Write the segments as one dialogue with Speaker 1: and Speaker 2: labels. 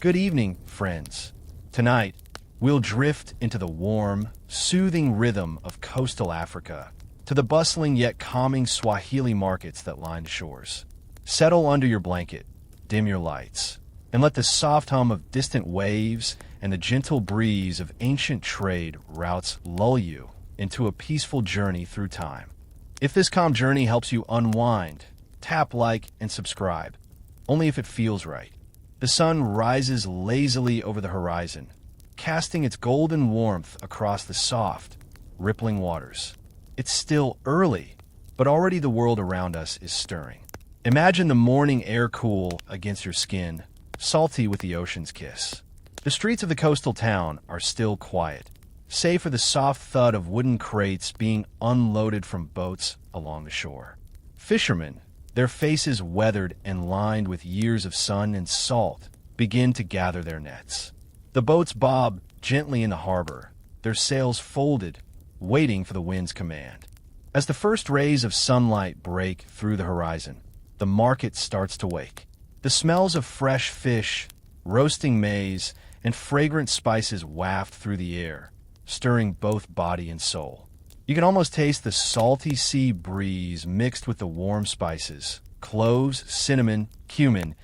Speaker 1: Good evening, friends. Tonight, we'll drift into the warm, soothing rhythm of coastal Africa, to the bustling yet calming Swahili markets that line the shores. Settle under your blanket, dim your lights, and let the soft hum of distant waves and the gentle breeze of ancient trade routes lull you into a peaceful journey through time. If this calm journey helps you unwind, tap like and subscribe, only if it feels right. The sun rises lazily over the horizon, casting its golden warmth across the soft, rippling waters. It's still early, but already the world around us is stirring. Imagine the morning air cool against your skin, salty with the ocean's kiss. The streets of the coastal town are still quiet, save for the soft thud of wooden crates being unloaded from boats along the shore. Fishermen, their faces weathered and lined with years of sun and salt, begin to gather their nets. The boats bob gently in the harbor, their sails folded, waiting for the wind's command. As the first rays of sunlight break through the horizon, the market starts to wake. The smells of fresh fish, roasting maize, and fragrant spices waft through the air, stirring both body and soul. You can almost taste the salty sea breeze mixed with the warm spices, cloves, cinnamon, cumin,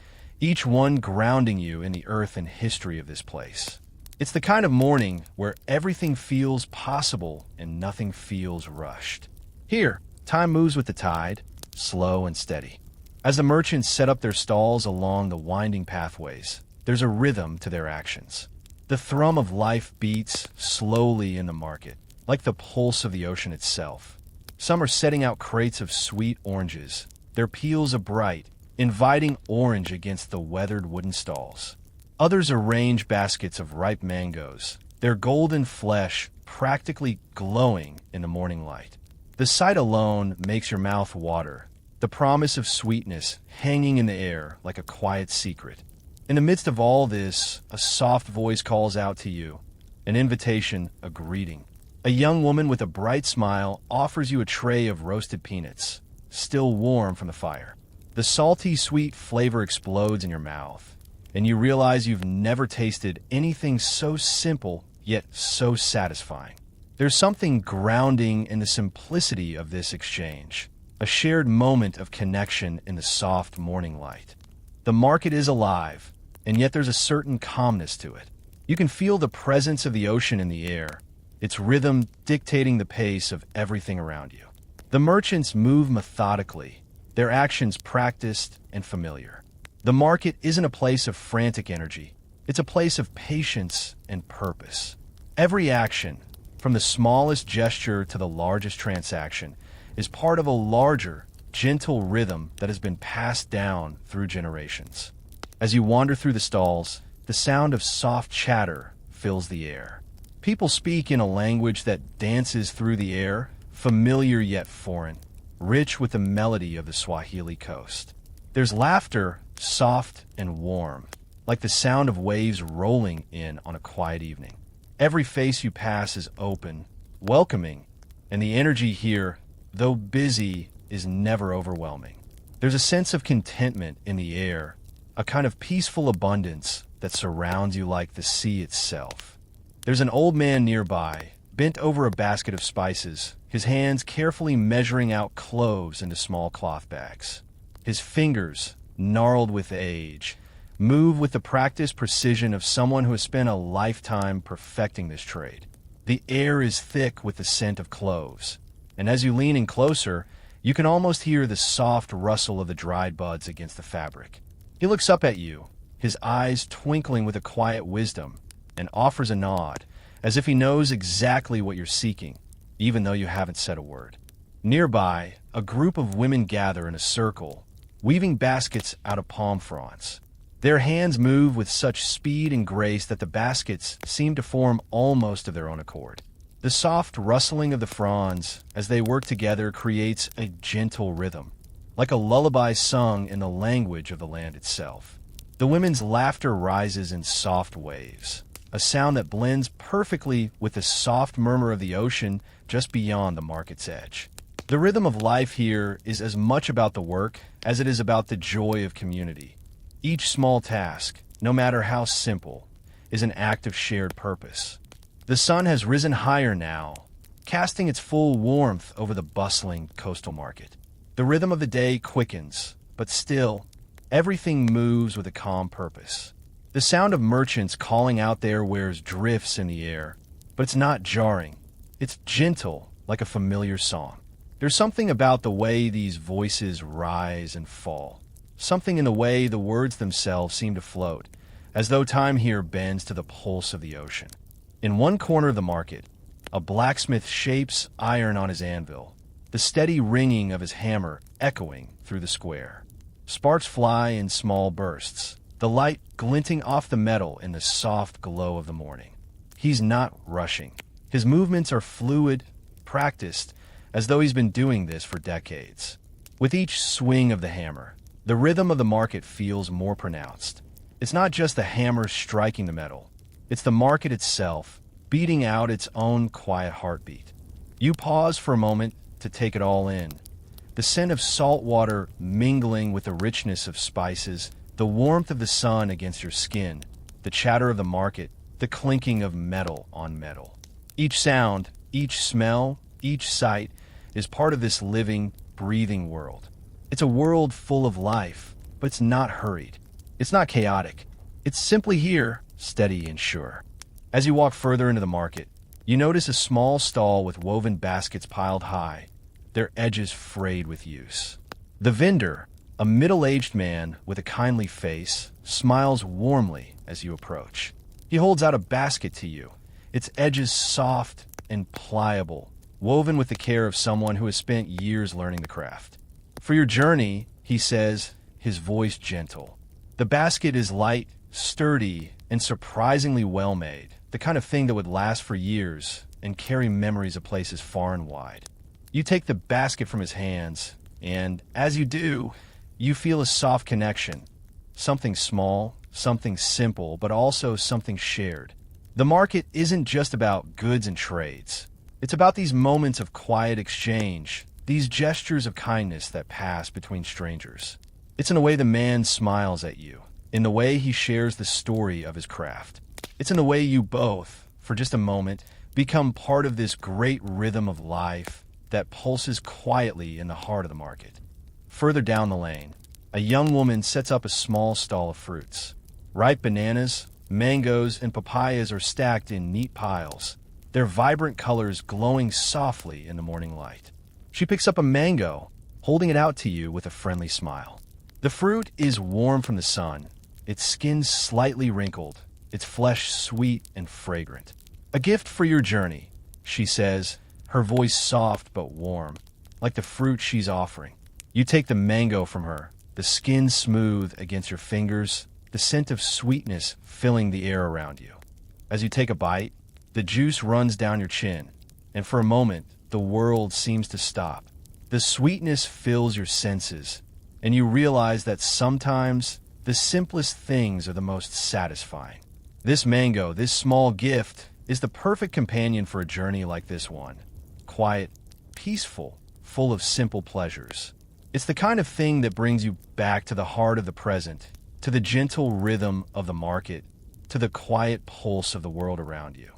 Speaker 1: each one grounding you in the earth and history of this place. It's the kind of morning where everything feels possible and nothing feels rushed. Here, time moves with the tide, slow and steady. As the merchants set up their stalls along the winding pathways, there's a rhythm to their actions. The thrum of life beats slowly in the market, like the pulse of the ocean itself. Some are setting out crates of sweet oranges, their peels a bright, inviting orange against the weathered wooden stalls. Others arrange baskets of ripe mangoes, their golden flesh practically glowing in the morning light. The sight alone makes your mouth water, the promise of sweetness hanging in the air like a quiet secret. In the midst of all this, a soft voice calls out to you, an invitation, a greeting. A young woman with a bright smile offers you a tray of roasted peanuts, still warm from the fire. The salty, sweet flavor explodes in your mouth, and you realize you've never tasted anything so simple yet so satisfying. There's something grounding in the simplicity of this exchange, a shared moment of connection in the soft morning light. The market is alive, and yet there's a certain calmness to it. You can feel the presence of the ocean in the air, its rhythm dictating the pace of everything around you. The merchants move methodically, their actions practiced and familiar. The market isn't a place of frantic energy. It's a place of patience and purpose. Every action, from the smallest gesture to the largest transaction, is part of a larger, gentle rhythm that has been passed down through generations. As you wander through the stalls, the sound of soft chatter fills the air. People speak in a language that dances through the air, familiar yet foreign, rich with the melody of the Swahili coast. There's laughter, soft and warm, like the sound of waves rolling in on a quiet evening. Every face you pass is open, welcoming, and the energy here, though busy, is never overwhelming. There's a sense of contentment in the air, a kind of peaceful abundance that surrounds you like the sea itself. There's an old man nearby, bent over a basket of spices, his hands carefully measuring out cloves into small cloth bags. His fingers, gnarled with age, move with the practiced precision of someone who has spent a lifetime perfecting this trade. The air is thick with the scent of cloves, and as you lean in closer, you can almost hear the soft rustle of the dried buds against the fabric. He looks up at you, his eyes twinkling with a quiet wisdom, and offers a nod, as if he knows exactly what you're seeking, even though you haven't said a word. Nearby, a group of women gather in a circle, weaving baskets out of palm fronds. Their hands move with such speed and grace that the baskets seem to form almost of their own accord. The soft rustling of the fronds as they work together creates a gentle rhythm, like a lullaby sung in the language of the land itself. The women's laughter rises in soft waves, a sound that blends perfectly with the soft murmur of the ocean just beyond the market's edge. The rhythm of life here is as much about the work as it is about the joy of community. Each small task, no matter how simple, is an act of shared purpose. The sun has risen higher now, casting its full warmth over the bustling coastal market. The rhythm of the day quickens, but still, everything moves with a calm purpose. The sound of merchants calling out their wares drifts in the air, but it's not jarring. It's gentle, like a familiar song. There's something about the way these voices rise and fall, something in the way the words themselves seem to float, as though time here bends to the pulse of the ocean. In one corner of the market, a blacksmith shapes iron on his anvil, the steady ringing of his hammer echoing through the square. Sparks fly in small bursts, the light glinting off the metal in the soft glow of the morning. He's not rushing. His movements are fluid, practiced, as though he's been doing this for decades. With each swing of the hammer, the rhythm of the market feels more pronounced. It's not just the hammer striking the metal. It's the market itself, beating out its own quiet heartbeat. You pause for a moment to take it all in. The scent of salt water mingling with the richness of spices, the warmth of the sun against your skin, the chatter of the market, the clinking of metal on metal. Each sound, each smell, each sight is part of this living, breathing world. It's a world full of life, but it's not hurried. It's not chaotic. It's simply here, steady and sure. As you walk further into the market, you notice a small stall with woven baskets piled high, their edges frayed with use. The vendor, a middle-aged man with a kindly face, smiles warmly as you approach. He holds out a basket to you, its edges soft and pliable, woven with the care of someone who has spent years learning the craft. For your journey, he says, his voice gentle. The basket is light, sturdy, and surprisingly well-made, the kind of thing that would last for years and carry memories of places far and wide. You take the basket from his hands, and as you do, you feel a soft connection. Something small, something simple, but also something shared. The market isn't just about goods and trades. It's about these moments of quiet exchange, these gestures of kindness that pass between strangers. It's in the way the man smiles at you, in the way he shares the story of his craft. It's in the way you both, for just a moment, become part of this great rhythm of life that pulses quietly in the heart of the market. Further down the lane, a young woman sets up a small stall of fruits. Ripe bananas, mangoes, and papayas are stacked in neat piles, their vibrant colors glowing softly in the morning light. She picks up a mango, holding it out to you with a friendly smile. The fruit is warm from the sun, its skin slightly wrinkled, its flesh sweet and fragrant. A gift for your journey, she says, her voice soft but warm, like the fruit she's offering. You take the mango from her, the skin smooth against your fingers, the scent of sweetness filling the air around you. As you take a bite, the juice runs down your chin, and for a moment, the world seems to stop. The sweetness fills your senses, and you realize that sometimes the simplest things are the most satisfying. This mango, this small gift, is the perfect companion for a journey like this one. Quiet, peaceful, full of simple pleasures. It's the kind of thing that brings you back to the heart of the present, to the gentle rhythm of the market, to the quiet pulse of the world around you.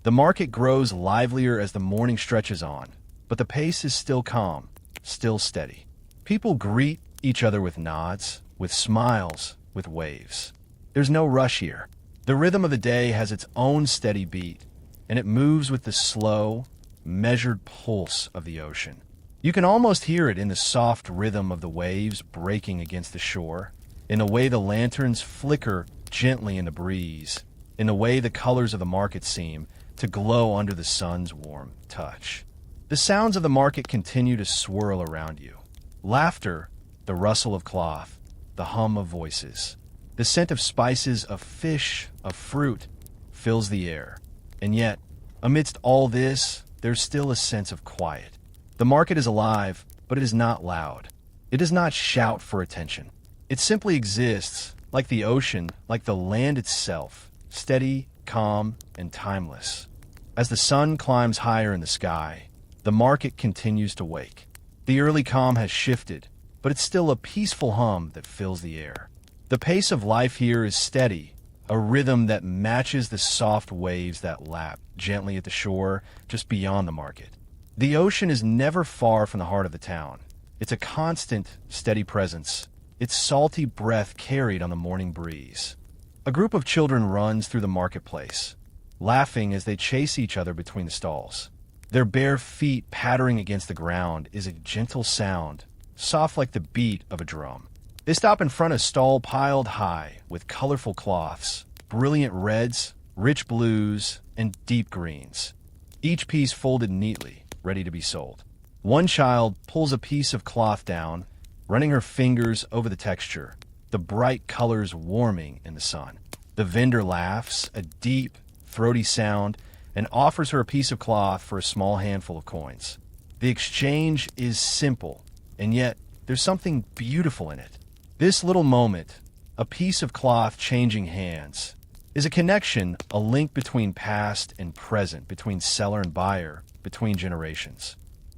Speaker 1: The market grows livelier as the morning stretches on, but the pace is still calm, still steady. People greet each other with nods, with smiles, with waves. There's no rush here. The rhythm of the day has its own steady beat, and it moves with the slow, measured pulse of the ocean. You can almost hear it in the soft rhythm of the waves breaking against the shore, in the way the lanterns flicker gently in the breeze, in the way the colors of the market seem to glow under the sun's warm touch. The sounds of the market continue to swirl around you. Laughter, the rustle of cloth, the hum of voices, the scent of spices, of fish, of fruit, fills the air. And yet, amidst all this, there's still a sense of quiet. The market is alive, but it is not loud. It does not shout for attention. It simply exists, like the ocean, like the land itself, steady, calm, and timeless. As the sun climbs higher in the sky, the market continues to wake. The early calm has shifted, but it's still a peaceful hum that fills the air. The pace of life here is steady, a rhythm that matches the soft waves that lap gently at the shore just beyond the market. The ocean is never far from the heart of the town. It's a constant, steady presence, its salty breath carried on the morning breeze. A group of children runs through the marketplace, laughing as they chase each other between the stalls. Their bare feet pattering against the ground is a gentle sound, soft like the beat of a drum. They stop in front of a stall piled high with colorful cloths, brilliant reds, rich blues, and deep greens, each piece folded neatly, ready to be sold. One child pulls a piece of cloth down, running her fingers over the texture, the bright colors warming in the sun. The vendor laughs, a deep, throaty sound, and offers her a piece of cloth for a small handful of coins. The exchange is simple, and yet there's something beautiful in it. This little moment, a piece of cloth changing hands, is a connection, a link between past and present, between seller and buyer, between generations.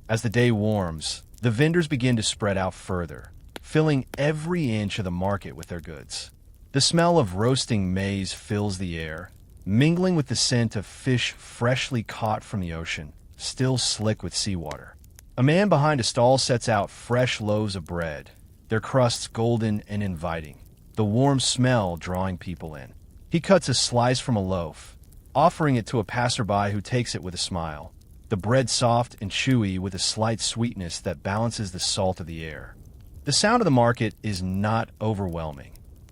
Speaker 1: As the day warms, the vendors begin to spread out further, filling every inch of the market with their goods. The smell of roasting maize fills the air, mingling with the scent of fish freshly caught from the ocean, still slick with seawater. A man behind a stall sets out fresh loaves of bread, their crusts golden and inviting, the warm smell drawing people in. He cuts a slice from a loaf, offering it to a passerby who takes it with a smile. The bread soft and chewy with a slight sweetness that balances the salt of the air. The sound of the market is not overwhelming.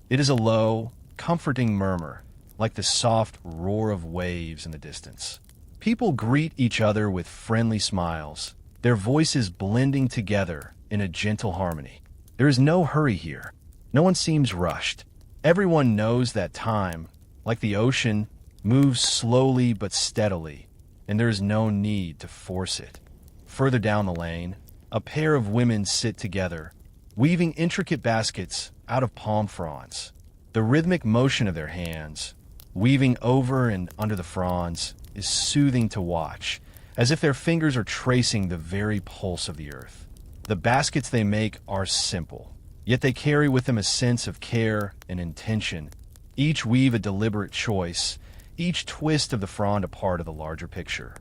Speaker 1: It is a low, comforting murmur, like the soft roar of waves in the distance. People greet each other with friendly smiles, their voices blending together in a gentle harmony. There is no hurry here. No one seems rushed. Everyone knows that time, like the ocean, moves slowly but steadily, and there is no need to force it. Further down the lane, a pair of women sit together, weaving intricate baskets out of palm fronds. The rhythmic motion of their hands, weaving over and under the fronds, is soothing to watch, as if their fingers are tracing the very pulse of the earth. The baskets they make are simple, yet they carry with them a sense of care and intention. Each weave a deliberate choice, each twist of the frond a part of the larger picture.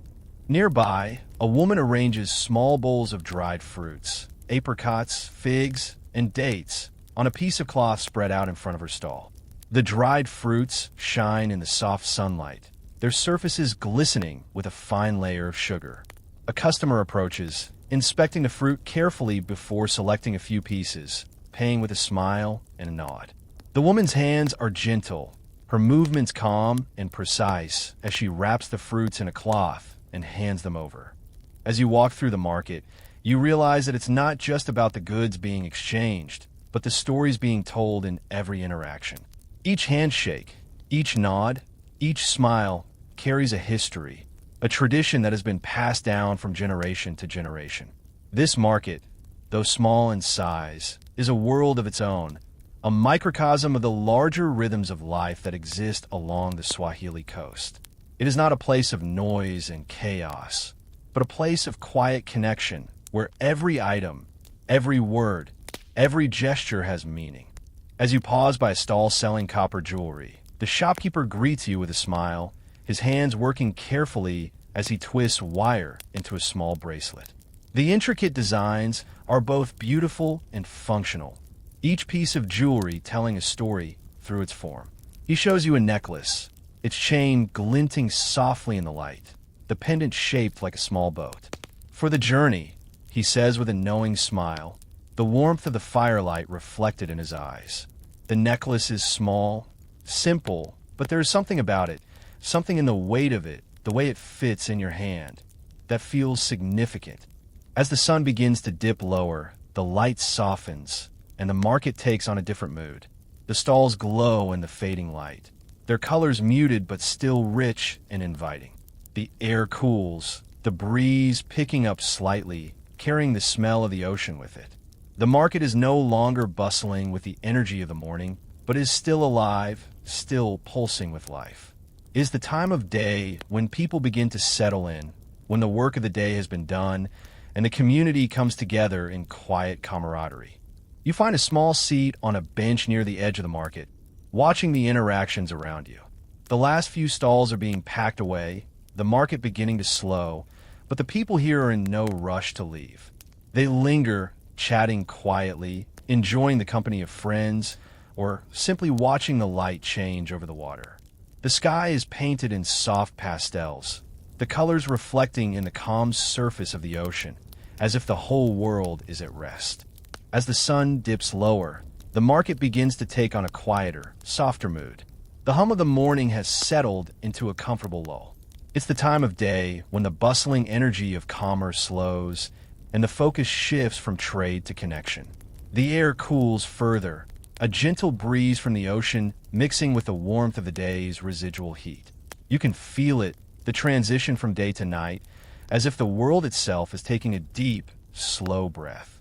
Speaker 1: Nearby, a woman arranges small bowls of dried fruits, apricots, figs, and dates, on a piece of cloth spread out in front of her stall. The dried fruits shine in the soft sunlight, their surfaces glistening with a fine layer of sugar. A customer approaches, inspecting the fruit carefully before selecting a few pieces, paying with a smile and a nod. The woman's hands are gentle, her movements calm and precise as she wraps the fruits in a cloth and hands them over. As you walk through the market, you realize that it's not just about the goods being exchanged, but the stories being told in every interaction. Each handshake, each nod, each smile carries a history, a tradition that has been passed down from generation to generation. This market, though small in size, is a world of its own, a microcosm of the larger rhythms of life that exist along the Swahili coast. It is not a place of noise and chaos, but a place of quiet connection where every item, every word, every gesture has meaning. As you pause by a stall selling copper jewelry, the shopkeeper greets you with a smile, his hands working carefully as he twists wire into a small bracelet. The intricate designs are both beautiful and functional, each piece of jewelry telling a story through its form. He shows you a necklace, its chain glinting softly in the light, the pendant shaped like a small boat. For the journey, he says with a knowing smile, the warmth of the firelight reflected in his eyes. The necklace is small, simple, but there is something about it, something in the weight of it, the way it fits in your hand, that feels significant. As the sun begins to dip lower, the light softens, and the market takes on a different mood. The stalls glow in the fading light, their colors muted but still rich and inviting. The air cools, the breeze picking up slightly, carrying the smell of the ocean with it. The market is no longer bustling with the energy of the morning, but is still alive, still pulsing with life. It is the time of day when people begin to settle in, when the work of the day has been done, and the community comes together in quiet camaraderie. You find a small seat on a bench near the edge of the market, watching the interactions around you. The last few stalls are being packed away, the market beginning to slow, but the people here are in no rush to leave. They linger, chatting quietly, enjoying the company of friends, or simply watching the light change over the water. The sky is painted in soft pastels, the colors reflecting in the calm surface of the ocean, as if the whole world is at rest. As the sun dips lower, the market begins to take on a quieter, softer mood. The hum of the morning has settled into a comfortable lull. It's the time of day when the bustling energy of commerce slows and the focus shifts from trade to connection. The air cools further, a gentle breeze from the ocean mixing with the warmth of the day's residual heat. You can feel it, the transition from day to night, as if the world itself is taking a deep, slow breath.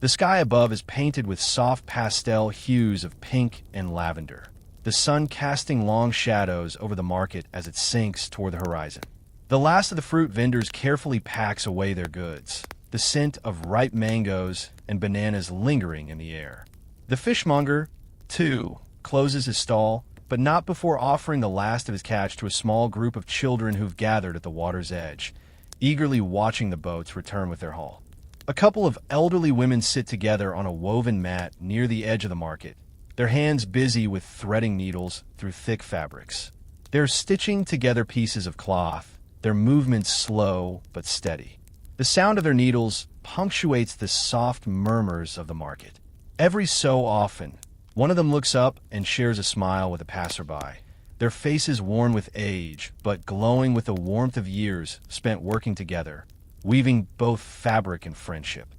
Speaker 1: The sky above is painted with soft pastel hues of pink and lavender, the sun casting long shadows over the market as it sinks toward the horizon. The last of the fruit vendors carefully packs away their goods, the scent of ripe mangoes and bananas lingering in the air. The fishmonger, too, closes his stall, but not before offering the last of his catch to a small group of children who've gathered at the water's edge, eagerly watching the boats return with their haul. A couple of elderly women sit together on a woven mat near the edge of the market, their hands busy with threading needles through thick fabrics. They're stitching together pieces of cloth, their movements slow but steady. The sound of their needles punctuates the soft murmurs of the market. Every so often, one of them looks up and shares a smile with a passerby, their faces worn with age, but glowing with the warmth of years spent working together, weaving both fabric and friendship.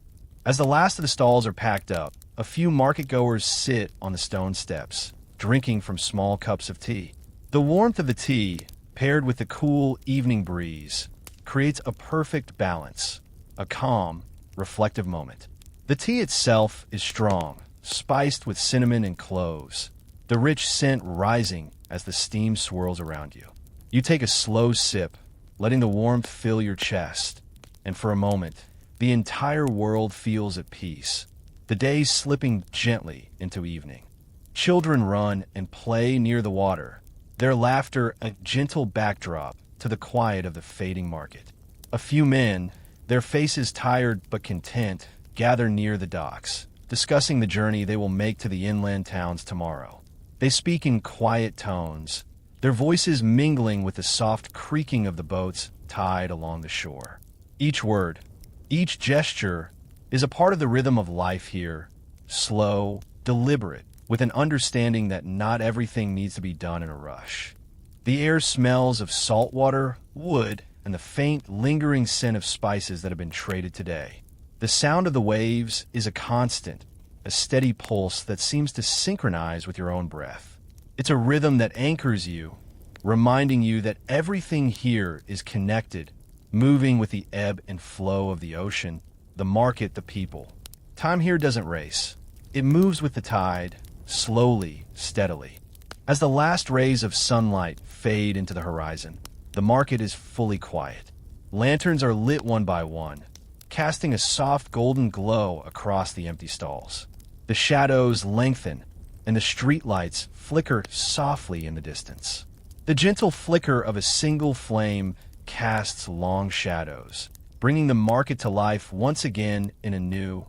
Speaker 1: As the last of the stalls are packed up, a few market-goers sit on the stone steps, drinking from small cups of tea. The warmth of the tea, paired with the cool evening breeze, creates a perfect balance, a calm, reflective moment. The tea itself is strong, spiced with cinnamon and cloves, the rich scent rising as the steam swirls around you. You take a slow sip, letting the warmth fill your chest, and for a moment, the entire world feels at peace, the day slipping gently into evening. Children run and play near the water, their laughter a gentle backdrop to the quiet of the fading market. A few men, their faces tired but content, gather near the docks, discussing the journey they will make to the inland towns tomorrow. They speak in quiet tones, their voices mingling with the soft creaking of the boats tied along the shore. Each word, each gesture is a part of the rhythm of life here, slow, deliberate, with an understanding that not everything needs to be done in a rush. The air smells of salt water, wood, and the faint, lingering scent of spices that have been traded today. The sound of the waves is a constant, a steady pulse that seems to synchronize with your own breath. It's a rhythm that anchors you, reminding you that everything here is connected, moving with the ebb and flow of the ocean, the market, the people. Time here doesn't race. It moves with the tide, slowly, steadily. As the last rays of sunlight fade into the horizon, the market is fully quiet. Lanterns are lit one by one, casting a soft golden glow across the empty stalls. The shadows lengthen, and the streetlights flicker softly in the distance. The gentle flicker of a single flame casts long shadows, bringing the market to life once again in a new,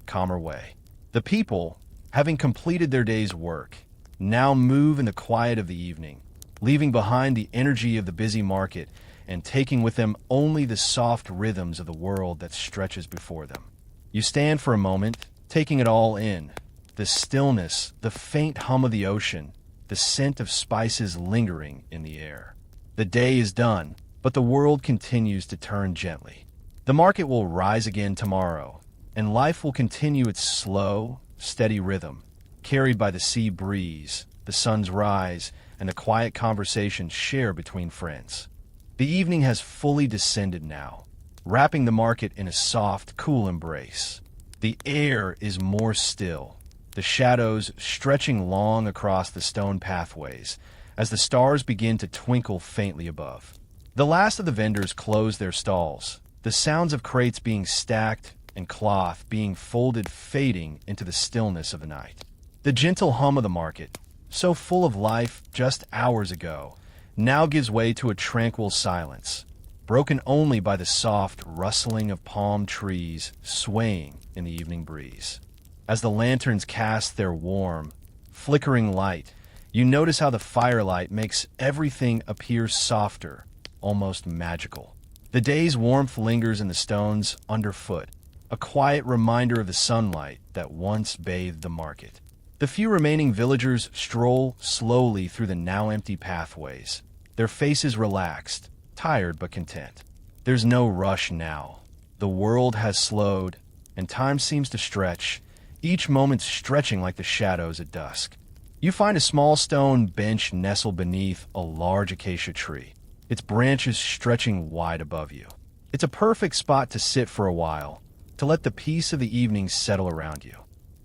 Speaker 1: calmer way. The people, having completed their day's work, now move in the quiet of the evening, leaving behind the energy of the busy market and taking with them only the soft rhythms of the world that stretches before them. You stand for a moment, taking it all in, the stillness, the faint hum of the ocean, the scent of spices lingering in the air. The day is done, but the world continues to turn gently. The market will rise again tomorrow, and life will continue its slow, steady rhythm, carried by the sea breeze, the sun's rise, and the quiet conversations shared between friends. The evening has fully descended now, wrapping the market in a soft, cool embrace. The air is more still, the shadows stretching long across the stone pathways as the stars begin to twinkle faintly above. The last of the vendors close their stalls, the sounds of crates being stacked, and cloth being folded fading into the stillness of the night. The gentle hum of the market, so full of life just hours ago, now gives way to a tranquil silence, broken only by the soft rustling of palm trees swaying in the evening breeze. As the lanterns cast their warm, flickering light, you notice how the firelight makes everything appear softer, almost magical. The day's warmth lingers in the stones underfoot, a quiet reminder of the sunlight that once bathed the market. The few remaining villagers stroll slowly through the now empty pathways, their faces relaxed, tired but content. There's no rush now. The world has slowed, and time seems to stretch, each moment stretching like the shadows at dusk. You find a small stone bench nestled beneath a large acacia tree, its branches stretching wide above you. It's a perfect spot to sit for a while, to let the peace of the evening settle around you.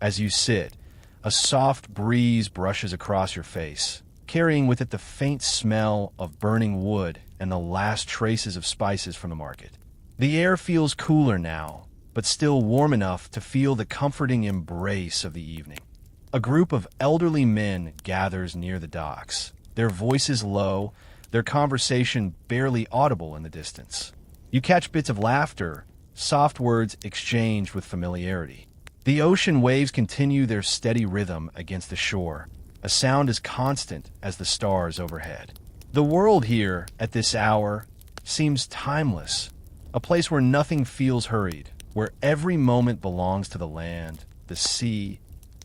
Speaker 1: As you sit, a soft breeze brushes across your face, carrying with it the faint smell of burning wood and the last traces of spices from the market. The air feels cooler now, but still warm enough to feel the comforting embrace of the evening. A group of elderly men gathers near the docks, their voices low, their conversation barely audible in the distance. You catch bits of laughter, soft words exchanged with familiarity. The ocean waves continue their steady rhythm against the shore, a sound as constant as the stars overhead. The world here, at this hour, seems timeless, a place where nothing feels hurried, where every moment belongs to the land, the sea,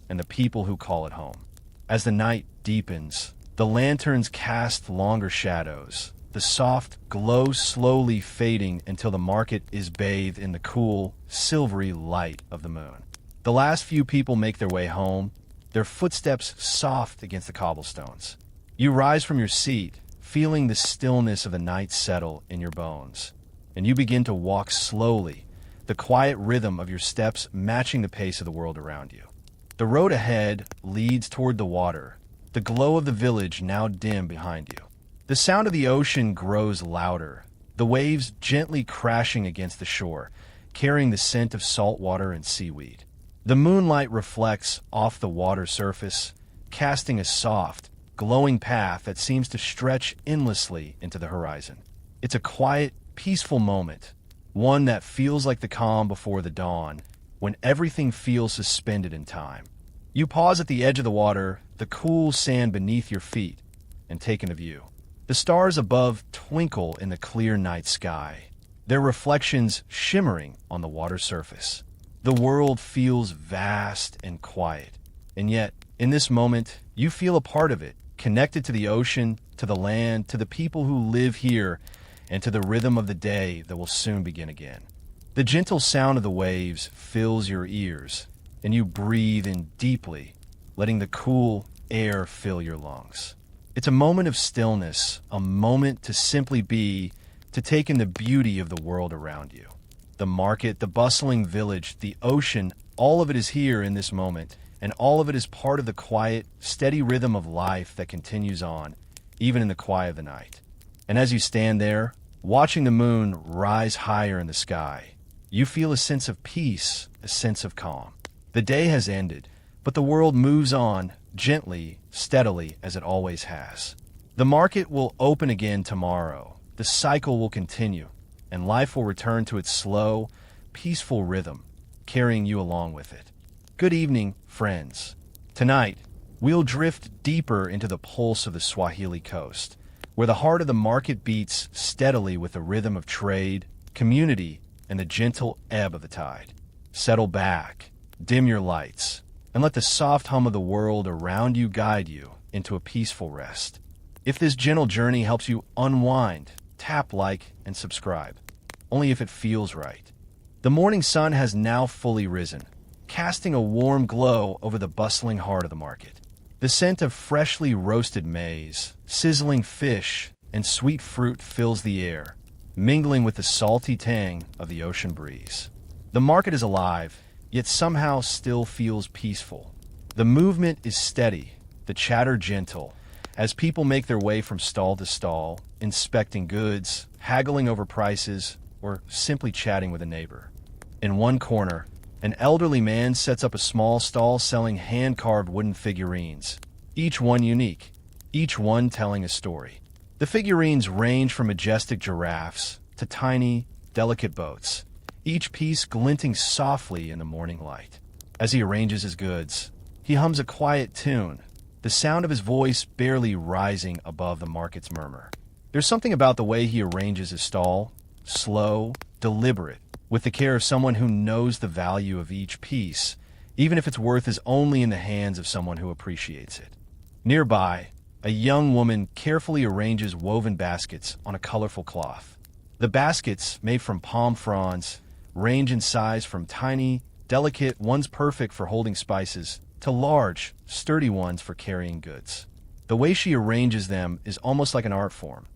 Speaker 1: and the people who call it home. As the night deepens, the lanterns cast longer shadows, the soft glow slowly fading until the market is bathed in the cool, silvery light of the moon. The last few people make their way home, their footsteps soft against the cobblestones. You rise from your seat, feeling the stillness of the night settle in your bones, and you begin to walk slowly, the quiet rhythm of your steps matching the pace of the world around you. The road ahead leads toward the water, the glow of the village now dim behind you. The sound of the ocean grows louder, the waves gently crashing against the shore, carrying the scent of salt water and seaweed. The moonlight reflects off the water surface, casting a soft, glowing path that seems to stretch endlessly into the horizon. It's a quiet, peaceful moment, one that feels like the calm before the dawn, when everything feels suspended in time. You pause at the edge of the water, the cool sand beneath your feet, and take in a view. The stars above twinkle in the clear night sky, their reflections shimmering on the water surface. The world feels vast and quiet, and yet, in this moment, you feel a part of it, connected to the ocean, to the land, to the people who live here, and to the rhythm of the day that will soon begin again. The gentle sound of the waves fills your ears, and you breathe in deeply, letting the cool air fill your lungs. It's a moment of stillness, a moment to simply be, to take in the beauty of the world around you. The market, the bustling village, the ocean, all of it is here in this moment, and all of it is part of the quiet, steady rhythm of life that continues on, even in the quiet of the night. And as you stand there, watching the moon rise higher in the sky, you feel a sense of peace, a sense of calm. The day has ended, but the world moves on, gently, steadily, as it always has. The market will open again tomorrow, the cycle will continue, and life will return to its slow, peaceful rhythm, carrying you along with it. Good evening, friends. Tonight, we'll drift deeper into the pulse of the Swahili coast, where the heart of the market beats steadily with the rhythm of trade, community, and the gentle ebb of the tide. Settle back, dim your lights, and let the soft hum of the world around you guide you into a peaceful rest. If this gentle journey helps you unwind, tap like and subscribe, only if it feels right. The morning sun has now fully risen, casting a warm glow over the bustling heart of the market. The scent of freshly roasted maize, sizzling fish, and sweet fruit fills the air, mingling with the salty tang of the ocean breeze. The market is alive, yet somehow still feels peaceful. The movement is steady, the chatter gentle, as people make their way from stall to stall, inspecting goods, haggling over prices, or simply chatting with a neighbor. In one corner, an elderly man sets up a small stall selling hand-carved wooden figurines, each one unique, each one telling a story. The figurines range from majestic giraffes to tiny, delicate boats, each piece glinting softly in the morning light. As he arranges his goods, he hums a quiet tune, the sound of his voice barely rising above the market's murmur. There's something about the way he arranges his stall, slow, deliberate, with the care of someone who knows the value of each piece, even if its worth is only in the hands of someone who appreciates it. Nearby, a young woman carefully arranges woven baskets on a colorful cloth. The baskets, made from palm fronds, range in size from tiny, delicate ones perfect for holding spices to large, sturdy ones for carrying goods. The way she arranges them is almost like an art form.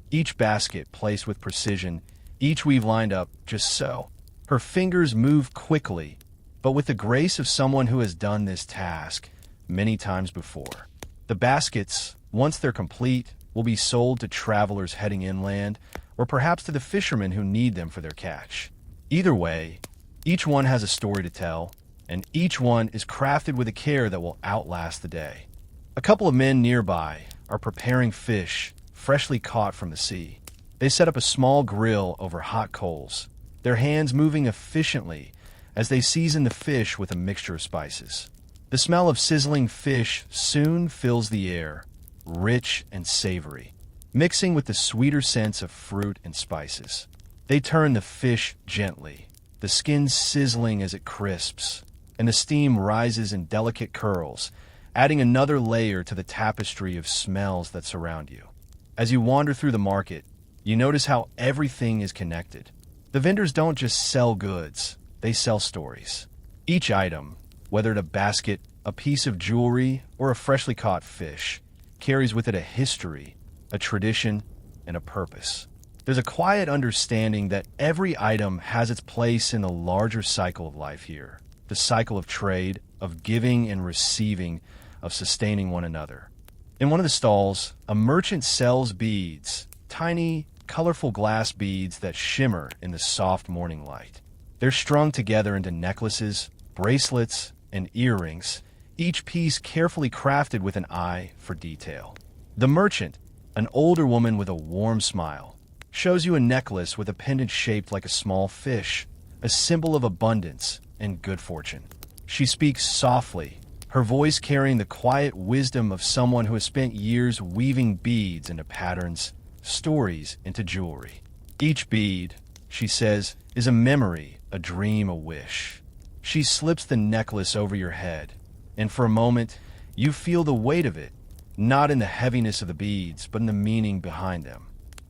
Speaker 1: Each basket placed with precision, each weave lined up just so. Her fingers move quickly, but with the grace of someone who has done this task many times before. The baskets, once they're complete, will be sold to travelers heading inland, or perhaps to the fishermen who need them for their catch. Either way, each one has a story to tell, and each one is crafted with a care that will outlast the day. A couple of men nearby are preparing fish freshly caught from the sea. They set up a small grill over hot coals, their hands moving efficiently as they season the fish with a mixture of spices. The smell of sizzling fish soon fills the air, rich and savory, mixing with the sweeter scents of fruit and spices. They turn the fish gently, the skin sizzling as it crisps, and the steam rises in delicate curls, adding another layer to the tapestry of smells that surround you. As you wander through the market, you notice how everything is connected. The vendors don't just sell goods, they sell stories. Each item, whether it a basket, a piece of jewelry, or a freshly caught fish, carries with it a history, a tradition, and a purpose. There's a quiet understanding that every item has its place in the larger cycle of life here, the cycle of trade, of giving and receiving, of sustaining one another. In one of the stalls, a merchant sells beads, tiny, colorful glass beads that shimmer in the soft morning light. They're strung together into necklaces, bracelets, and earrings, each piece carefully crafted with an eye for detail. The merchant, an older woman with a warm smile, shows you a necklace with a pendant shaped like a small fish, a symbol of abundance and good fortune. She speaks softly, her voice carrying the quiet wisdom of someone who has spent years weaving beads into patterns, stories into jewelry. Each bead, she says, is a memory, a dream, a wish. She slips the necklace over your head, and for a moment, you feel the weight of it, not in the heaviness of the beads, but in the meaning behind them.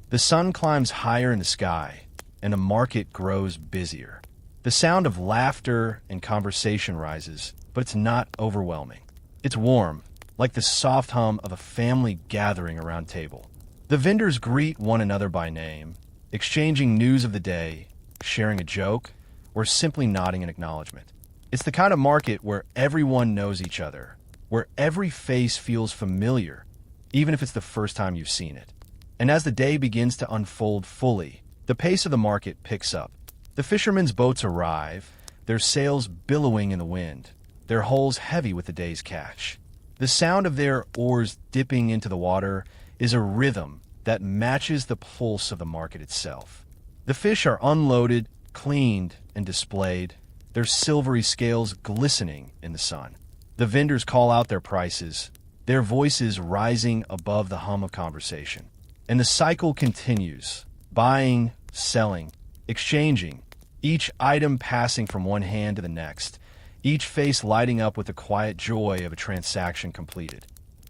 Speaker 1: The sun climbs higher in the sky, and the market grows busier. The sound of laughter and conversation rises, but it's not overwhelming. It's warm, like the soft hum of a family gathering around a table. The vendors greet one another by name, exchanging news of the day, sharing a joke, or simply nodding in acknowledgement. It's the kind of market where everyone knows each other, where every face feels familiar, even if it's the first time you've seen it. And as the day begins to unfold fully, the pace of the market picks up. The fishermen's boats arrive, their sails billowing in the wind, their hulls heavy with the day's catch. The sound of their oars dipping into the water is a rhythm that matches the pulse of the market itself. The fish are unloaded, cleaned, and displayed, their silvery scales glistening in the sun. The vendors call out their prices, their voices rising above the hum of conversation. And the cycle continues, buying, selling, exchanging, each item passing from one hand to the next, each face lighting up with the quiet joy of a transaction completed.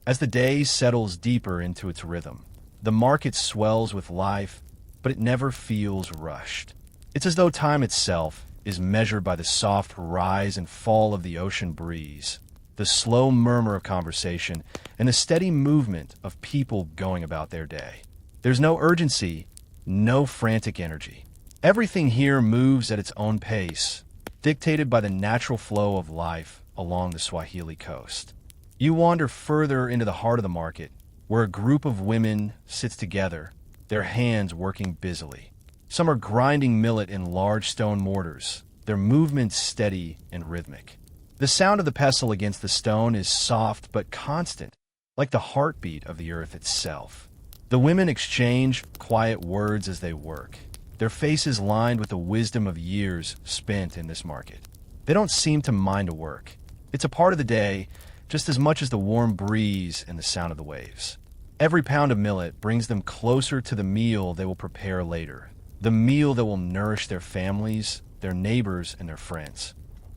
Speaker 1: As the day settles deeper into its rhythm, the market swells with life, but it never feels rushed. It's as though time itself is measured by the soft rise and fall of the ocean breeze, the slow murmur of conversation, and the steady movement of people going about their day. There's no urgency, no frantic energy. Everything here moves at its own pace, dictated by the natural flow of life along the Swahili coast. You wander further into the heart of the market, where a group of women sits together, their hands working busily. Some are grinding millet in large stone mortars, their movements steady and rhythmic. The sound of the pestle against the stone is soft but constant, like the heartbeat of the earth itself. The women exchange quiet words as they work, their faces lined with the wisdom of years spent in this market. They don't seem to mind a work. It's a part of the day, just as much as the warm breeze and the sound of the waves. Every pound of millet brings them closer to the meal they will prepare later, the meal that will nourish their families, their neighbors, and their friends.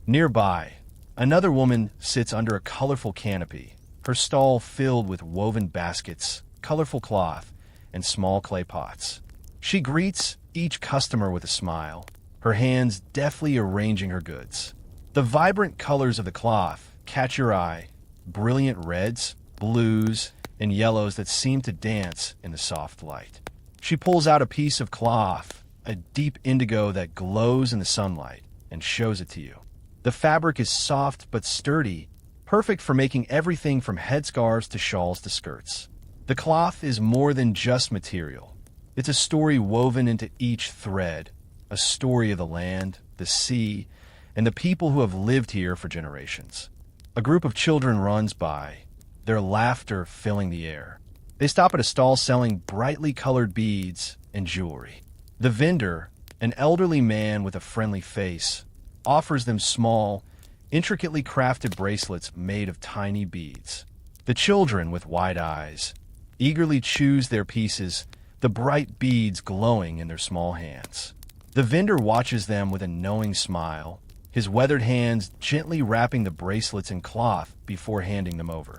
Speaker 1: Nearby, another woman sits under a colorful canopy, her stall filled with woven baskets, colorful cloth, and small clay pots. She greets each customer with a smile, her hands deftly arranging her goods. The vibrant colors of the cloth catch your eye, brilliant reds, blues, and yellows that seem to dance in the soft light. She pulls out a piece of cloth, a deep indigo that glows in the sunlight, and shows it to you. The fabric is soft but sturdy, perfect for making everything from headscarves to shawls to skirts. The cloth is more than just material. It's a story woven into each thread, a story of the land, the sea, and the people who have lived here for generations. A group of children runs by, their laughter filling the air. They stop at a stall selling brightly colored beads and jewelry. The vendor, an elderly man with a friendly face, offers them small, intricately crafted bracelets made of tiny beads. The children, with wide eyes, eagerly choose their pieces, the bright beads glowing in their small hands. The vendor watches them with a knowing smile, his weathered hands gently wrapping the bracelets in cloth before handing them over.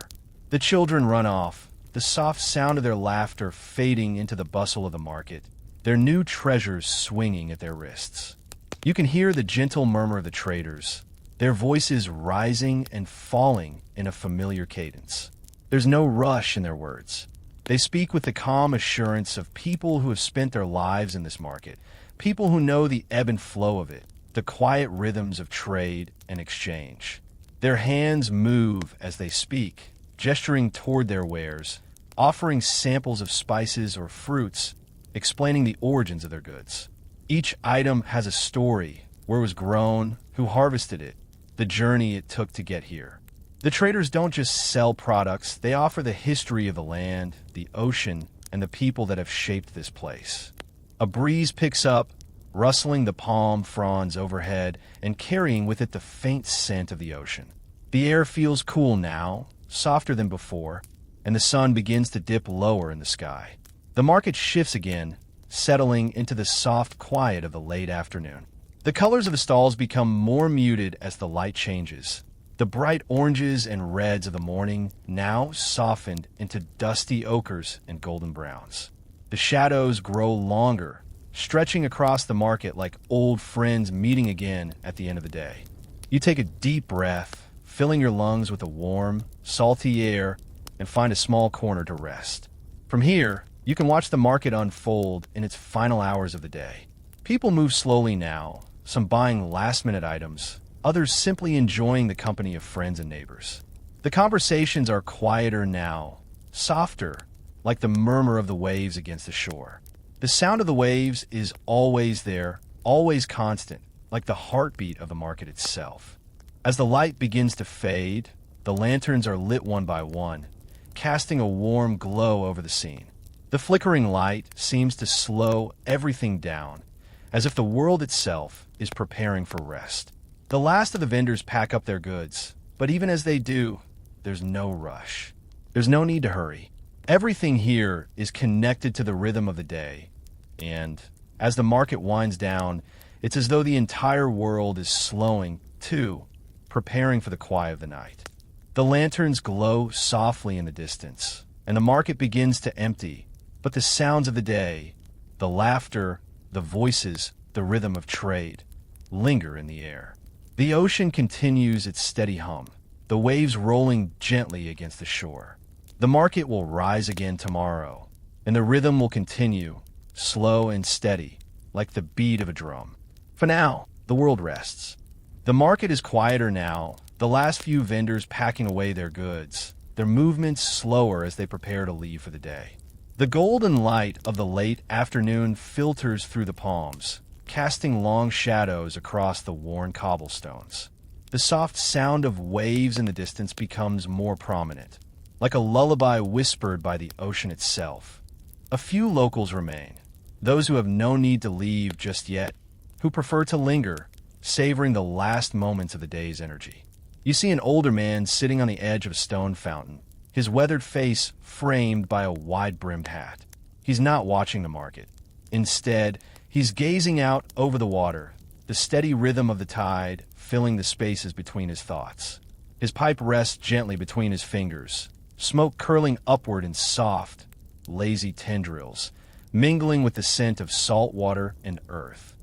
Speaker 1: The children run off, the soft sound of their laughter fading into the bustle of the market, their new treasures swinging at their wrists. You can hear the gentle murmur of the traders, their voices rising and falling in a familiar cadence. There's no rush in their words. They speak with the calm assurance of people who have spent their lives in this market, people who know the ebb and flow of it, the quiet rhythms of trade and exchange. Their hands move as they speak, gesturing toward their wares, offering samples of spices or fruits, explaining the origins of their goods. Each item has a story, where it was grown, who harvested it, the journey it took to get here. The traders don't just sell products, they offer the history of the land, the ocean, and the people that have shaped this place. A breeze picks up, rustling the palm fronds overhead and carrying with it the faint scent of the ocean. The air feels cool now, softer than before, and the sun begins to dip lower in the sky. The market shifts again, settling into the soft quiet of the late afternoon. The colors of the stalls become more muted as the light changes. The bright oranges and reds of the morning now softened into dusty ochres and golden browns. The shadows grow longer, stretching across the market like old friends meeting again at the end of the day. You take a deep breath, filling your lungs with the warm, salty air, and find a small corner to rest. From here, you can watch the market unfold in its final hours of the day. People move slowly now, some buying last-minute items, others simply enjoying the company of friends and neighbors. The conversations are quieter now, softer, like the murmur of the waves against the shore. The sound of the waves is always there, always constant, like the heartbeat of the market itself. As the light begins to fade, the lanterns are lit one by one, casting a warm glow over the scene. The flickering light seems to slow everything down, as if the world itself is preparing for rest. The last of the vendors pack up their goods, but even as they do, there's no rush. There's no need to hurry. Everything here is connected to the rhythm of the day, and as the market winds down, it's as though the entire world is slowing, too, preparing for the quiet of the night. The lanterns glow softly in the distance, and the market begins to empty, but the sounds of the day, the laughter, the voices, the rhythm of trade, linger in the air. The ocean continues its steady hum, the waves rolling gently against the shore. The market will rise again tomorrow, and the rhythm will continue, slow and steady, like the beat of a drum. For now, the world rests. The market is quieter now, the last few vendors packing away their goods, their movements slower as they prepare to leave for the day. The golden light of the late afternoon filters through the palms, casting long shadows across the worn cobblestones. The soft sound of waves in the distance becomes more prominent, like a lullaby whispered by the ocean itself. A few locals remain, those who have no need to leave just yet, who prefer to linger, savoring the last moments of the day's energy. You see an older man sitting on the edge of a stone fountain, his weathered face framed by a wide-brimmed hat. He's not watching the market. Instead, he's gazing out over the water, the steady rhythm of the tide filling the spaces between his thoughts. His pipe rests gently between his fingers, smoke curling upward in soft, lazy tendrils, mingling with the scent of salt water and earth.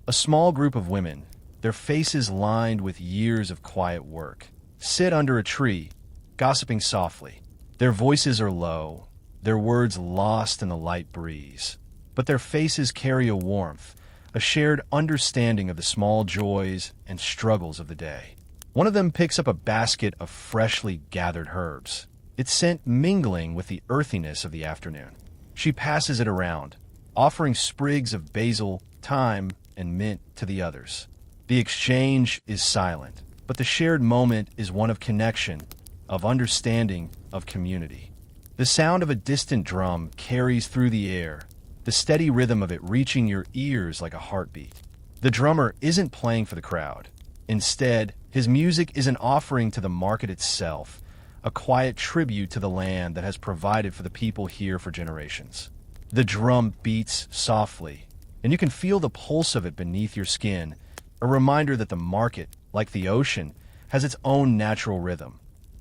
Speaker 1: A small group of women, their faces lined with years of quiet work, sit under a tree, gossiping softly. Their voices are low, their words lost in the light breeze. But their faces carry a warmth, a shared understanding of the small joys and struggles of the day. One of them picks up a basket of freshly gathered herbs, its scent mingling with the earthiness of the afternoon. She passes it around, offering sprigs of basil, thyme, and mint to the others. The exchange is silent, but the shared moment is one of connection, of understanding, of community. The sound of a distant drum carries through the air, the steady rhythm of it reaching your ears like a heartbeat. The drummer isn't playing for the crowd. Instead, his music is an offering to the market itself, a quiet tribute to the land that has provided for the people here for generations. The drum beats softly, and you can feel the pulse of it beneath your skin, a reminder that the market, like the ocean, has its own natural rhythm,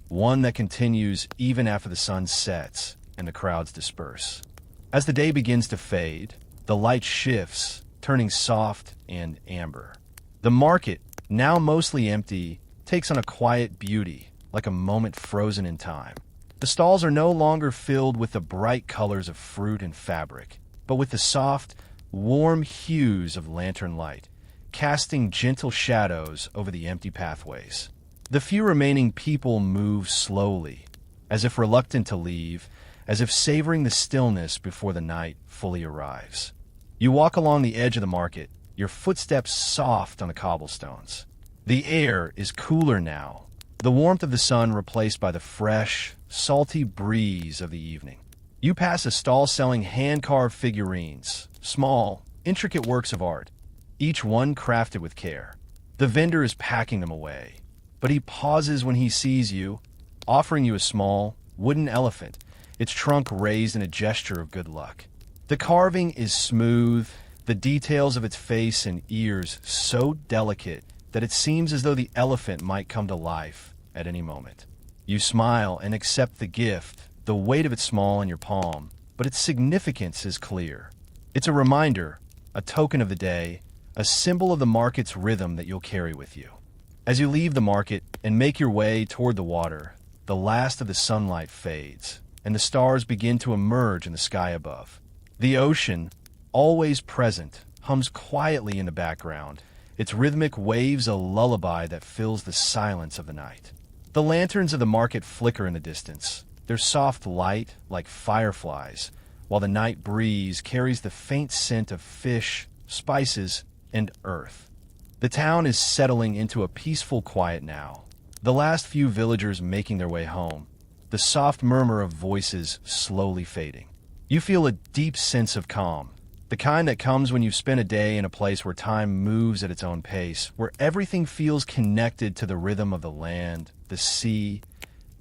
Speaker 1: one that continues even after the sun sets and the crowds disperse. As the day begins to fade, the light shifts, turning soft and amber. The market, now mostly empty, takes on a quiet beauty, like a moment frozen in time. The stalls are no longer filled with the bright colors of fruit and fabric, but with the soft, warm hues of lantern light, casting gentle shadows over the empty pathways. The few remaining people move slowly, as if reluctant to leave, as if savoring the stillness before the night fully arrives. You walk along the edge of the market, your footsteps soft on the cobblestones. The air is cooler now, the warmth of the sun replaced by the fresh, salty breeze of the evening. You pass a stall selling hand-carved figurines, small, intricate works of art, each one crafted with care. The vendor is packing them away, but he pauses when he sees you, offering you a small, wooden elephant, its trunk raised in a gesture of good luck. The carving is smooth, the details of its face and ears so delicate that it seems as though the elephant might come to life at any moment. You smile and accept the gift, the weight of it small in your palm, but its significance is clear. It's a reminder, a token of the day, a symbol of the market's rhythm that you'll carry with you. As you leave the market and make your way toward the water, the last of the sunlight fades, and the stars begin to emerge in the sky above. The ocean, always present, hums quietly in the background, its rhythmic waves a lullaby that fills the silence of the night. The lanterns of the market flicker in the distance, their soft light like fireflies, while the night breeze carries the faint scent of fish, spices, and earth. The town is settling into a peaceful quiet now, the last few villagers making their way home, the soft murmur of voices slowly fading. You feel a deep sense of calm, the kind that comes when you've spent a day in a place where time moves at its own pace, where everything feels connected to the rhythm of the land, the sea,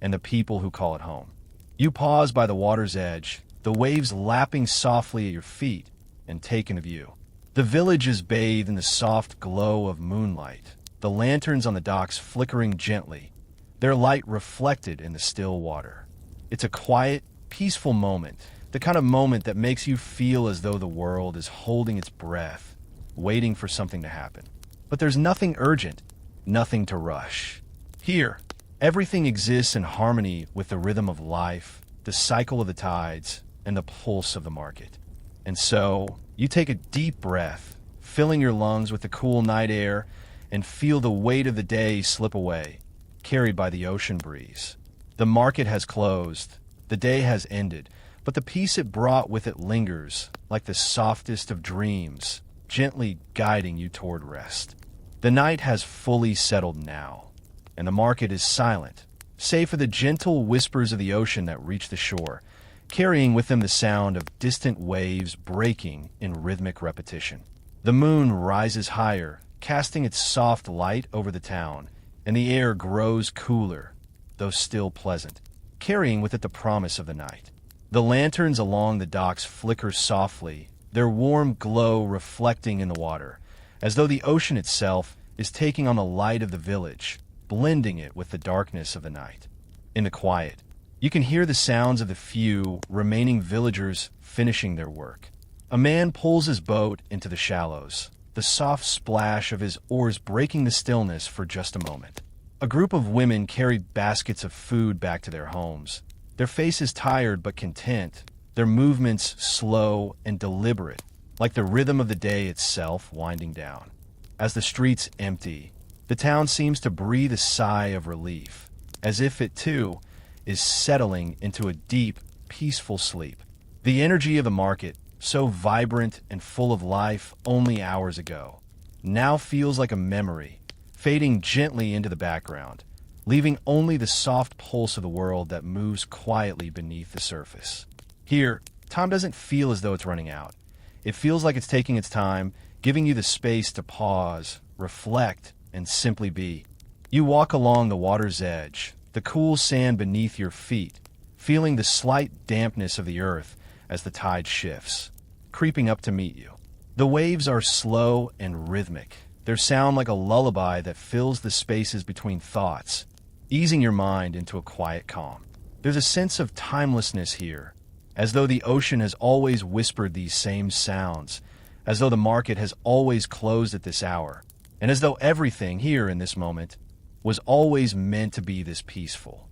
Speaker 1: and the people who call it home. You pause by the water's edge, the waves lapping softly at your feet, and take in a view. The village is bathed in the soft glow of moonlight, the lanterns on the docks flickering gently, their light reflected in the still water. It's a quiet, peaceful moment, the kind of moment that makes you feel as though the world is holding its breath, waiting for something to happen. But there's nothing urgent, nothing to rush. Here, everything exists in harmony with the rhythm of life, the cycle of the tides, and the pulse of the market. And so, you take a deep breath, filling your lungs with the cool night air, and feel the weight of the day slip away, carried by the ocean breeze. The market has closed, the day has ended, but the peace it brought with it lingers, like the softest of dreams, gently guiding you toward rest. The night has fully settled now, and the market is silent, save for the gentle whispers of the ocean that reach the shore, carrying with them the sound of distant waves breaking in rhythmic repetition. The moon rises higher, casting its soft light over the town, and the air grows cooler, though still pleasant, carrying with it the promise of the night. The lanterns along the docks flicker softly, their warm glow reflecting in the water, as though the ocean itself is taking on the light of the village, blending it with the darkness of the night. In the quiet, you can hear the sounds of the few remaining villagers finishing their work. A man pulls his boat into the shallows, the soft splash of his oars breaking the stillness for just a moment. A group of women carry baskets of food back to their homes, their faces tired but content, their movements slow and deliberate, like the rhythm of the day itself winding down. As the streets empty, the town seems to breathe a sigh of relief, as if it too is settling into a deep, peaceful sleep. The energy of the market, so vibrant and full of life only hours ago, now feels like a memory, fading gently into the background, leaving only the soft pulse of the world that moves quietly beneath the surface. Here, time doesn't feel as though it's running out. It feels like it's taking its time, giving you the space to pause, reflect, and simply be. You walk along the water's edge, the cool sand beneath your feet, feeling the slight dampness of the earth as the tide shifts, creeping up to meet you. The waves are slow and rhythmic, their sound like a lullaby that fills the spaces between thoughts, easing your mind into a quiet calm. There's a sense of timelessness here, as though the ocean has always whispered these same sounds, as though the market has always closed at this hour, and as though everything here in this moment was always meant to be this peaceful.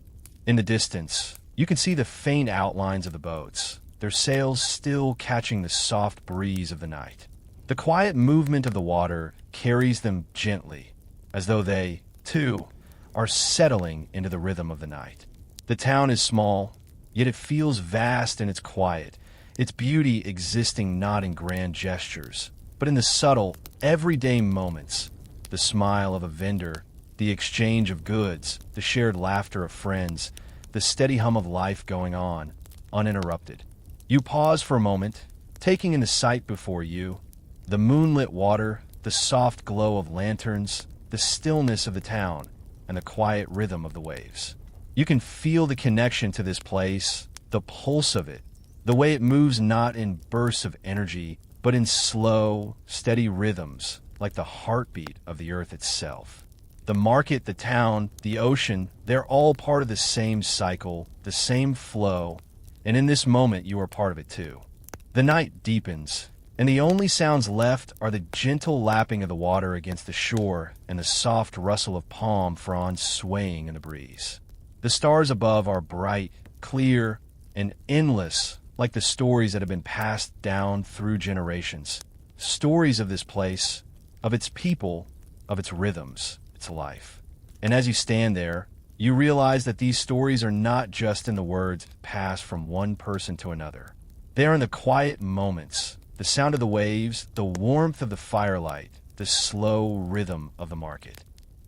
Speaker 1: In the distance, you can see the faint outlines of the boats, their sails still catching the soft breeze of the night. The quiet movement of the water carries them gently, as though they, too, are settling into the rhythm of the night. The town is small, yet it feels vast in its quiet, its beauty existing not in grand gestures, but in the subtle, everyday moments, the smile of a vendor, the exchange of goods, the shared laughter of friends, the steady hum of life going on, uninterrupted. You pause for a moment, taking in the sight before you, the moonlit water, the soft glow of lanterns, the stillness of the town, and the quiet rhythm of the waves. You can feel the connection to this place, the pulse of it, the way it moves not in bursts of energy, but in slow, steady rhythms, like the heartbeat of the earth itself. The market, the town, the ocean, they're all part of the same cycle, the same flow, and in this moment you are part of it too. The night deepens, and the only sounds left are the gentle lapping of the water against the shore and the soft rustle of palm fronds swaying in the breeze. The stars above are bright, clear, and endless, like the stories that have been passed down through generations. Stories of this place, of its people, of its rhythms, its life. And as you stand there, you realize that these stories are not just in the words passed from one person to another. They are in the quiet moments, the sound of the waves, the warmth of the firelight, the slow rhythm of the market.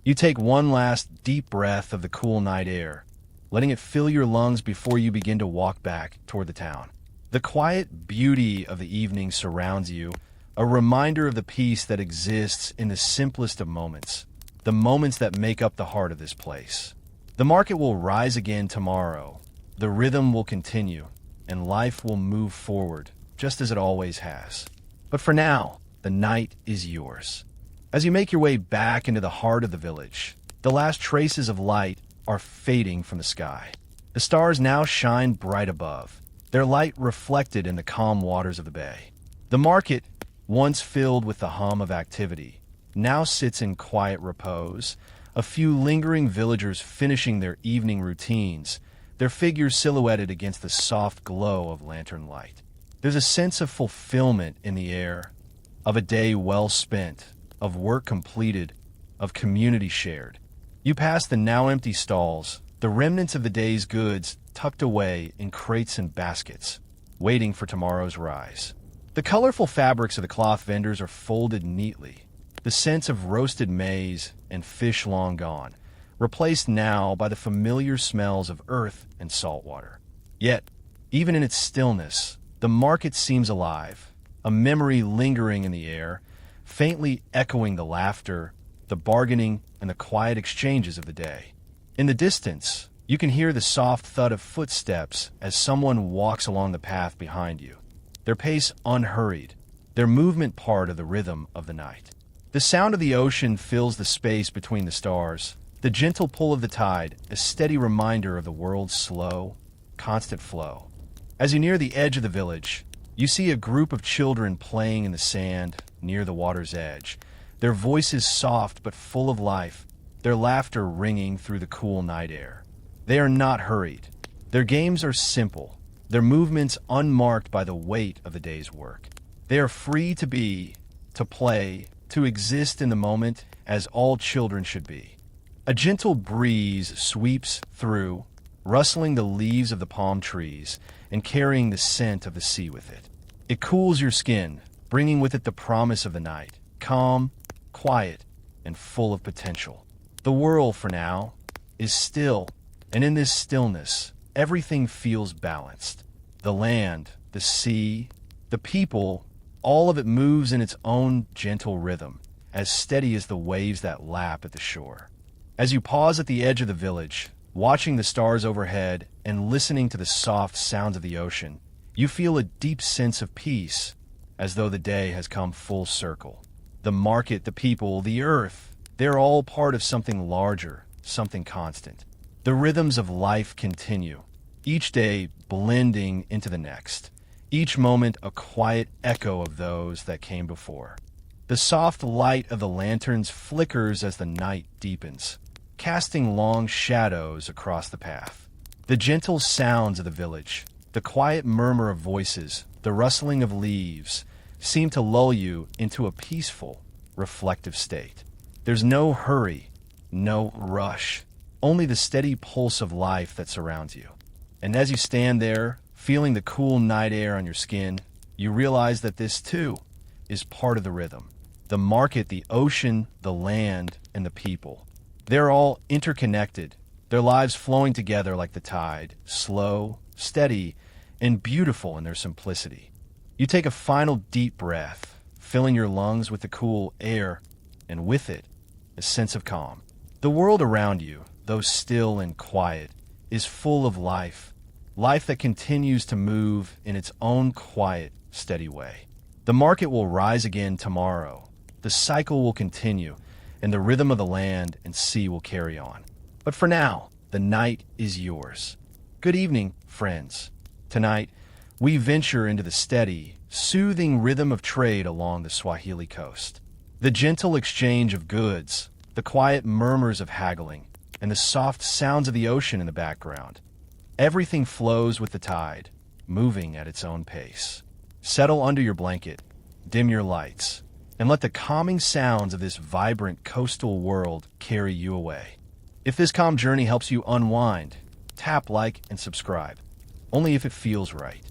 Speaker 1: You take one last deep breath of the cool night air, letting it fill your lungs before you begin to walk back toward the town. The quiet beauty of the evening surrounds you, a reminder of the peace that exists in the simplest of moments, the moments that make up the heart of this place. The market will rise again tomorrow, the rhythm will continue, and life will move forward, just as it always has. But for now, the night is yours. As you make your way back into the heart of the village, the last traces of light are fading from the sky. The stars now shine bright above, their light reflected in the calm waters of the bay. The market, once filled with the hum of activity, now sits in quiet repose, a few lingering villagers finishing their evening routines, their figures silhouetted against the soft glow of lantern light. There's a sense of fulfillment in the air, of a day well spent, of work completed, of community shared. You pass the now empty stalls, the remnants of the day's goods tucked away in crates and baskets, waiting for tomorrow's rise. The colorful fabrics of the cloth vendors are folded neatly, the scents of roasted maize and fish long gone, replaced now by the familiar smells of earth and salt water. Yet, even in its stillness, the market seems alive, a memory lingering in the air, faintly echoing the laughter, the bargaining, and the quiet exchanges of the day. In the distance, you can hear the soft thud of footsteps as someone walks along the path behind you, their pace unhurried, their movement part of the rhythm of the night. The sound of the ocean fills the space between the stars, the gentle pull of the tide, a steady reminder of the world's slow, constant flow. As you near the edge of the village, you see a group of children playing in the sand near the water's edge, their voices soft but full of life, their laughter ringing through the cool night air. They are not hurried. Their games are simple, their movements unmarked by the weight of the day's work. They are free to be, to play, to exist in the moment as all children should be. A gentle breeze sweeps through, rustling the leaves of the palm trees and carrying the scent of the sea with it. It cools your skin, bringing with it the promise of the night, calm, quiet, and full of potential. The world, for now, is still, and in this stillness, everything feels balanced. The land, the sea, the people, all of it moves in its own gentle rhythm, as steady as the waves that lap at the shore. As you pause at the edge of the village, watching the stars overhead and listening to the soft sounds of the ocean, you feel a deep sense of peace, as though the day has come full circle. The market, the people, the earth, they're all part of something larger, something constant. The rhythms of life continue, each day blending into the next, each moment a quiet echo of those that came before. The soft light of the lanterns flickers as the night deepens, casting long shadows across the path. The gentle sounds of the village, the quiet murmur of voices, the rustling of leaves, seem to lull you into a peaceful, reflective state. There's no hurry, no rush, only the steady pulse of life that surrounds you. And as you stand there, feeling the cool night air on your skin, you realize that this, too, is part of the rhythm. The market, the ocean, the land, and the people. They're all interconnected, their lives flowing together like the tide, slow, steady, and beautiful in their simplicity. You take a final deep breath, filling your lungs with the cool air, and with it, a sense of calm. The world around you, though still and quiet, is full of life, life that continues to move in its own quiet, steady way. The market will rise again tomorrow, the cycle will continue, and the rhythm of the land and sea will carry on. But for now, the night is yours. Good evening, friends. Tonight, we venture into the steady, soothing rhythm of trade along the Swahili coast. The gentle exchange of goods, the quiet murmurs of haggling, and the soft sounds of the ocean in the background. Everything flows with the tide, moving at its own pace. Settle under your blanket, dim your lights, and let the calming sounds of this vibrant coastal world carry you away. If this calm journey helps you unwind, tap like and subscribe, only if it feels right.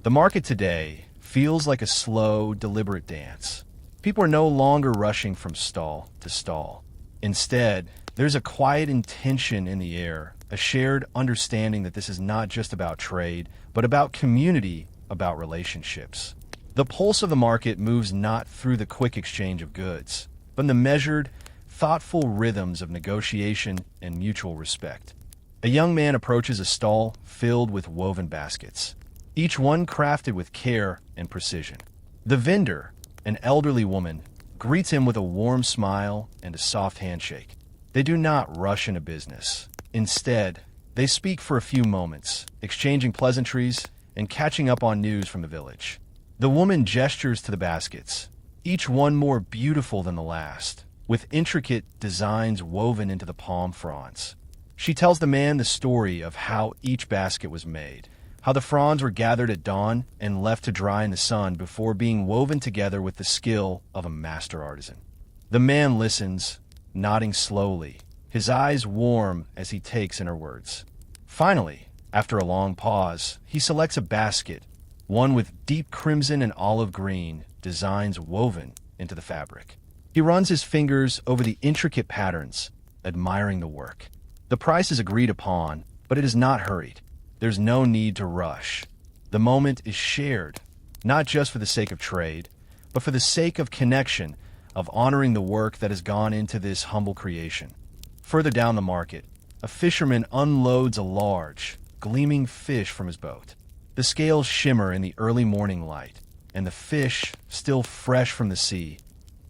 Speaker 1: The market today feels like a slow, deliberate dance. People are no longer rushing from stall to stall. Instead, there's a quiet intention in the air, a shared understanding that this is not just about trade, but about community, about relationships. The pulse of the market moves not through the quick exchange of goods, but in the measured, thoughtful rhythms of negotiation and mutual respect. A young man approaches a stall filled with woven baskets, each one crafted with care and precision. The vendor, an elderly woman, greets him with a warm smile and a soft handshake. They do not rush into business. Instead, they speak for a few moments, exchanging pleasantries and catching up on news from the village. The woman gestures to the baskets, each one more beautiful than the last, with intricate designs woven into the palm fronds. She tells the man the story of how each basket was made, how the fronds were gathered at dawn and left to dry in the sun before being woven together with the skill of a master artisan. The man listens, nodding slowly, his eyes warm as he takes in her words. Finally, after a long pause, he selects a basket, one with deep crimson and olive green designs woven into the fabric. He runs his fingers over the intricate patterns, admiring the work. The price is agreed upon, but it is not hurried. There's no need to rush. The moment is shared, not just for the sake of trade, but for the sake of connection, of honoring the work that has gone into this humble creation. Further down the market, a fisherman unloads a large, gleaming fish from his boat. The scales shimmer in the early morning light, and the fish, still fresh from the sea,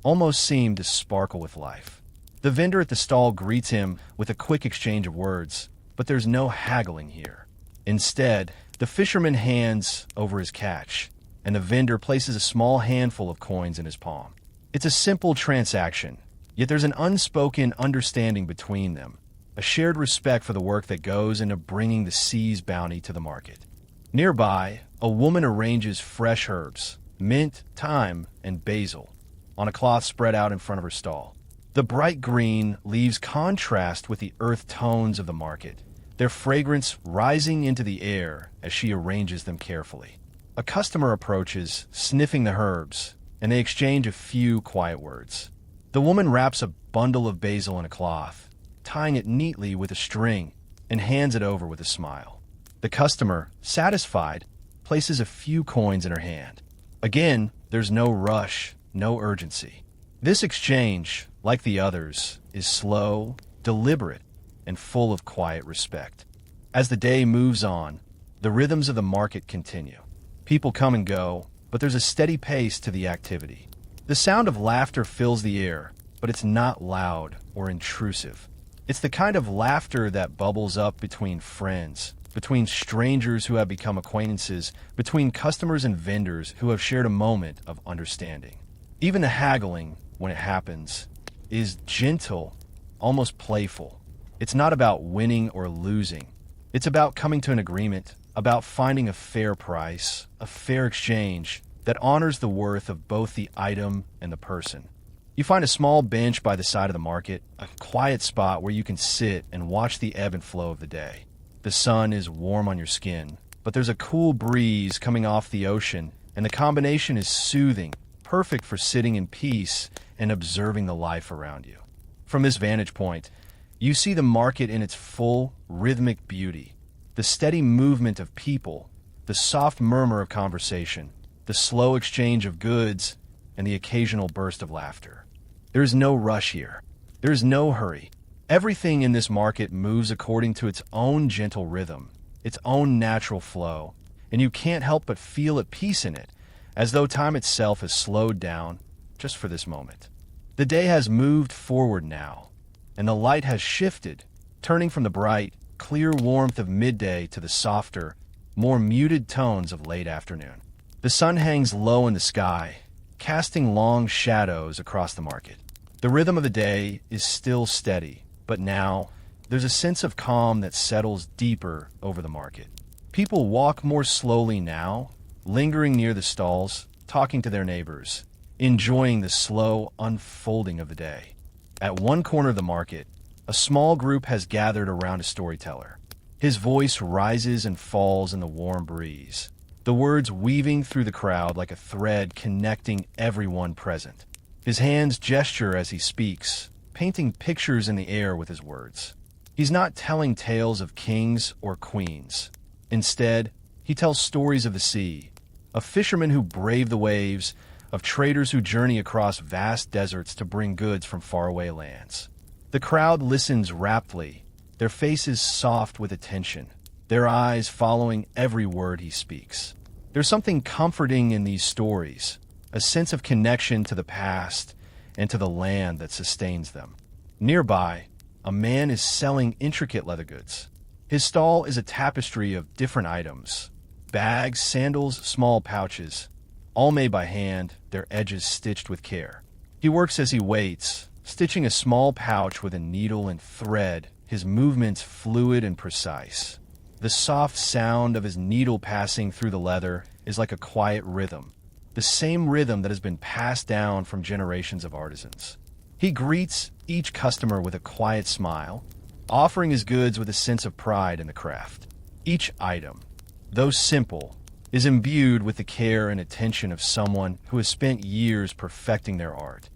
Speaker 1: almost seem to sparkle with life. The vendor at the stall greets him with a quick exchange of words, but there's no haggling here. Instead, the fisherman hands over his catch, and the vendor places a small handful of coins in his palm. It's a simple transaction, yet there's an unspoken understanding between them, a shared respect for the work that goes into bringing the sea's bounty to the market. Nearby, a woman arranges fresh herbs, mint, thyme, and basil, on a cloth spread out in front of her stall. The bright green leaves contrast with the earth tones of the market, their fragrance rising into the air as she arranges them carefully. A customer approaches, sniffing the herbs, and they exchange a few quiet words. The woman wraps a bundle of basil in a cloth, tying it neatly with a string, and hands it over with a smile. The customer, satisfied, places a few coins in her hand. Again, there's no rush, no urgency. This exchange, like the others, is slow, deliberate, and full of quiet respect. As the day moves on, the rhythms of the market continue. People come and go, but there's a steady pace to the activity. The sound of laughter fills the air, but it's not loud or intrusive. It's the kind of laughter that bubbles up between friends, between strangers who have become acquaintances, between customers and vendors who have shared a moment of understanding. Even the haggling, when it happens, is gentle, almost playful. It's not about winning or losing. It's about coming to an agreement, about finding a fair price, a fair exchange that honors the worth of both the item and the person. You find a small bench by the side of the market, a quiet spot where you can sit and watch the ebb and flow of the day. The sun is warm on your skin, but there's a cool breeze coming off the ocean, and the combination is soothing, perfect for sitting in peace and observing the life around you. From this vantage point, you see the market in its full, rhythmic beauty, the steady movement of people, the soft murmur of conversation, the slow exchange of goods, and the occasional burst of laughter. There is no rush here. There is no hurry. Everything in this market moves according to its own gentle rhythm, its own natural flow, and you can't help but feel at peace in it, as though time itself has slowed down just for this moment. The day has moved forward now, and the light has shifted, turning from the bright, clear warmth of midday to the softer, more muted tones of late afternoon. The sun hangs low in the sky, casting long shadows across the market. The rhythm of the day is still steady, but now there's a sense of calm that settles deeper over the market. People walk more slowly now, lingering near the stalls, talking to their neighbors, enjoying the slow unfolding of the day. At one corner of the market, a small group has gathered around a storyteller. His voice rises and falls in the warm breeze, the words weaving through the crowd like a thread connecting everyone present. His hands gesture as he speaks, painting pictures in the air with his words. He's not telling tales of kings or queens. Instead, he tells stories of the sea, of fishermen who brave the waves, of traders who journey across vast deserts to bring goods from faraway lands. The crowd listens raptly, their faces soft with attention, their eyes following every word he speaks. There's something comforting in these stories, a sense of connection to the past and to the land that sustains them. Nearby, a man is selling intricate leather goods. His stall is a tapestry of different items: bags, sandals, small pouches, all made by hand, their edges stitched with care. He works as he waits, stitching a small pouch with a needle and thread, his movements fluid and precise. The soft sound of his needle passing through the leather is like a quiet rhythm, the same rhythm that has been passed down from generations of artisans. He greets each customer with a quiet smile, offering his goods with a sense of pride in the craft. Each item, though simple, is imbued with the care and attention of someone who has spent years perfecting their art.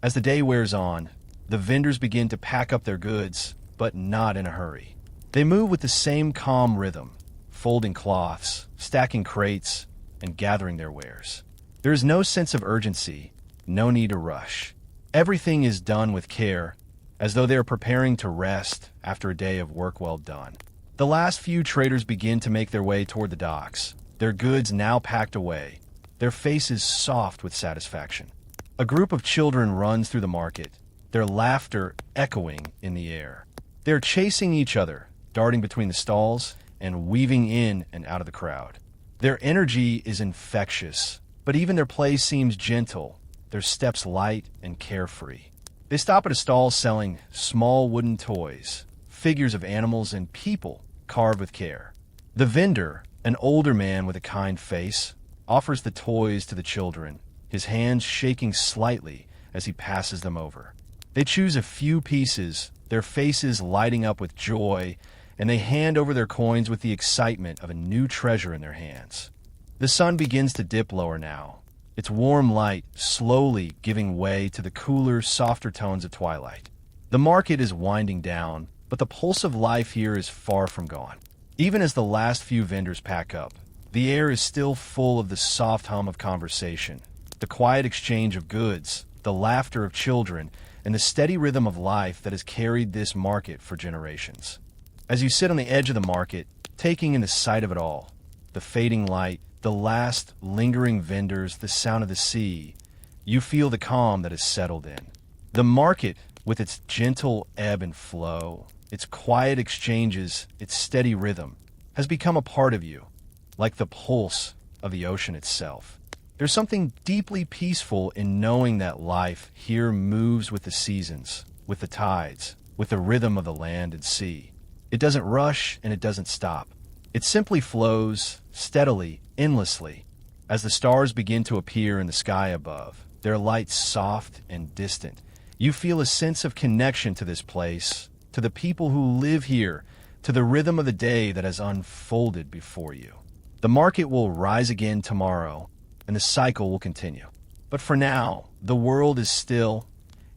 Speaker 1: As the day wears on, the vendors begin to pack up their goods, but not in a hurry. They move with the same calm rhythm, folding cloths, stacking crates, and gathering their wares. There is no sense of urgency, no need to rush. Everything is done with care, as though they are preparing to rest after a day of work well done. The last few traders begin to make their way toward the docks, their goods now packed away, their faces soft with satisfaction. A group of children runs through the market, their laughter echoing in the air. They are chasing each other, darting between the stalls and weaving in and out of the crowd. Their energy is infectious, but even their play seems gentle, their steps light and carefree. They stop at a stall selling small wooden toys, figures of animals and people carved with care. The vendor, an older man with a kind face, offers the toys to the children, his hands shaking slightly as he passes them over. They choose a few pieces, their faces lighting up with joy, and they hand over their coins with the excitement of a new treasure in their hands. The sun begins to dip lower now, its warm light slowly giving way to the cooler, softer tones of twilight. The market is winding down, but the pulse of life here is far from gone. Even as the last few vendors pack up, the air is still full of the soft hum of conversation, the quiet exchange of goods, the laughter of children, and the steady rhythm of life that has carried this market for generations. As you sit on the edge of the market, taking in the sight of it all, the fading light, the last lingering vendors, the sound of the sea, you feel the calm that has settled in. The market, with its gentle ebb and flow, its quiet exchanges, its steady rhythm, has become a part of you, like the pulse of the ocean itself. There's something deeply peaceful in knowing that life here moves with the seasons, with the tides, with the rhythm of the land and sea. It doesn't rush and it doesn't stop. It simply flows steadily, endlessly. As the stars begin to appear in the sky above, their lights soft and distant, you feel a sense of connection to this place, to the people who live here, to the rhythm of the day that has unfolded before you. The market will rise again tomorrow, and the cycle will continue. But for now, the world is still,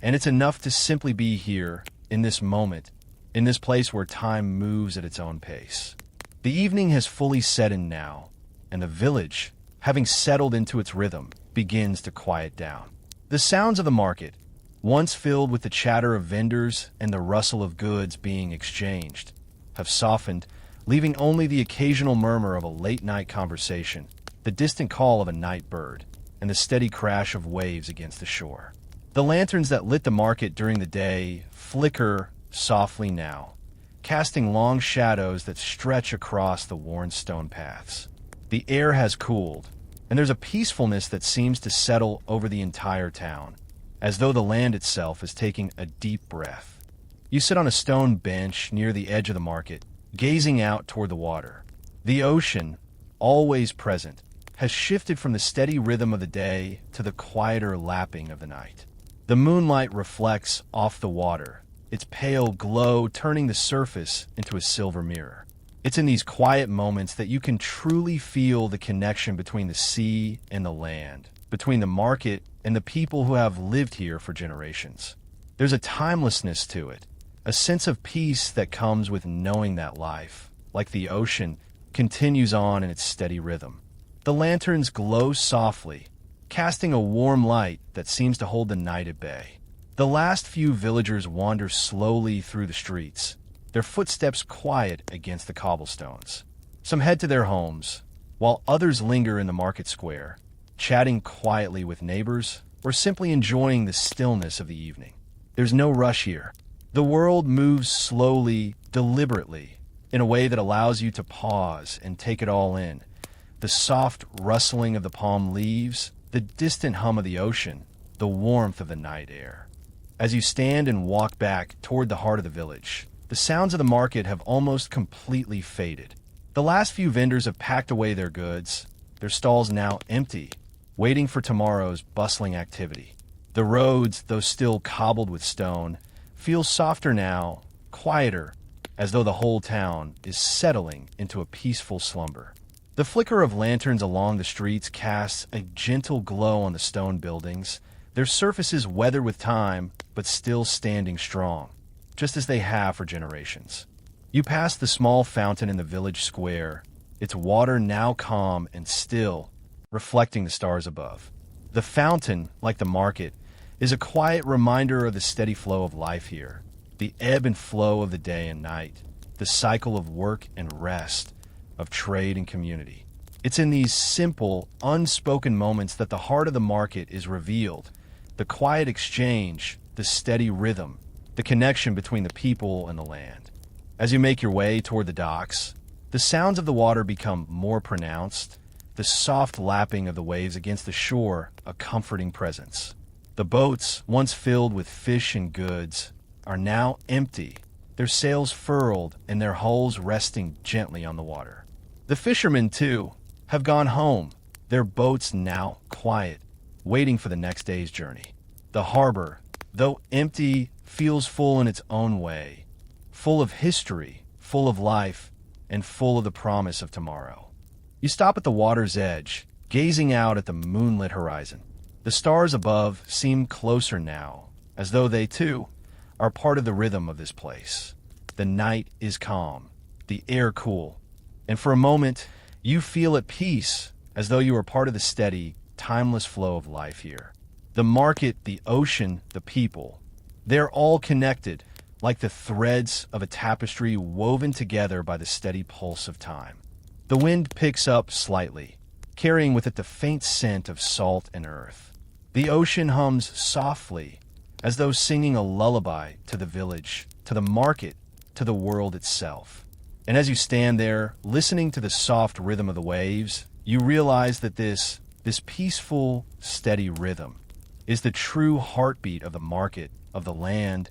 Speaker 1: and it's enough to simply be here, in this moment, in this place where time moves at its own pace. The evening has fully set in now, and the village, having settled into its rhythm, begins to quiet down. The sounds of the market, once filled with the chatter of vendors and the rustle of goods being exchanged, have softened, leaving only the occasional murmur of a late-night conversation, the distant call of a night bird, and the steady crash of waves against the shore. The lanterns that lit the market during the day flicker softly now, casting long shadows that stretch across the worn stone paths. The air has cooled, and there's a peacefulness that seems to settle over the entire town, as though the land itself is taking a deep breath. You sit on a stone bench near the edge of the market, gazing out toward the water. The ocean, always present, has shifted from the steady rhythm of the day to the quieter lapping of the night. The moonlight reflects off the water, its pale glow turning the surface into a silver mirror. It's in these quiet moments that you can truly feel the connection between the sea and the land, between the market and the people who have lived here for generations. There's a timelessness to it, a sense of peace that comes with knowing that life, like the ocean, continues on in its steady rhythm. The lanterns glow softly, casting a warm light that seems to hold the night at bay. The last few villagers wander slowly through the streets, their footsteps quiet against the cobblestones. Some head to their homes, while others linger in the market square, chatting quietly with neighbors or simply enjoying the stillness of the evening. There's no rush here. The world moves slowly, deliberately, in a way that allows you to pause and take it all in. The soft rustling of the palm leaves, the distant hum of the ocean, the warmth of the night air. As you stand and walk back toward the heart of the village, the sounds of the market have almost completely faded. The last few vendors have packed away their goods, their stalls now empty, waiting for tomorrow's bustling activity. The roads, though still cobbled with stone, feel softer now, quieter, as though the whole town is settling into a peaceful slumber. The flicker of lanterns along the streets casts a gentle glow on the stone buildings, their surfaces weathered with time, but still standing strong, just as they have for generations. You pass the small fountain in the village square, its water now calm and still, reflecting the stars above. The fountain, like the market, is a quiet reminder of the steady flow of life here, the ebb and flow of the day and night, the cycle of work and rest, of trade and community. It's in these simple, unspoken moments that the heart of the market is revealed, the quiet exchange, the steady rhythm, the connection between the people and the land. As you make your way toward the docks, the sounds of the water become more pronounced, the soft lapping of the waves against the shore a comforting presence. The boats, once filled with fish and goods, are now empty, their sails furled and their hulls resting gently on the water. The fishermen, too, have gone home, their boats now quiet, waiting for the next day's journey. The harbor, though empty, feels full in its own way, full of history, full of life, and full of the promise of tomorrow. You stop at the water's edge, gazing out at the moonlit horizon. The stars above seem closer now, as though they, too, are part of the rhythm of this place. The night is calm, the air cool, and for a moment, you feel at peace, as though you are part of the steady, timeless flow of life here. The market, the ocean, the people, they're all connected, like the threads of a tapestry woven together by the steady pulse of time. The wind picks up slightly, carrying with it the faint scent of salt and earth. The ocean hums softly, as though singing a lullaby to the village, to the market, to the world itself. And as you stand there, listening to the soft rhythm of the waves, you realize that this peaceful, steady rhythm is the true heartbeat of the market, of the land,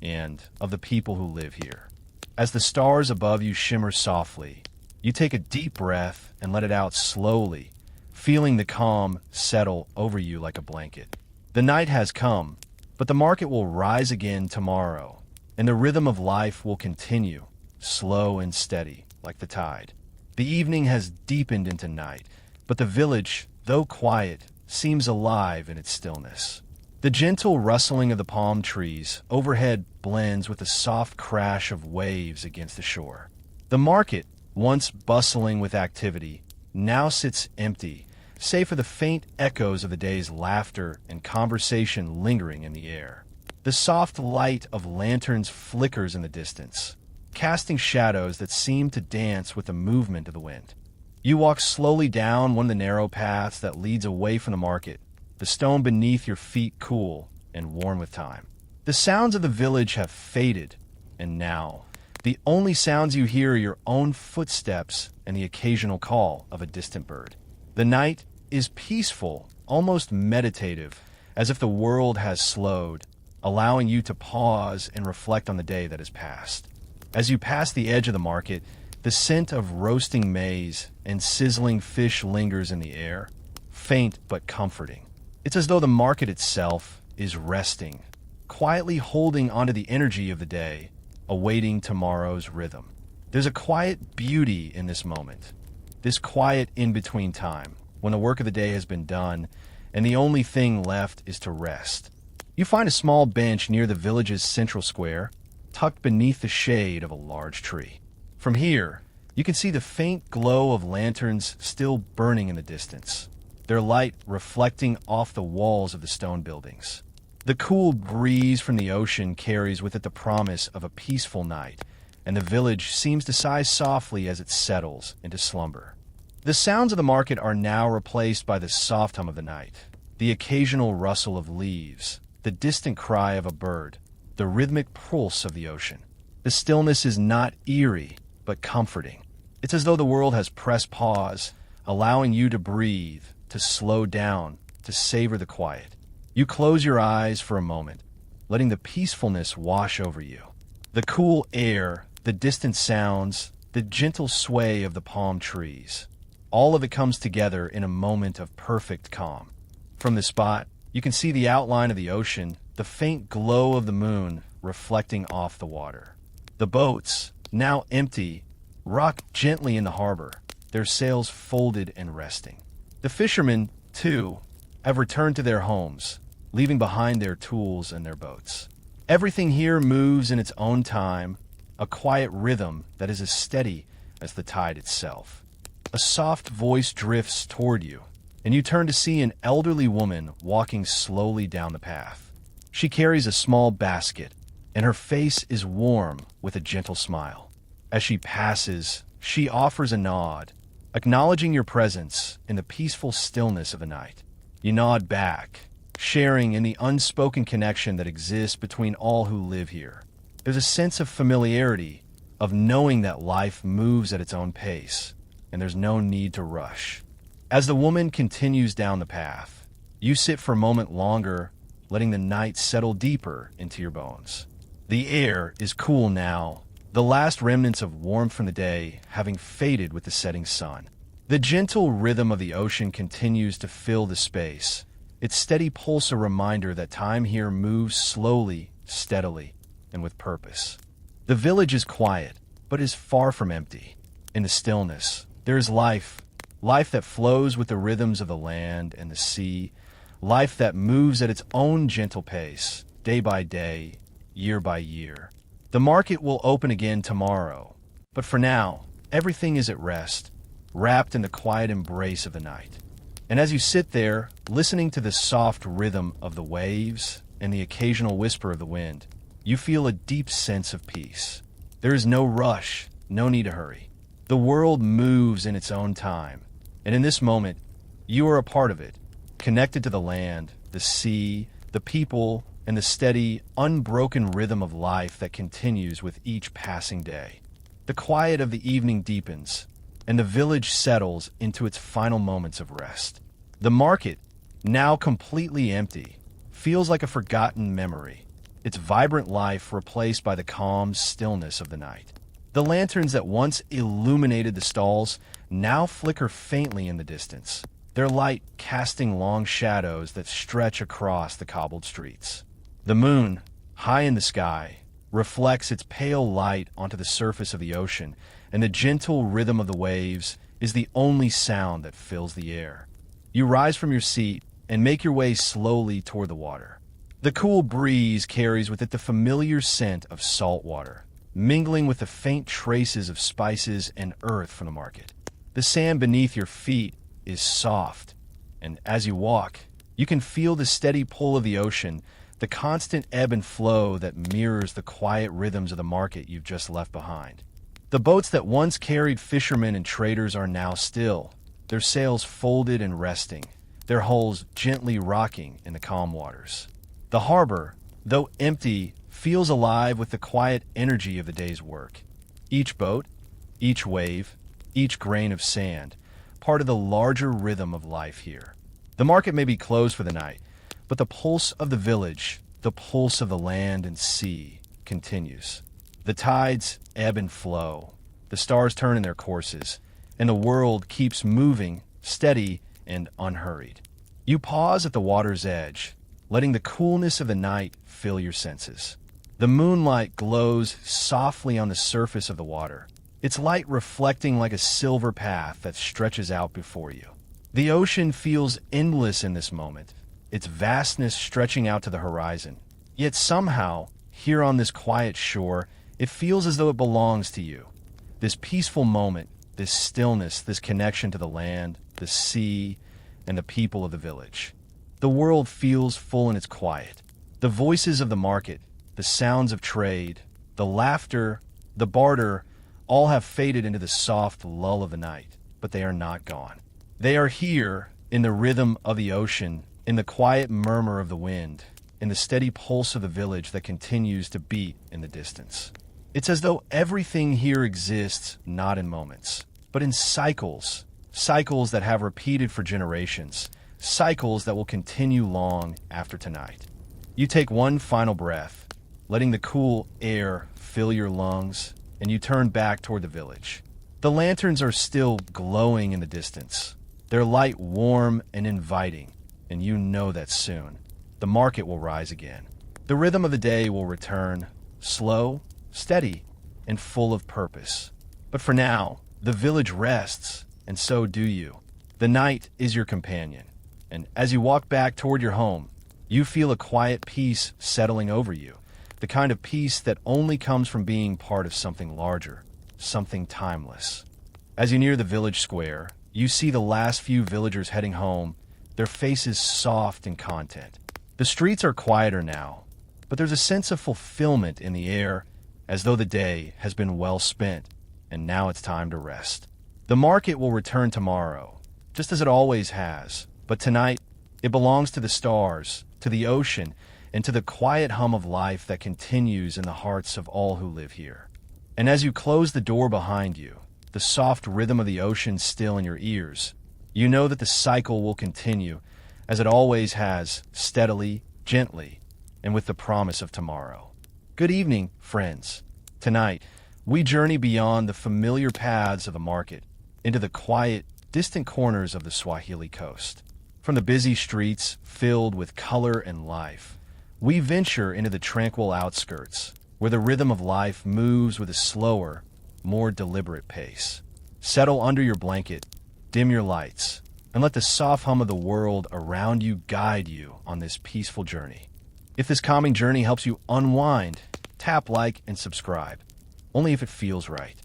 Speaker 1: and of the people who live here. As the stars above you shimmer softly, you take a deep breath and let it out slowly, feeling the calm settle over you like a blanket. The night has come, but the market will rise again tomorrow, and the rhythm of life will continue, slow and steady, like the tide. The evening has deepened into night, but the village, though quiet, seems alive in its stillness. The gentle rustling of the palm trees overhead blends with the soft crash of waves against the shore. The market, once bustling with activity, now sits empty, save for the faint echoes of the day's laughter and conversation lingering in the air. The soft light of lanterns flickers in the distance, casting shadows that seem to dance with the movement of the wind. You walk slowly down one of the narrow paths that leads away from the market, the stone beneath your feet cool and worn with time. The sounds of the village have faded, and now, the only sounds you hear are your own footsteps and the occasional call of a distant bird. The night is peaceful, almost meditative, as if the world has slowed, allowing you to pause and reflect on the day that has passed. As you pass the edge of the market, the scent of roasting maize and sizzling fish lingers in the air, faint but comforting. It's as though the market itself is resting, quietly holding onto the energy of the day, awaiting tomorrow's rhythm. There's a quiet beauty in this moment, this quiet in-between time, when the work of the day has been done and the only thing left is to rest. You find a small bench near the village's central square, tucked beneath the shade of a large tree. From here, you can see the faint glow of lanterns still burning in the distance, their light reflecting off the walls of the stone buildings. The cool breeze from the ocean carries with it the promise of a peaceful night, and the village seems to sigh softly as it settles into slumber. The sounds of the market are now replaced by the soft hum of the night, the occasional rustle of leaves, the distant cry of a bird, the rhythmic pulse of the ocean. The stillness is not eerie, but comforting. It's as though the world has pressed pause, allowing you to breathe, to slow down, to savor the quiet. You close your eyes for a moment, letting the peacefulness wash over you. The cool air, the distant sounds, the gentle sway of the palm trees. All of it comes together in a moment of perfect calm. From this spot, you can see the outline of the ocean, the faint glow of the moon reflecting off the water. The boats, now empty, rock gently in the harbor, their sails folded and resting. The fishermen, too, have returned to their homes, leaving behind their tools and their boats. Everything here moves in its own time, a quiet rhythm that is as steady as the tide itself. A soft voice drifts toward you, and you turn to see an elderly woman walking slowly down the path. She carries a small basket, and her face is warm with a gentle smile. As she passes, she offers a nod, acknowledging your presence in the peaceful stillness of the night. You nod back, sharing in the unspoken connection that exists between all who live here. There's a sense of familiarity, of knowing that life moves at its own pace, and there's no need to rush. As the woman continues down the path, you sit for a moment longer, letting the night settle deeper into your bones. The air is cool now, the last remnants of warmth from the day having faded with the setting sun. The gentle rhythm of the ocean continues to fill the space, its steady pulse a reminder that time here moves slowly, steadily, and with purpose. The village is quiet, but is far from empty. In the stillness, there is life, life that flows with the rhythms of the land and the sea, life that moves at its own gentle pace, day by day, year by year. The market will open again tomorrow, but for now, everything is at rest, wrapped in the quiet embrace of the night. And as you sit there, listening to the soft rhythm of the waves and the occasional whisper of the wind, you feel a deep sense of peace. There is no rush, no need to hurry. The world moves in its own time, and in this moment, you are a part of it, connected to the land, the sea, the people, and the steady, unbroken rhythm of life that continues with each passing day. The quiet of the evening deepens, and the village settles into its final moments of rest. The market, now completely empty, feels like a forgotten memory, its vibrant life replaced by the calm stillness of the night. The lanterns that once illuminated the stalls now flicker faintly in the distance, their light casting long shadows that stretch across the cobbled streets. The moon, high in the sky, reflects its pale light onto the surface of the ocean, and the gentle rhythm of the waves is the only sound that fills the air. You rise from your seat and make your way slowly toward the water. The cool breeze carries with it the familiar scent of salt water, mingling with the faint traces of spices and earth from the market. The sand beneath your feet is soft, and as you walk, you can feel the steady pull of the ocean, the constant ebb and flow that mirrors the quiet rhythms of the market you've just left behind. The boats that once carried fishermen and traders are now still, their sails folded and resting, their hulls gently rocking in the calm waters. The harbor, though empty, feels alive with the quiet energy of the day's work. Each boat, each wave, each grain of sand, part of the larger rhythm of life here. The market may be closed for the night, but the pulse of the village, the pulse of the land and sea, continues. The tides ebb and flow, the stars turn in their courses, and the world keeps moving, steady and unhurried. You pause at the water's edge, letting the coolness of the night fill your senses. The moonlight glows softly on the surface of the water, its light reflecting like a silver path that stretches out before you. The ocean feels endless in this moment, its vastness stretching out to the horizon. Yet somehow, here on this quiet shore, it feels as though it belongs to you. This peaceful moment, this stillness, this connection to the land, the sea, and the people of the village. The world feels full in its quiet. The voices of the market, the sounds of trade, the laughter, the barter, all have faded into the soft lull of the night, but they are not gone. They are here in the rhythm of the ocean, in the quiet murmur of the wind, in the steady pulse of the village that continues to beat in the distance. It's as though everything here exists not in moments, but in cycles, cycles that have repeated for generations, cycles that will continue long after tonight. You take one final breath, letting the cool air fill your lungs, and you turn back toward the village. The lanterns are still glowing in the distance, their light warm and inviting, and you know that soon the market will rise again. The rhythm of the day will return, slow, steady, and full of purpose. But for now, the village rests, and so do you. The night is your companion, and as you walk back toward your home, you feel a quiet peace settling over you, the kind of peace that only comes from being part of something larger, something timeless. As you near the village square, you see the last few villagers heading home, their faces soft and content. The streets are quieter now, but there's a sense of fulfillment in the air, as though the day has been well spent, and now it's time to rest. The market will return tomorrow, just as it always has, but tonight it belongs to the stars, to the ocean, and to the quiet hum of life that continues in the hearts of all who live here. And as you close the door behind you, the soft rhythm of the ocean still in your ears, you know that the cycle will continue, as it always has, steadily, gently, and with the promise of tomorrow. Good evening, friends. Tonight, we journey beyond the familiar paths of the market into the quiet, distant corners of the Swahili coast. From the busy streets filled with color and life, we venture into the tranquil outskirts, where the rhythm of life moves with a slower, more deliberate pace. Settle under your blanket, dim your lights, and let the soft hum of the world around you guide you on this peaceful journey. If this calming journey helps you unwind, tap like and subscribe, only if it feels right.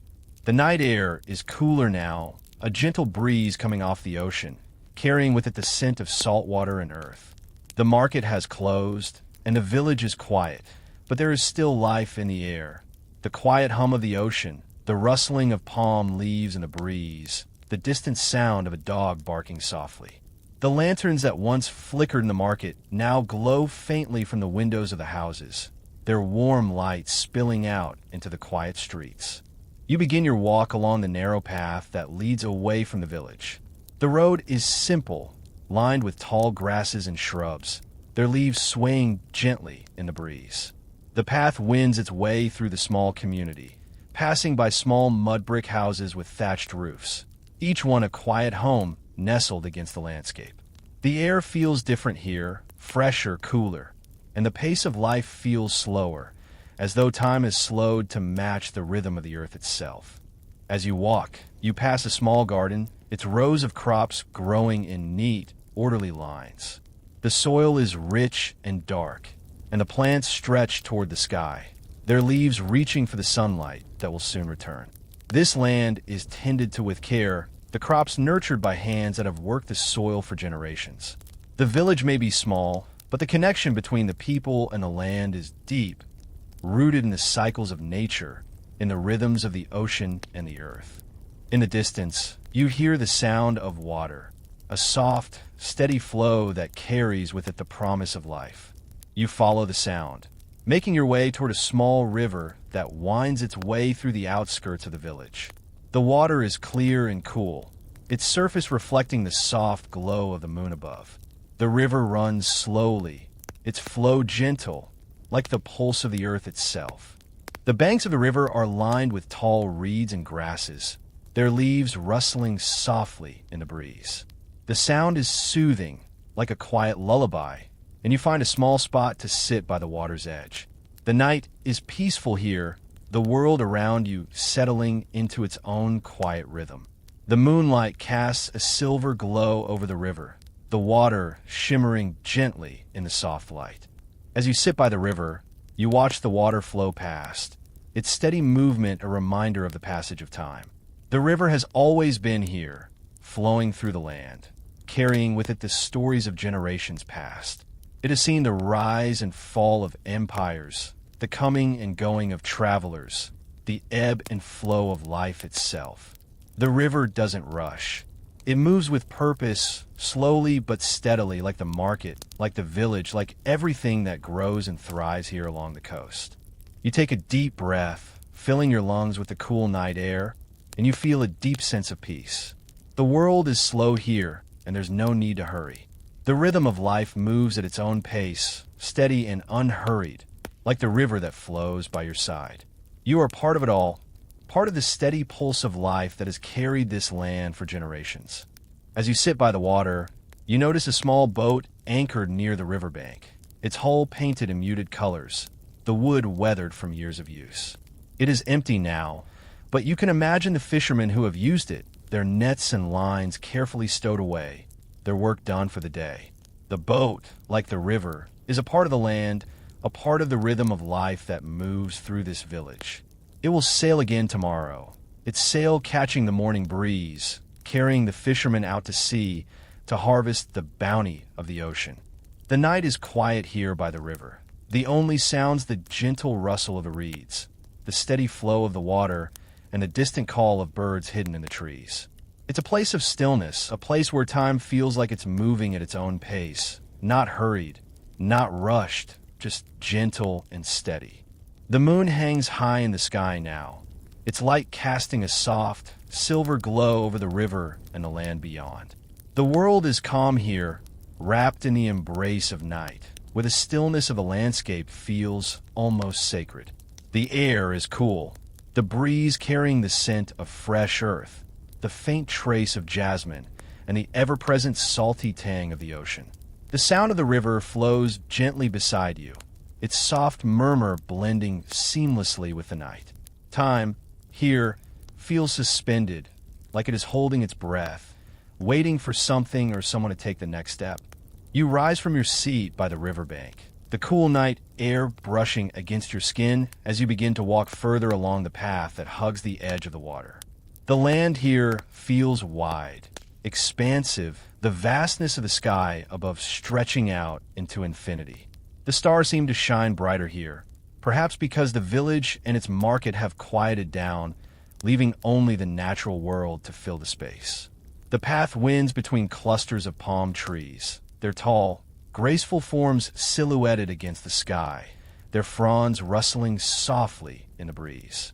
Speaker 1: The night air is cooler now, a gentle breeze coming off the ocean, carrying with it the scent of salt water and earth. The market has closed, and the village is quiet, but there is still life in the air. The quiet hum of the ocean, the rustling of palm leaves in the breeze, the distant sound of a dog barking softly. The lanterns that once flickered in the market now glow faintly from the windows of the houses, their warm light spilling out into the quiet streets. You begin your walk along the narrow path that leads away from the village. The road is simple, lined with tall grasses and shrubs, their leaves swaying gently in the breeze. The path winds its way through the small community, passing by small mud brick houses with thatched roofs, each one a quiet home nestled against the landscape. The air feels different here, fresher, cooler, and the pace of life feels slower, as though time is slowed to match the rhythm of the earth itself. As you walk, you pass a small garden, its rows of crops growing in neat, orderly lines. The soil is rich and dark, and the plants stretch toward the sky, their leaves reaching for the sunlight that will soon return. This land is tended to with care, the crops nurtured by hands that have worked the soil for generations. The village may be small, but the connection between the people and the land is deep, rooted in the cycles of nature, in the rhythms of the ocean and the earth. In the distance, you hear the sound of water, a soft, steady flow that carries with it the promise of life. You follow the sound, making your way toward a small river that winds its way through the outskirts of the village. The water is clear and cool, its surface reflecting the soft glow of the moon above. The river runs slowly, its flow gentle, like the pulse of the earth itself. The banks of the river are lined with tall reeds and grasses, their leaves rustling softly in the breeze. The sound is soothing, like a quiet lullaby, and you find a small spot to sit by the water's edge. The night is peaceful here, the world around you settling into its own quiet rhythm. The moonlight casts a silver glow over the river, the water shimmering gently in the soft light. As you sit by the river, you watch the water flow past, its steady movement a reminder of the passage of time. The river has always been here, flowing through the land, carrying with it the stories of generations past. It has seen the rise and fall of empires, the coming and going of travelers, the ebb and flow of life itself. The river doesn't rush. It moves with purpose, slowly but steadily, like the market, like the village, like everything that grows and thrives here along the coast. You take a deep breath, filling your lungs with the cool night air, and you feel a deep sense of peace. The world is slow here, and there's no need to hurry. The rhythm of life moves at its own pace, steady and unhurried, like the river that flows by your side. You are part of it all, part of the steady pulse of life that has carried this land for generations. As you sit by the water, you notice a small boat anchored near the riverbank, its hull painted in muted colors, the wood weathered from years of use. It is empty now, but you can imagine the fishermen who have used it, their nets and lines carefully stowed away, their work done for the day. The boat, like the river, is a part of the land, a part of the rhythm of life that moves through this village. It will sail again tomorrow, its sail catching the morning breeze, carrying the fishermen out to sea to harvest the bounty of the ocean. The night is quiet here by the river. The only sounds the gentle rustle of the reeds, the steady flow of the water, and the distant call of birds hidden in the trees. It's a place of stillness, a place where time feels like it's moving at its own pace, not hurried, not rushed, just gentle and steady. The moon hangs high in the sky now, its light casting a soft, silver glow over the river and the land beyond. The world is calm here, wrapped in the embrace of night, where the stillness of the landscape feels almost sacred. The air is cool, the breeze carrying the scent of fresh earth, the faint trace of jasmine, and the ever-present salty tang of the ocean. The sound of the river flows gently beside you, its soft murmur blending seamlessly with the night. Time, here, feels suspended, like it is holding its breath, waiting for something or someone to take the next step. You rise from your seat by the riverbank, the cool night air brushing against your skin as you begin to walk further along the path that hugs the edge of the water. The land here feels wide, expansive, the vastness of the sky above stretching out into infinity. The stars seem to shine brighter here, perhaps because the village and its market have quieted down, leaving only the natural world to fill the space. The path winds between clusters of palm trees, their tall, graceful forms silhouetted against the sky, their fronds rustling softly in the breeze.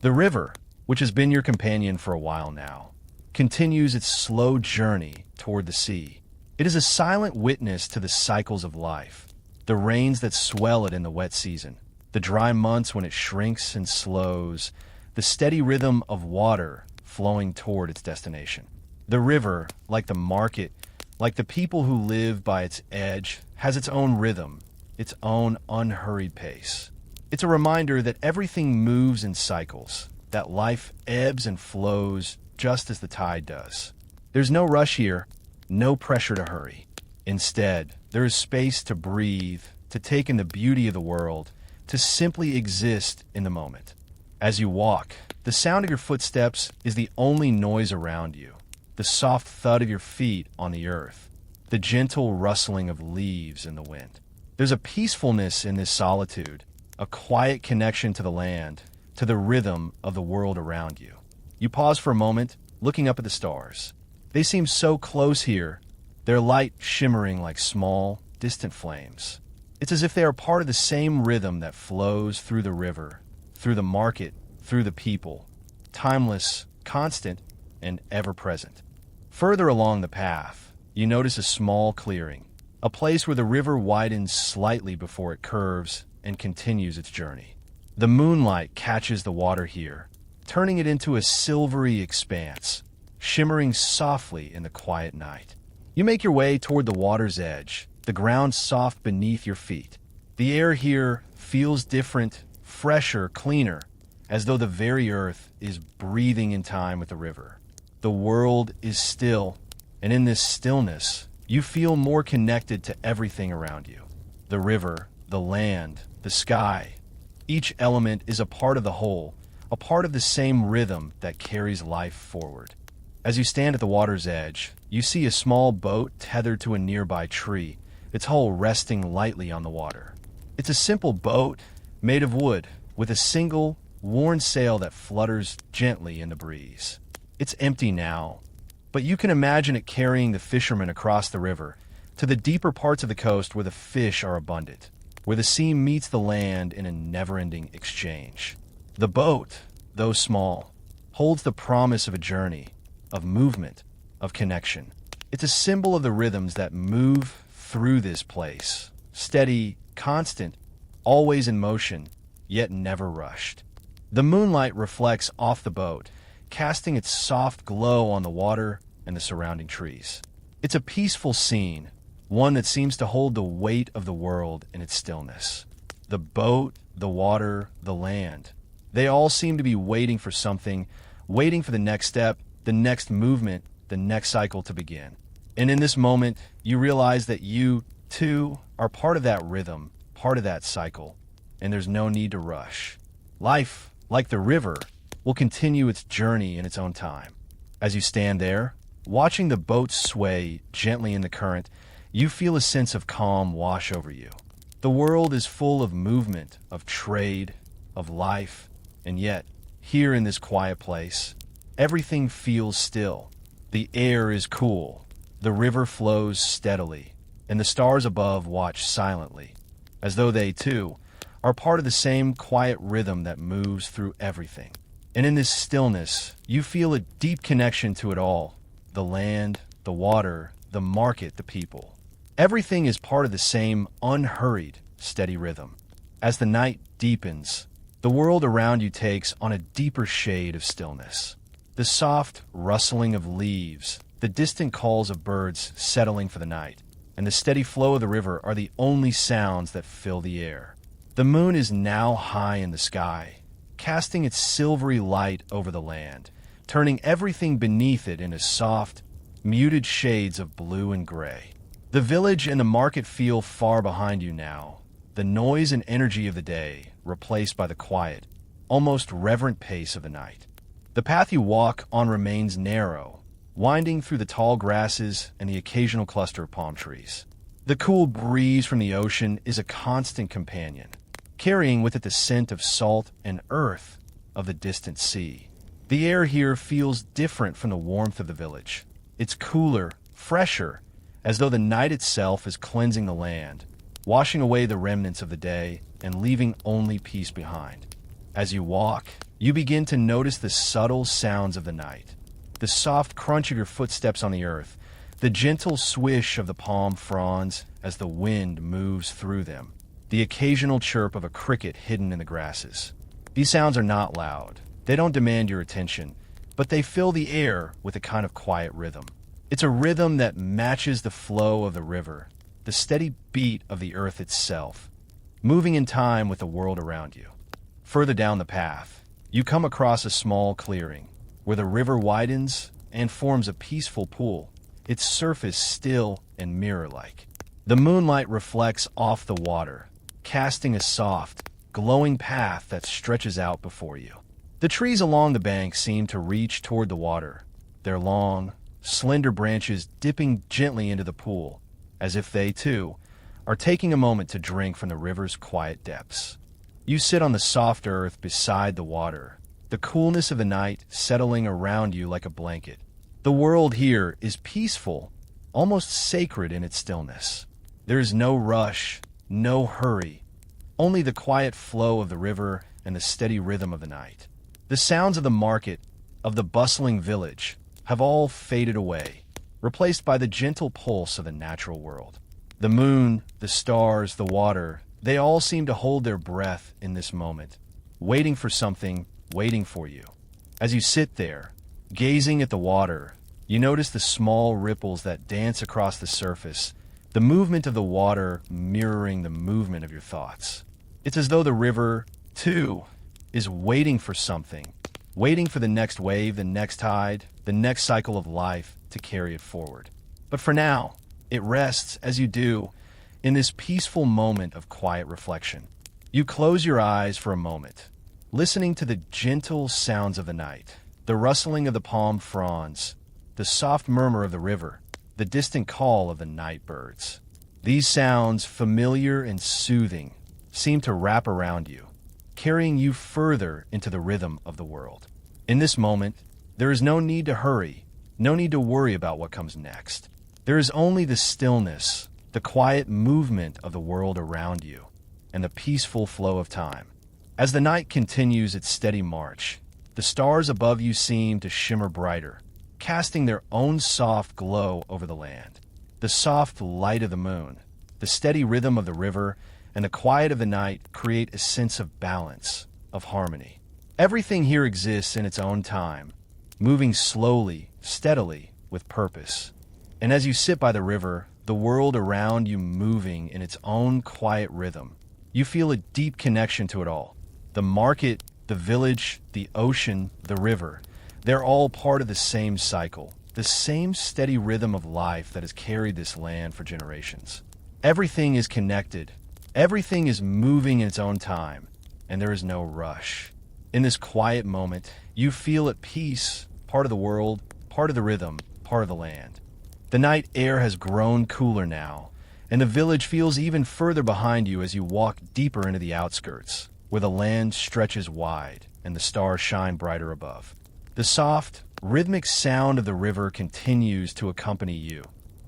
Speaker 1: The river, which has been your companion for a while now, continues its slow journey toward the sea. It is a silent witness to the cycles of life, the rains that swell it in the wet season, the dry months when it shrinks and slows, the steady rhythm of water flowing toward its destination. The river, like the market, like the people who live by its edge, has its own rhythm, its own unhurried pace. It's a reminder that everything moves in cycles, that life ebbs and flows just as the tide does. There's no rush here, no pressure to hurry. Instead, there is space to breathe, to take in the beauty of the world, to simply exist in the moment. As you walk, the sound of your footsteps is the only noise around you. The soft thud of your feet on the earth, the gentle rustling of leaves in the wind. There's a peacefulness in this solitude, a quiet connection to the land, to the rhythm of the world around you. You pause for a moment, looking up at the stars. They seem so close here, their light shimmering like small, distant flames. It's as if they are part of the same rhythm that flows through the river, through the market, through the people, timeless, constant, and ever-present. Further along the path, you notice a small clearing, a place where the river widens slightly before it curves and continues its journey. The moonlight catches the water here, turning it into a silvery expanse, shimmering softly in the quiet night. You make your way toward the water's edge, the ground soft beneath your feet. The air here feels different, fresher, cleaner, as though the very earth is breathing in time with the river. The world is still, and in this stillness, you feel more connected to everything around you. The river, the land, the sky. Each element is a part of the whole, a part of the same rhythm that carries life forward. As you stand at the water's edge, you see a small boat tethered to a nearby tree, its hull resting lightly on the water. It's a simple boat made of wood, with a single, worn sail that flutters gently in the breeze. It's empty now, but you can imagine it carrying the fishermen across the river to the deeper parts of the coast where the fish are abundant, where the sea meets the land in a never-ending exchange. The boat, though small, holds the promise of a journey, of movement, of connection. It's a symbol of the rhythms that move through this place, steady, constant, always in motion, yet never rushed. The moonlight reflects off the boat, casting its soft glow on the water and the surrounding trees. It's a peaceful scene, one that seems to hold the weight of the world in its stillness. The boat, the water, the land, they all seem to be waiting for something, waiting for the next step, the next movement, the next cycle to begin. And in this moment, you realize that you, too, are part of that rhythm, part of that cycle, and there's no need to rush. Life, like the river, will continue its journey in its own time. As you stand there, watching the boat sway gently in the current, you feel a sense of calm wash over you. The world is full of movement, of trade, of life, and yet, here in this quiet place, everything feels still. The air is cool, the river flows steadily, and the stars above watch silently, as though they, too, are part of the same quiet rhythm that moves through everything. And in this stillness, you feel a deep connection to it all: the land, the water, the market, the people. Everything is part of the same unhurried, steady rhythm. As the night deepens, the world around you takes on a deeper shade of stillness. The soft rustling of leaves, the distant calls of birds settling for the night, and the steady flow of the river are the only sounds that fill the air. The moon is now high in the sky, casting its silvery light over the land, turning everything beneath it into soft, muted shades of blue and gray. The village and the market feel far behind you now, the noise and energy of the day replaced by the quiet, almost reverent pace of the night. The path you walk on remains narrow, winding through the tall grasses and the occasional cluster of palm trees. The cool breeze from the ocean is a constant companion, carrying with it the scent of salt and earth of the distant sea. The air here feels different from the warmth of the village. It's cooler, fresher, as though the night itself is cleansing the land, washing away the remnants of the day and leaving only peace behind. As you walk, you begin to notice the subtle sounds of the night: the soft crunch of your footsteps on the earth, the gentle swish of the palm fronds as the wind moves through them, the occasional chirp of a cricket hidden in the grasses. These sounds are not loud. They don't demand your attention, but they fill the air with a kind of quiet rhythm. It's a rhythm that matches the flow of the river, the steady beat of the earth itself, moving in time with the world around you. Further down the path, you come across a small clearing, where the river widens and forms a peaceful pool, its surface still and mirror-like. The moonlight reflects off the water, casting a soft, glowing path that stretches out before you. The trees along the bank seem to reach toward the water, their long, slender branches dipping gently into the pool, as if they, too, are taking a moment to drink from the river's quiet depths. You sit on the soft earth beside the water, the coolness of the night settling around you like a blanket. The world here is peaceful, almost sacred in its stillness. There is no rush, no hurry, only the quiet flow of the river and the steady rhythm of the night. The sounds of the market, of the bustling village, have all faded away, replaced by the gentle pulse of the natural world. The moon, the stars, the water, they all seem to hold their breath in this moment, waiting for something, waiting for you. As you sit there, gazing at the water, you notice the small ripples that dance across the surface, the movement of the water mirroring the movement of your thoughts. It's as though the river, too, is waiting for something, waiting for the next wave, the next tide, the next cycle of life to carry it forward. But for now, it rests, as you do, in this peaceful moment of quiet reflection. You close your eyes for a moment, listening to the gentle sounds of the night, the rustling of the palm fronds, the soft murmur of the river, the distant call of the night birds. These sounds, familiar and soothing, seem to wrap around you, carrying you further into the rhythm of the world. In this moment, there is no need to hurry, no need to worry about what comes next. There is only the stillness, the quiet movement of the world around you, and the peaceful flow of time. As the night continues its steady march, the stars above you seem to shimmer brighter, casting their own soft glow over the land. The soft light of the moon, the steady rhythm of the river, and the quiet of the night create a sense of balance, of harmony. Everything here exists in its own time, moving slowly, steadily, with purpose. And as you sit by the river, the world around you moving in its own quiet rhythm, you feel a deep connection to it all. The market, the village, the ocean, the river. They're all part of the same cycle, the same steady rhythm of life that has carried this land for generations. Everything is connected, everything is moving in its own time, and there is no rush. In this quiet moment, you feel at peace, part of the world, part of the rhythm, part of the land. The night air has grown cooler now, and the village feels even further behind you as you walk deeper into the outskirts, where the land stretches wide and the stars shine brighter above. The soft, rhythmic sound of the river continues to accompany you,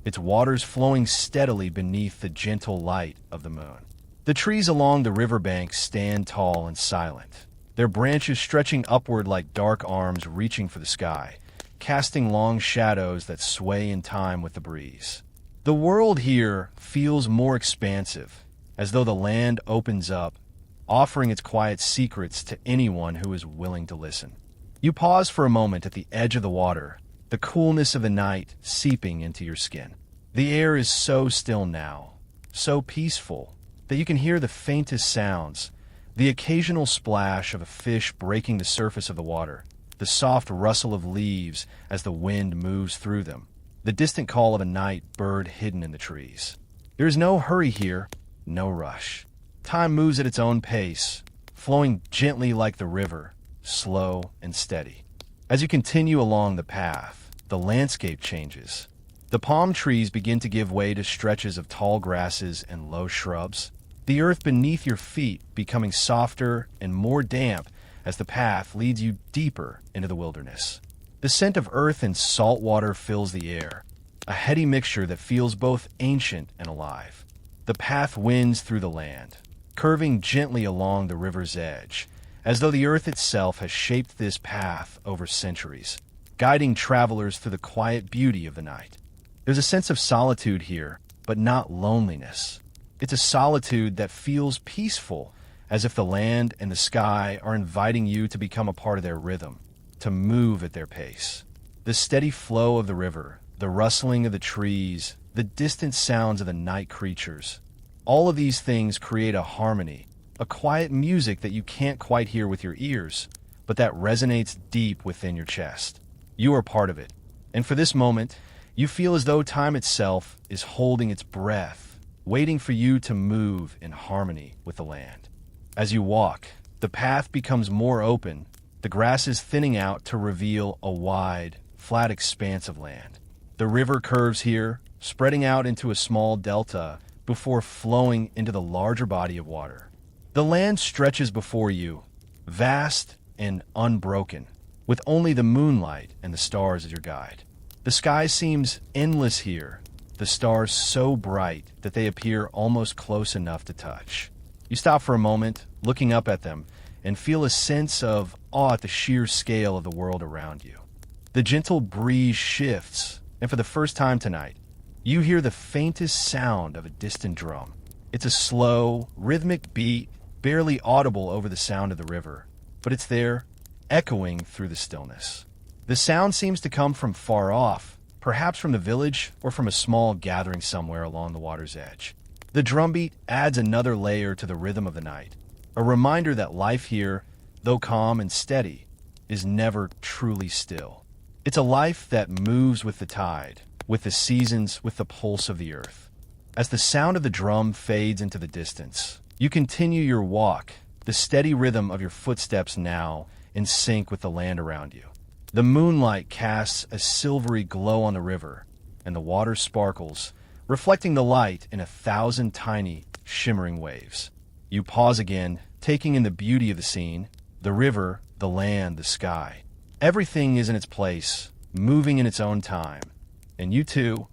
Speaker 1: its waters flowing steadily beneath the gentle light of the moon. The trees along the riverbank stand tall and silent, their branches stretching upward like dark arms reaching for the sky, casting long shadows that sway in time with the breeze. The world here feels more expansive, as though the land opens up, offering its quiet secrets to anyone who is willing to listen. You pause for a moment at the edge of the water, the coolness of the night seeping into your skin. The air is so still now, so peaceful, that you can hear the faintest sounds, the occasional splash of a fish breaking the surface of the water, the soft rustle of leaves as the wind moves through them, the distant call of a night bird hidden in the trees. There is no hurry here, no rush. Time moves at its own pace, flowing gently like the river, slow and steady. As you continue along the path, the landscape changes. The palm trees begin to give way to stretches of tall grasses and low shrubs, the earth beneath your feet becoming softer and more damp as the path leads you deeper into the wilderness. The scent of earth and salt water fills the air, a heady mixture that feels both ancient and alive. The path winds through the land, curving gently along the river's edge, as though the earth itself has shaped this path over centuries, guiding travelers through the quiet beauty of the night. There's a sense of solitude here, but not loneliness. It's a solitude that feels peaceful, as if the land and the sky are inviting you to become a part of their rhythm, to move at their pace. The steady flow of the river, the rustling of the trees, the distant sounds of the night creatures, all of these things create a harmony, a quiet music that you can't quite hear with your ears, but that resonates deep within your chest. You are part of it, and for this moment, you feel as though time itself is holding its breath, waiting for you to move in harmony with the land. As you walk, the path becomes more open, the grass is thinning out to reveal a wide, flat expanse of land. The river curves here, spreading out into a small delta before flowing into the larger body of water. The land stretches before you, vast and unbroken, with only the moonlight and the stars as your guide. The sky seems endless here, the stars so bright that they appear almost close enough to touch. You stop for a moment, looking up at them, and feel a sense of awe at the sheer scale of the world around you. The gentle breeze shifts, and for the first time tonight, you hear the faintest sound of a distant drum. It's a slow, rhythmic beat, barely audible over the sound of the river, but it's there, echoing through the stillness. The sound seems to come from far off, perhaps from the village or from a small gathering somewhere along the water's edge. The drumbeat adds another layer to the rhythm of the night, a reminder that life here, though calm and steady, is never truly still. It's a life that moves with the tide, with the seasons, with the pulse of the earth. As the sound of the drum fades into the distance, you continue your walk, the steady rhythm of your footsteps now in sync with the land around you. The moonlight casts a silvery glow on the river, and the water sparkles, reflecting the light in 1,000 tiny, shimmering waves. You pause again, taking in the beauty of the scene, the river, the land, the sky. Everything is in its place, moving in its own time, and you too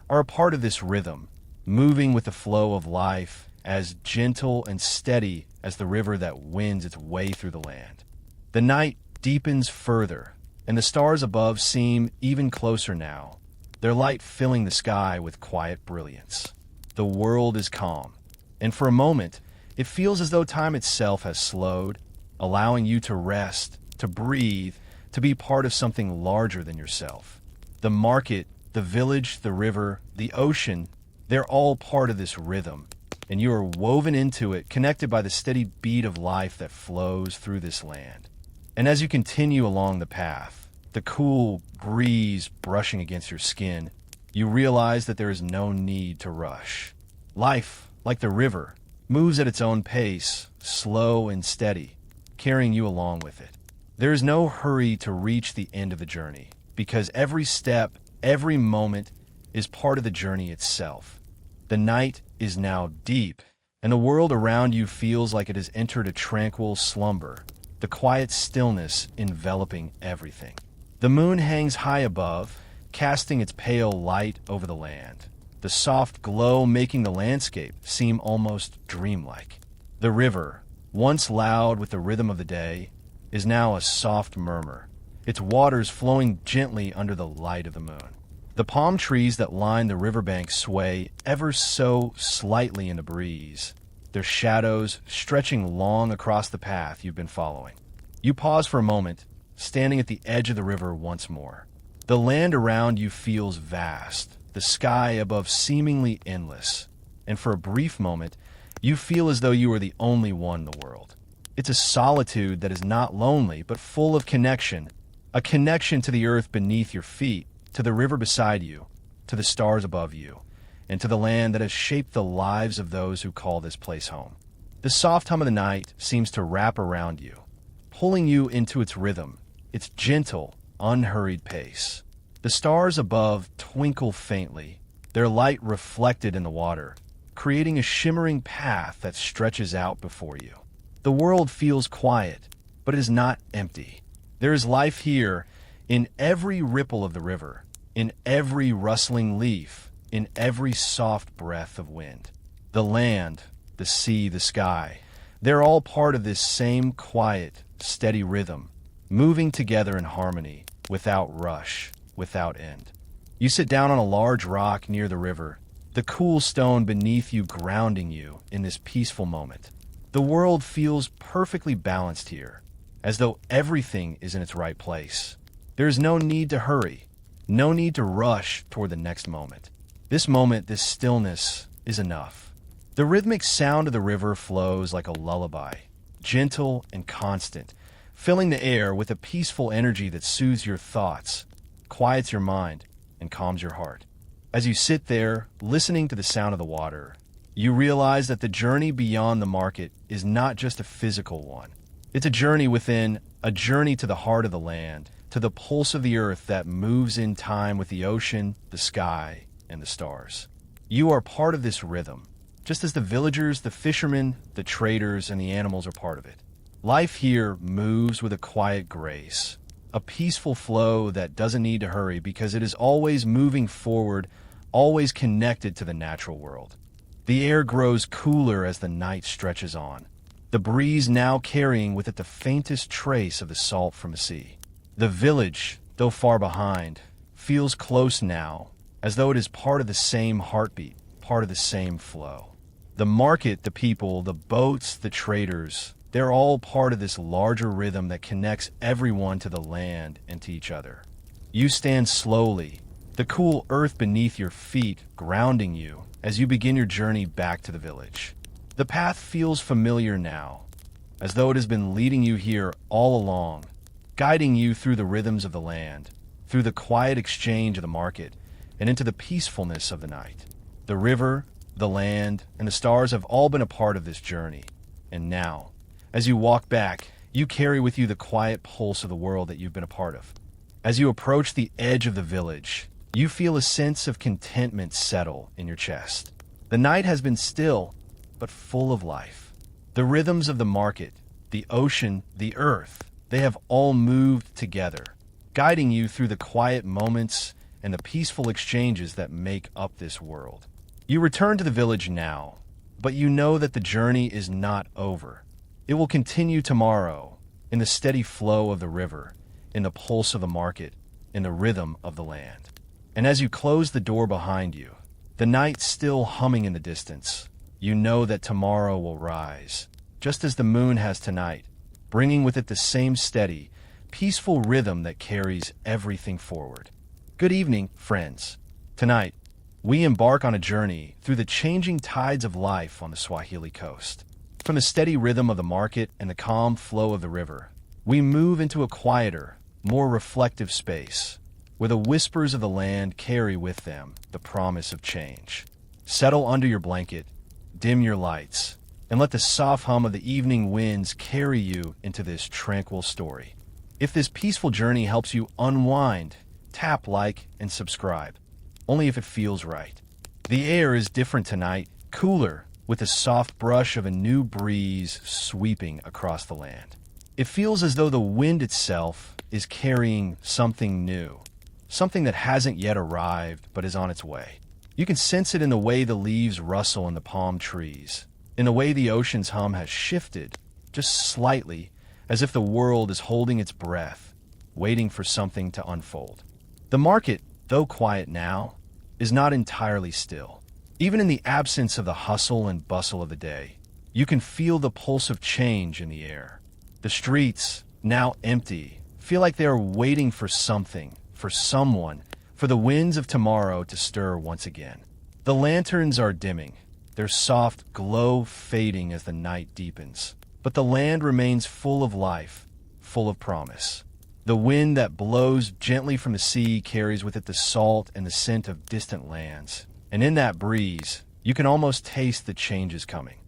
Speaker 1: are a part of this rhythm, moving with the flow of life, as gentle and steady as the river that wins its way through the land. The night deepens further, and the stars above seem even closer now, their light filling the sky with quiet brilliance. The world is calm, and for a moment, it feels as though time itself has slowed, allowing you to rest, to breathe, to be part of something larger than yourself. The market, the village, the river, the ocean, they're all part of this rhythm, and you are woven into it, connected by the steady beat of life that flows through this land. And as you continue along the path, the cool breeze brushing against your skin, you realize that there is no need to rush. Life, like the river, moves at its own pace, slow and steady, carrying you along with it. There is no hurry to reach the end of the journey, because every step, every moment, is part of the journey itself. The night is now deep, and the world around you feels like it has entered a tranquil slumber, the quiet stillness enveloping everything. The moon hangs high above, casting its pale light over the land, the soft glow making the landscape seem almost dreamlike. The river, once loud with the rhythm of the day, is now a soft murmur, its waters flowing gently under the light of the moon. The palm trees that line the riverbank sway ever so slightly in the breeze, their shadows stretching long across the path you've been following. You pause for a moment, standing at the edge of the river once more. The land around you feels vast, the sky above seemingly endless, and for a brief moment, you feel as though you are the only one in the world. It's a solitude that is not lonely, but full of connection, a connection to the earth beneath your feet, to the river beside you, to the stars above you, and to the land that has shaped the lives of those who call this place home. The soft hum of the night seems to wrap around you, pulling you into its rhythm, its gentle, unhurried pace. The stars above twinkle faintly, their light reflected in the water, creating a shimmering path that stretches out before you. The world feels quiet, but it is not empty. There is life here in every ripple of the river, in every rustling leaf, in every soft breath of wind. The land, the sea, the sky, they're all part of this same quiet, steady rhythm, moving together in harmony, without rush, without end. You sit down on a large rock near the river, the cool stone beneath you grounding you in this peaceful moment. The world feels perfectly balanced here, as though everything is in its right place. There is no need to hurry, no need to rush toward the next moment. This moment, this stillness, is enough. The rhythmic sound of the river flows like a lullaby, gentle and constant, filling the air with a peaceful energy that soothes your thoughts, quiets your mind, and calms your heart. As you sit there, listening to the sound of the water, you realize that the journey beyond the market is not just a physical one. It's a journey within, a journey to the heart of the land, to the pulse of the earth that moves in time with the ocean, the sky, and the stars. You are part of this rhythm, just as the villagers, the fishermen, the traders, and the animals are part of it. Life here moves with a quiet grace, a peaceful flow that doesn't need to hurry because it is always moving forward, always connected to the natural world. The air grows cooler as the night stretches on, the breeze now carrying with it the faintest trace of the salt from the sea. The village, though far behind, feels close now, as though it is part of the same heartbeat, part of the same flow. The market, the people, the boats, the traders, they're all part of this larger rhythm that connects everyone to the land and to each other. You stand slowly, the cool earth beneath your feet grounding you as you begin your journey back to the village. The path feels familiar now, as though it has been leading you here all along, guiding you through the rhythms of the land, through the quiet exchange of the market, and into the peacefulness of the night. The river, the land, and the stars have all been a part of this journey. And now, as you walk back, you carry with you the quiet pulse of the world that you've been a part of. As you approach the edge of the village, you feel a sense of contentment settle in your chest. The night has been still, but full of life. The rhythms of the market, the ocean, the earth, they have all moved together, guiding you through the quiet moments and the peaceful exchanges that make up this world. You return to the village now, but you know that the journey is not over. It will continue tomorrow, in the steady flow of the river, in the pulse of the market, in the rhythm of the land. And as you close the door behind you, the night still humming in the distance, you know that tomorrow will rise, just as the moon has tonight, bringing with it the same steady, peaceful rhythm that carries everything forward. Good evening, friends. Tonight, we embark on a journey through the changing tides of life on the Swahili coast. From the steady rhythm of the market and the calm flow of the river, we move into a quieter, more reflective space, where the whispers of the land carry with them the promise of change. Settle under your blanket, dim your lights, and let the soft hum of the evening winds carry you into this tranquil story. If this peaceful journey helps you unwind, tap like and subscribe, only if it feels right. The air is different tonight, cooler, with the soft brush of a new breeze sweeping across the land. It feels as though the wind itself is carrying something new, something that hasn't yet arrived but is on its way. You can sense it in the way the leaves rustle in the palm trees, in the way the ocean's hum has shifted, just slightly, as if the world is holding its breath, waiting for something to unfold. The market, though quiet now, is not entirely still. Even in the absence of the hustle and bustle of the day, you can feel the pulse of change in the air. The streets, now empty, feel like they are waiting for something, for someone, for the winds of tomorrow to stir once again. The lanterns are dimming, their soft glow fading as the night deepens. But the land remains full of life, full of promise. The wind that blows gently from the sea carries with it the salt and the scent of distant lands. And in that breeze, you can almost taste the changes coming.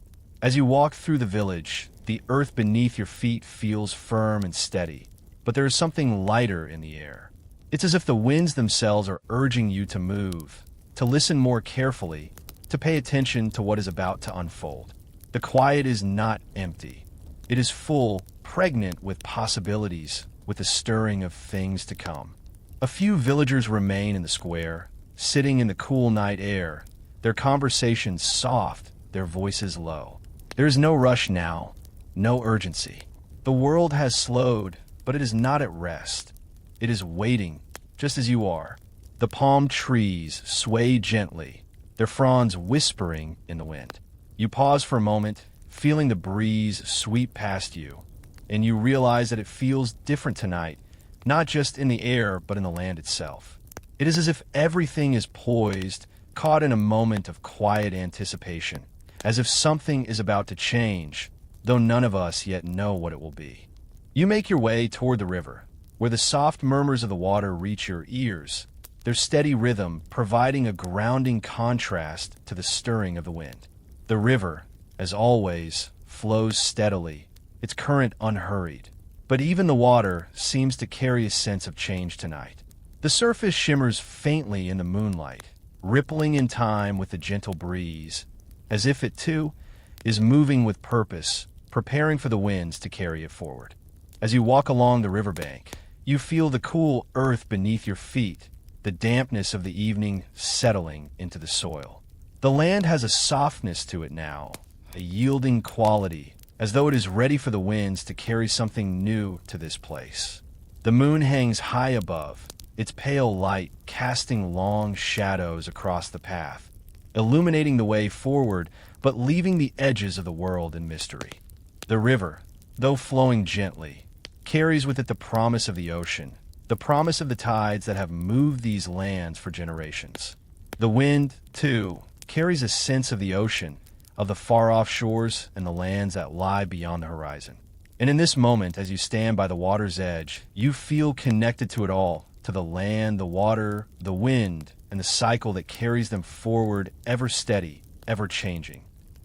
Speaker 1: As you walk through the village, the earth beneath your feet feels firm and steady, but there is something lighter in the air. It's as if the winds themselves are urging you to move, to listen more carefully, to pay attention to what is about to unfold. The quiet is not empty. It is full, pregnant with possibilities, with the stirring of things to come. A few villagers remain in the square, sitting in the cool night air, their conversations soft, their voices low. There is no rush now, no urgency. The world has slowed, but it is not at rest. It is waiting, just as you are. The palm trees sway gently, their fronds whispering in the wind. You pause for a moment, feeling the breeze sweep past you, and you realize that it feels different tonight, not just in the air, but in the land itself. It is as if everything is poised, caught in a moment of quiet anticipation, as if something is about to change, though none of us yet know what it will be. You make your way toward the river, where the soft murmurs of the water reach your ears, their steady rhythm providing a grounding contrast to the stirring of the wind. The river, as always, flows steadily, its current unhurried. But even the water seems to carry a sense of change tonight. The surface shimmers faintly in the moonlight, rippling in time with the gentle breeze, as if it, too, is moving with purpose, preparing for the winds to carry it forward. As you walk along the riverbank, you feel the cool earth beneath your feet, the dampness of the evening settling into the soil. The land has a softness to it now, a yielding quality, as though it is ready for the winds to carry something new to this place. The moon hangs high above, its pale light casting long shadows across the path, illuminating the way forward, but leaving the edges of the world in mystery. The river, though flowing gently, carries with it the promise of the ocean, the promise of the tides that have moved these lands for generations. The wind, too, carries a sense of the ocean, of the far-off shores and the lands that lie beyond the horizon. And in this moment, as you stand by the water's edge, you feel connected to it all, to the land, the water, the wind, and the cycle that carries them forward, ever steady, ever changing.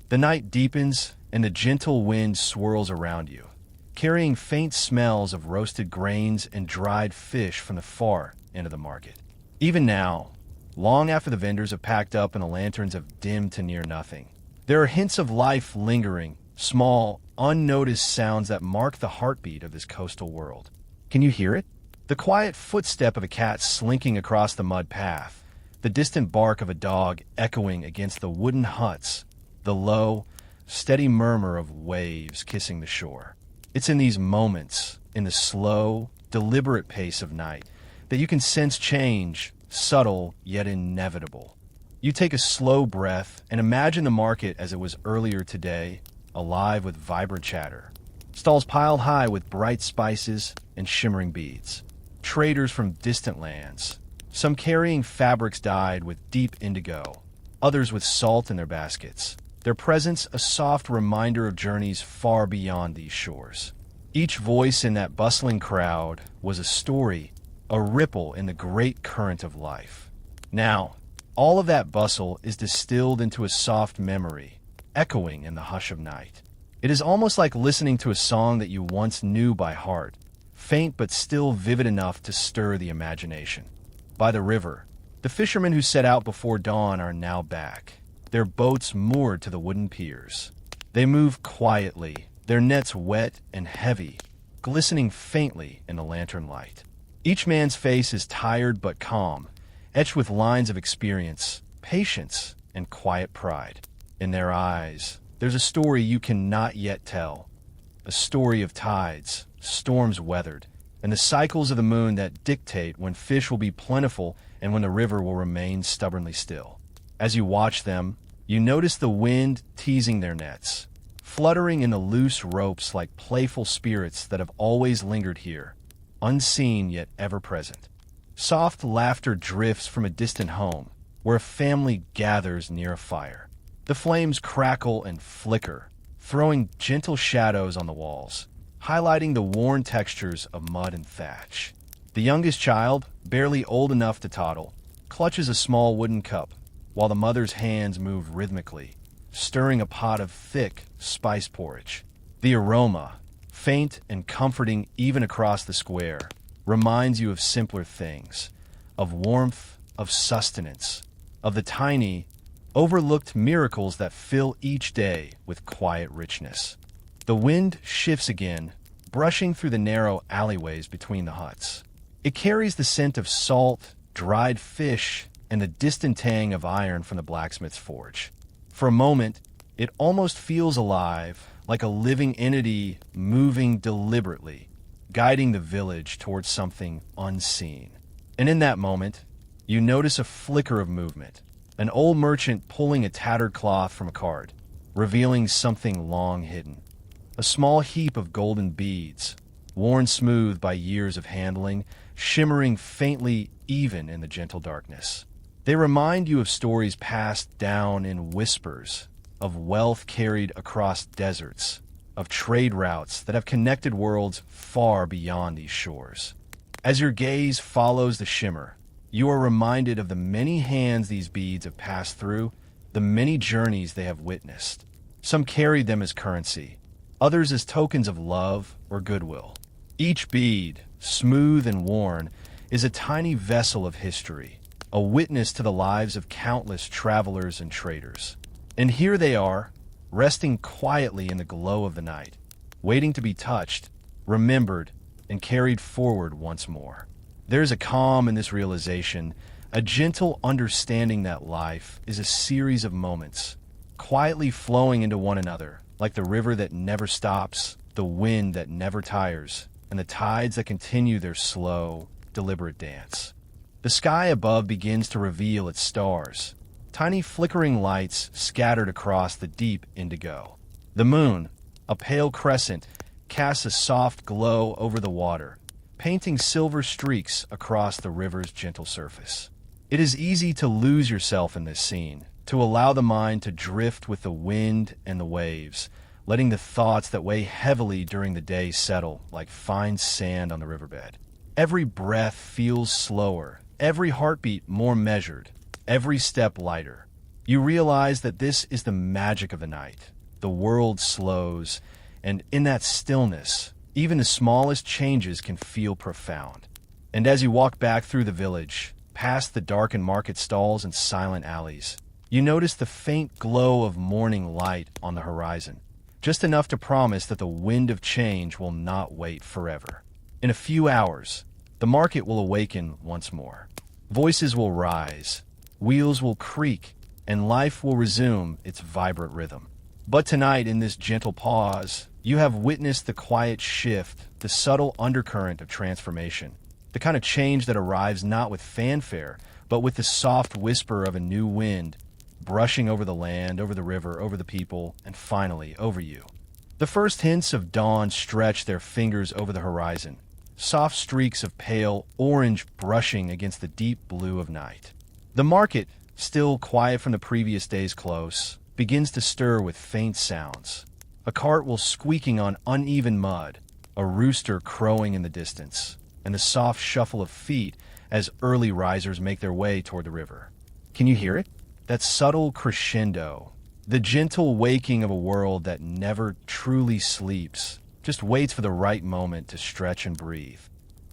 Speaker 1: The night deepens, and the gentle wind swirls around you, carrying faint smells of roasted grains and dried fish from the far end of the market. Even now, long after the vendors have packed up and the lanterns have dimmed to near nothing, there are hints of life lingering, small, unnoticed sounds that mark the heartbeat of this coastal world. Can you hear it? The quiet footstep of a cat slinking across the mud path, the distant bark of a dog echoing against the wooden huts, the low, steady murmur of waves kissing the shore. It's in these moments, in the slow, deliberate pace of night, that you can sense change, subtle yet inevitable. You take a slow breath and imagine the market as it was earlier today, alive with vibrant chatter. Stalls piled high with bright spices and shimmering beads. Traders from distant lands, some carrying fabrics dyed with deep indigo, others with salt in their baskets, their presence a soft reminder of journeys far beyond these shores. Each voice in that bustling crowd was a story, a ripple in the great current of life. Now, all of that bustle is distilled into a soft memory, echoing in the hush of night. It is almost like listening to a song that you once knew by heart, faint but still vivid enough to stir the imagination. By the river, the fishermen who set out before dawn are now back, their boats moored to the wooden piers. They move quietly, their nets wet and heavy, glistening faintly in the lantern light. Each man's face is tired but calm, etched with lines of experience, patience, and quiet pride. In their eyes, there's a story you cannot yet tell, a story of tides, storms weathered, and the cycles of the moon that dictate when fish will be plentiful and when the river will remain stubbornly still. As you watch them, you notice the wind teasing their nets, fluttering in the loose ropes like playful spirits that have always lingered here, unseen yet ever present. Soft laughter drifts from a distant home, where a family gathers near a fire. The flames crackle and flicker, throwing gentle shadows on the walls, highlighting the worn textures of mud and thatch. The youngest child, barely old enough to toddle, clutches a small wooden cup, while the mother's hands move rhythmically, stirring a pot of thick, spice porridge. The aroma, faint and comforting even across the square, reminds you of simpler things, of warmth, of sustenance, of the tiny, overlooked miracles that fill each day with quiet richness. The wind shifts again, brushing through the narrow alleyways between the huts. It carries the scent of salt, dried fish, and the distant tang of iron from the blacksmith's forge. For a moment, it almost feels alive, like a living entity moving deliberately, guiding the village towards something unseen. And in that moment, you notice a flicker of movement, an old merchant pulling a tattered cloth from a cart, revealing something long hidden. A small heap of golden beads, worn smooth by years of handling, shimmering faintly even in the gentle darkness. They remind you of stories passed down in whispers, of wealth carried across deserts, of trade routes that have connected worlds far beyond these shores. As your gaze follows the shimmer, you are reminded of the many hands these beads have passed through, the many journeys they have witnessed. Some carried them as currency, others as tokens of love or goodwill. Each bead, smooth and worn, is a tiny vessel of history, a witness to the lives of countless travelers and traders. And here they are, resting quietly in the glow of the night, waiting to be touched, remembered, and carried forward once more. There's a calm in this realization, a gentle understanding that life is a series of moments, quietly flowing into one another, like the river that never stops, the wind that never tires, and the tides that continue their slow, deliberate dance. The sky above begins to reveal its stars, tiny flickering lights scattered across the deep indigo. The moon, a pale crescent, casts a soft glow over the water, painting silver streaks across the river's gentle surface. It is easy to lose yourself in this scene, to allow the mind to drift with the wind and the waves, letting the thoughts that weigh heavily during the day settle like fine sand on the riverbed. Every breath feels slower, every heartbeat more measured, every step lighter. You realize that this is the magic of the night. The world slows, and in that stillness, even the smallest changes can feel profound. And as you walk back through the village, past the darkened market stalls and silent alleys, you notice the faint glow of morning light on the horizon, just enough to promise that the wind of change will not wait forever. In a few hours, the market will awaken once more. Voices will rise, wheels will creak, and life will resume its vibrant rhythm. But tonight, in this gentle pause, you have witnessed the quiet shift, the subtle undercurrent of transformation, the kind of change that arrives not with fanfare, but with the soft whisper of a new wind, brushing over the land, over the river, over the people, and finally over you. The first hints of dawn stretch their fingers over the horizon, soft streaks of pale orange brushing against the deep blue of night. The market, still quiet from the previous day's close, begins to stir with faint sounds. A cart will squeaking on uneven mud, a rooster crowing in the distance, and the soft shuffle of feet as early risers make their way toward the river. Can you hear it? That subtle crescendo, the gentle waking of a world that never truly sleeps, just waits for the right moment to stretch and breathe.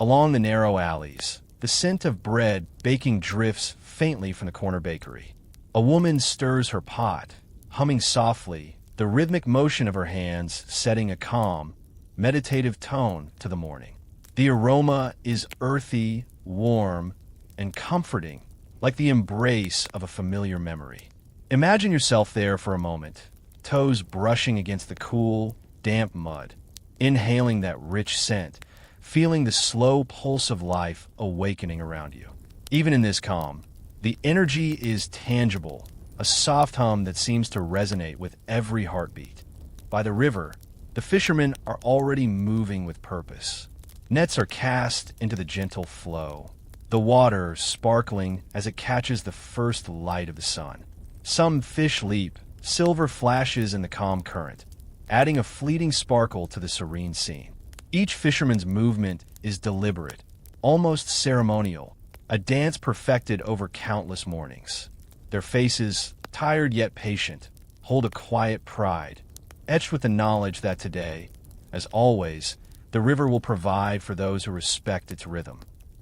Speaker 1: Along the narrow alleys, the scent of bread baking drifts faintly from the corner bakery. A woman stirs her pot, humming softly, the rhythmic motion of her hands setting a calm, meditative tone to the morning. The aroma is earthy, warm, and comforting, like the embrace of a familiar memory. Imagine yourself there for a moment, toes brushing against the cool, damp mud, inhaling that rich scent, feeling the slow pulse of life awakening around you. Even in this calm, the energy is tangible, a soft hum that seems to resonate with every heartbeat. By the river, the fishermen are already moving with purpose. Nets are cast into the gentle flow, the water sparkling as it catches the first light of the sun. Some fish leap, silver flashes in the calm current, adding a fleeting sparkle to the serene scene. Each fisherman's movement is deliberate, almost ceremonial, a dance perfected over countless mornings. Their faces, tired yet patient, hold a quiet pride, etched with the knowledge that today, as always, the river will provide for those who respect its rhythm.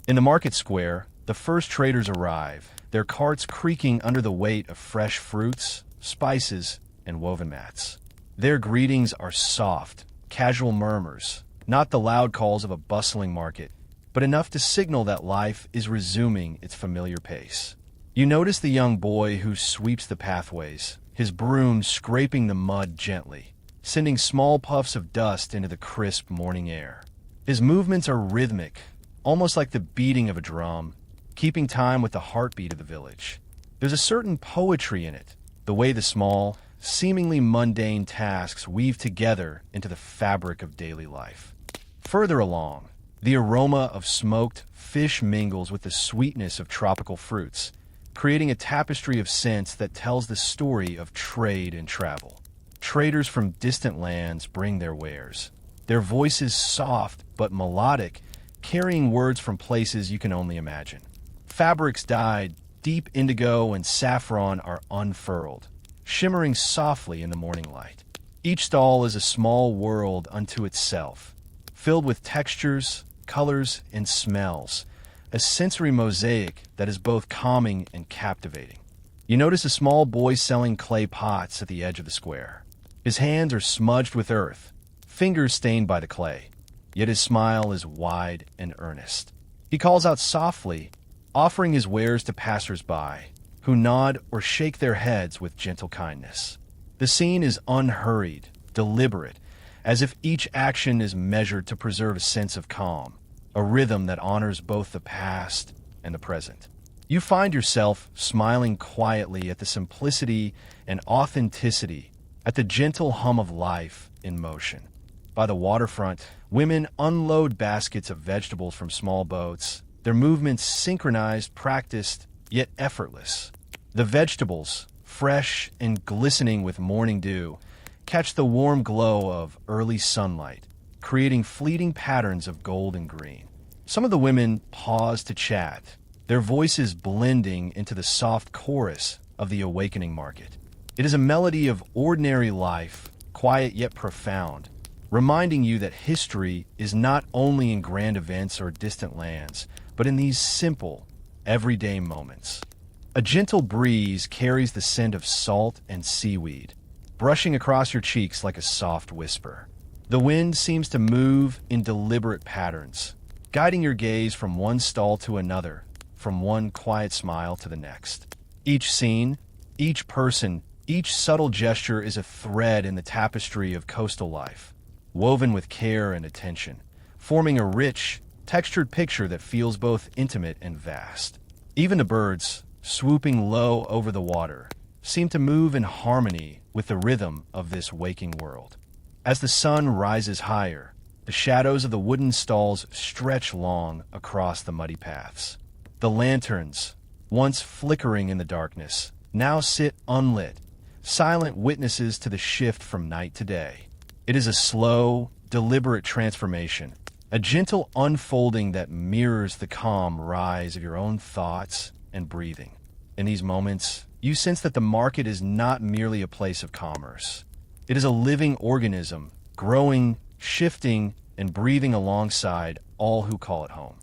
Speaker 1: In the market square, the first traders arrive, their carts creaking under the weight of fresh fruits, spices, and woven mats. Their greetings are soft, casual murmurs, not the loud calls of a bustling market, but enough to signal that life is resuming its familiar pace. You notice the young boy who sweeps the pathways, his broom scraping the mud gently, sending small puffs of dust into the crisp morning air. His movements are rhythmic, almost like the beating of a drum, keeping time with the heartbeat of the village. There's a certain poetry in it, the way the small, seemingly mundane tasks weave together into the fabric of daily life. Further along, the aroma of smoked fish mingles with the sweetness of tropical fruits, creating a tapestry of scents that tells the story of trade and travel. Traders from distant lands bring their wares, their voices soft but melodic, carrying words from places you can only imagine. Fabrics dyed deep indigo and saffron are unfurled, shimmering softly in the morning light. Each stall is a small world unto itself, filled with textures, colors, and smells, a sensory mosaic that is both calming and captivating. You notice a small boy selling clay pots at the edge of the square. His hands are smudged with earth, fingers stained by the clay, yet his smile is wide and earnest. He calls out softly, offering his wares to passers-by, who nod or shake their heads with gentle kindness. The scene is unhurried, deliberate, as if each action is measured to preserve a sense of calm, a rhythm that honors both the past and the present. You find yourself smiling quietly at the simplicity and authenticity, at the gentle hum of life in motion. By the waterfront, women unload baskets of vegetables from small boats, their movements synchronized, practiced, yet effortless. The vegetables, fresh and glistening with morning dew, catch the warm glow of early sunlight, creating fleeting patterns of gold and green. Some of the women pause to chat, their voices blending into the soft chorus of the awakening market. It is a melody of ordinary life, quiet yet profound, reminding you that history is not only in grand events or distant lands, but in these simple, everyday moments. A gentle breeze carries the scent of salt and seaweed, brushing across your cheeks like a soft whisper. The wind seems to move in deliberate patterns, guiding your gaze from one stall to another, from one quiet smile to the next. Each scene, each person, each subtle gesture is a thread in the tapestry of coastal life, woven with care and attention, forming a rich, textured picture that feels both intimate and vast. Even the birds, swooping low over the water, seem to move in harmony with the rhythm of this waking world. As the sun rises higher, the shadows of the wooden stalls stretch long across the muddy paths. The lanterns, once flickering in the darkness, now sit unlit, silent witnesses to the shift from night to day. It is a slow, deliberate transformation, a gentle unfolding that mirrors the calm rise of your own thoughts and breathing. In these moments, you sense that the market is not merely a place of commerce. It is a living organism, growing, shifting, and breathing alongside all who call it home.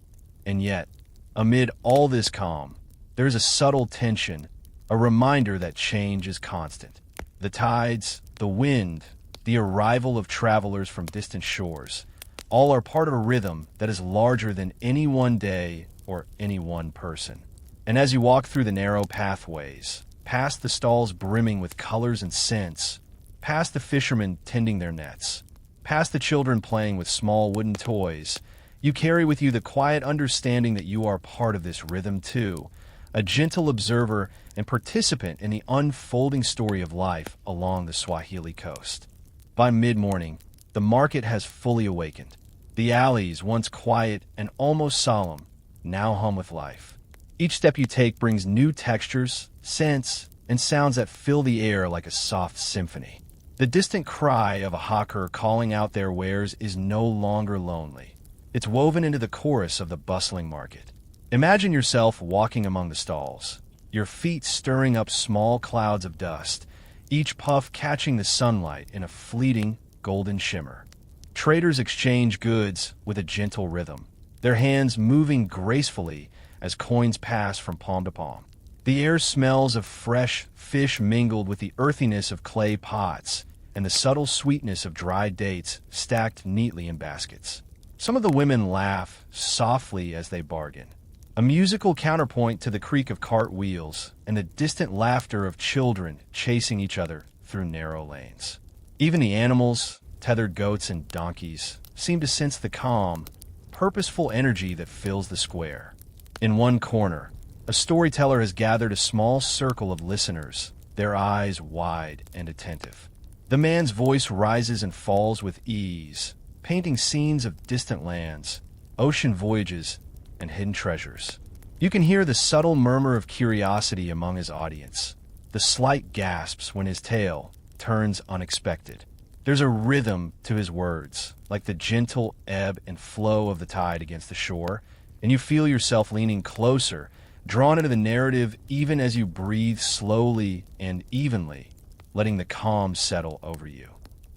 Speaker 1: And yet, amid all this calm, there is a subtle tension, a reminder that change is constant. The tides, the wind, the arrival of travelers from distant shores, all are part of a rhythm that is larger than any one day or any one person. And as you walk through the narrow pathways, past the stalls brimming with colors and scents, past the fishermen tending their nets, past the children playing with small wooden toys, you carry with you the quiet understanding that you are part of this rhythm too, a gentle observer and participant in the unfolding story of life along the Swahili coast. By mid-morning, the market has fully awakened. The alleys, once quiet and almost solemn, now hum with life. Each step you take brings new textures, scents, and sounds that fill the air like a soft symphony. The distant cry of a hawker calling out their wares is no longer lonely. It's woven into the chorus of the bustling market. Imagine yourself walking among the stalls, your feet stirring up small clouds of dust, each puff catching the sunlight in a fleeting, golden shimmer. Traders exchange goods with a gentle rhythm, their hands moving gracefully as coins pass from palm to palm. The air smells of fresh fish mingled with the earthiness of clay pots and the subtle sweetness of dried dates stacked neatly in baskets. Some of the women laugh softly as they bargain, a musical counterpoint to the creak of cart wheels and the distant laughter of children chasing each other through narrow lanes. Even the animals, tethered goats and donkeys, seem to sense the calm, purposeful energy that fills the square. In one corner, a storyteller has gathered a small circle of listeners, their eyes wide and attentive. The man's voice rises and falls with ease, painting scenes of distant lands, ocean voyages, and hidden treasures. You can hear the subtle murmur of curiosity among his audience, the slight gasps when his tale turns unexpected. There's a rhythm to his words, like the gentle ebb and flow of the tide against the shore, and you feel yourself leaning closer, drawn into the narrative even as you breathe slowly and evenly, letting the calm settle over you.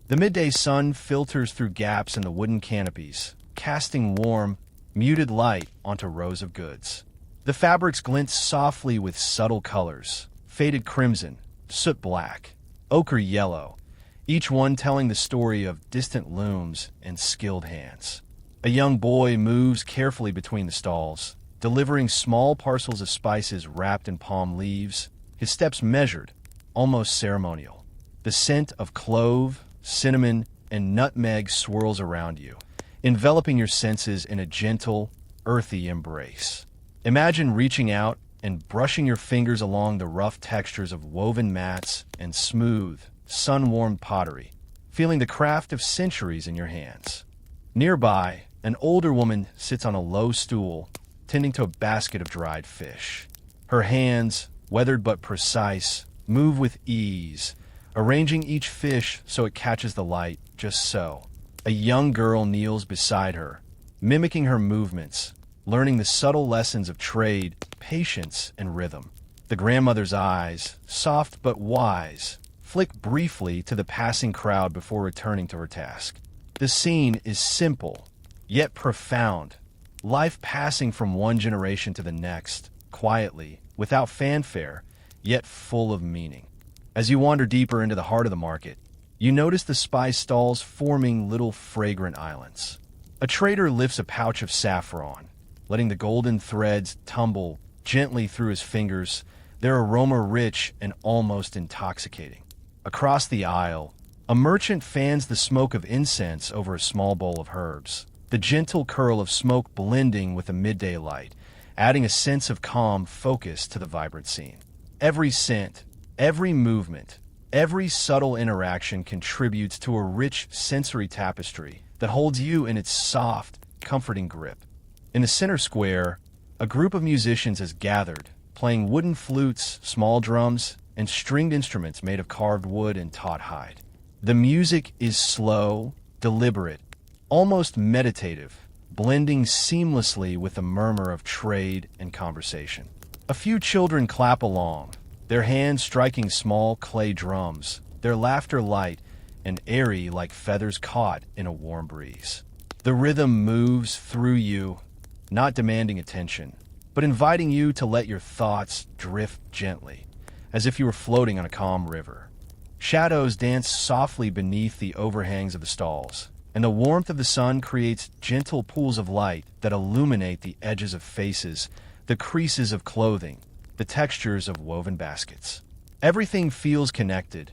Speaker 1: The midday sun filters through gaps in the wooden canopies, casting warm, muted light onto rows of goods. The fabrics glint softly with subtle colors, faded crimson, soot black, ochre yellow, each one telling the story of distant looms and skilled hands. A young boy moves carefully between the stalls, delivering small parcels of spices wrapped in palm leaves, his steps measured, almost ceremonial. The scent of clove, cinnamon, and nutmeg swirls around you, enveloping your senses in a gentle, earthy embrace. Imagine reaching out and brushing your fingers along the rough textures of woven mats and smooth, sun-warmed pottery, feeling the craft of centuries in your hands. Nearby, an older woman sits on a low stool, tending to a basket of dried fish. Her hands, weathered but precise, move with ease, arranging each fish so it catches the light just so. A young girl kneels beside her, mimicking her movements, learning the subtle lessons of trade, patience, and rhythm. The grandmother's eyes, soft but wise, flick briefly to the passing crowd before returning to her task. The scene is simple, yet profound, life passing from one generation to the next, quietly, without fanfare, yet full of meaning. As you wander deeper into the heart of the market, you notice the spice stalls forming little fragrant islands. A trader lifts a pouch of saffron, letting the golden threads tumble gently through his fingers, their aroma rich and almost intoxicating. Across the aisle, a merchant fans the smoke of incense over a small bowl of herbs, the gentle curl of smoke blending with the midday light, adding a sense of calm focus to the vibrant scene. Every scent, every movement, every subtle interaction contributes to a rich sensory tapestry that holds you in its soft, comforting grip. In the center square, a group of musicians has gathered, playing wooden flutes, small drums, and stringed instruments made of carved wood and taut hide. The music is slow, deliberate, almost meditative, blending seamlessly with the murmur of trade and conversation. A few children clap along, their hands striking small clay drums, their laughter light and airy like feathers caught in a warm breeze. The rhythm moves through you, not demanding attention, but inviting you to let your thoughts drift gently, as if you were floating on a calm river. Shadows dance softly beneath the overhangs of the stalls, and the warmth of the sun creates gentle pools of light that illuminate the edges of faces, the creases of clothing, the textures of woven baskets. Everything feels connected,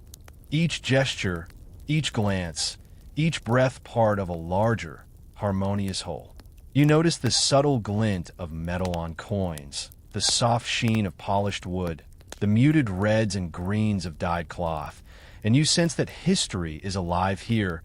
Speaker 1: each gesture, each glance, each breath part of a larger, harmonious whole. You notice the subtle glint of metal on coins, the soft sheen of polished wood, the muted reds and greens of dyed cloth, and you sense that history is alive here,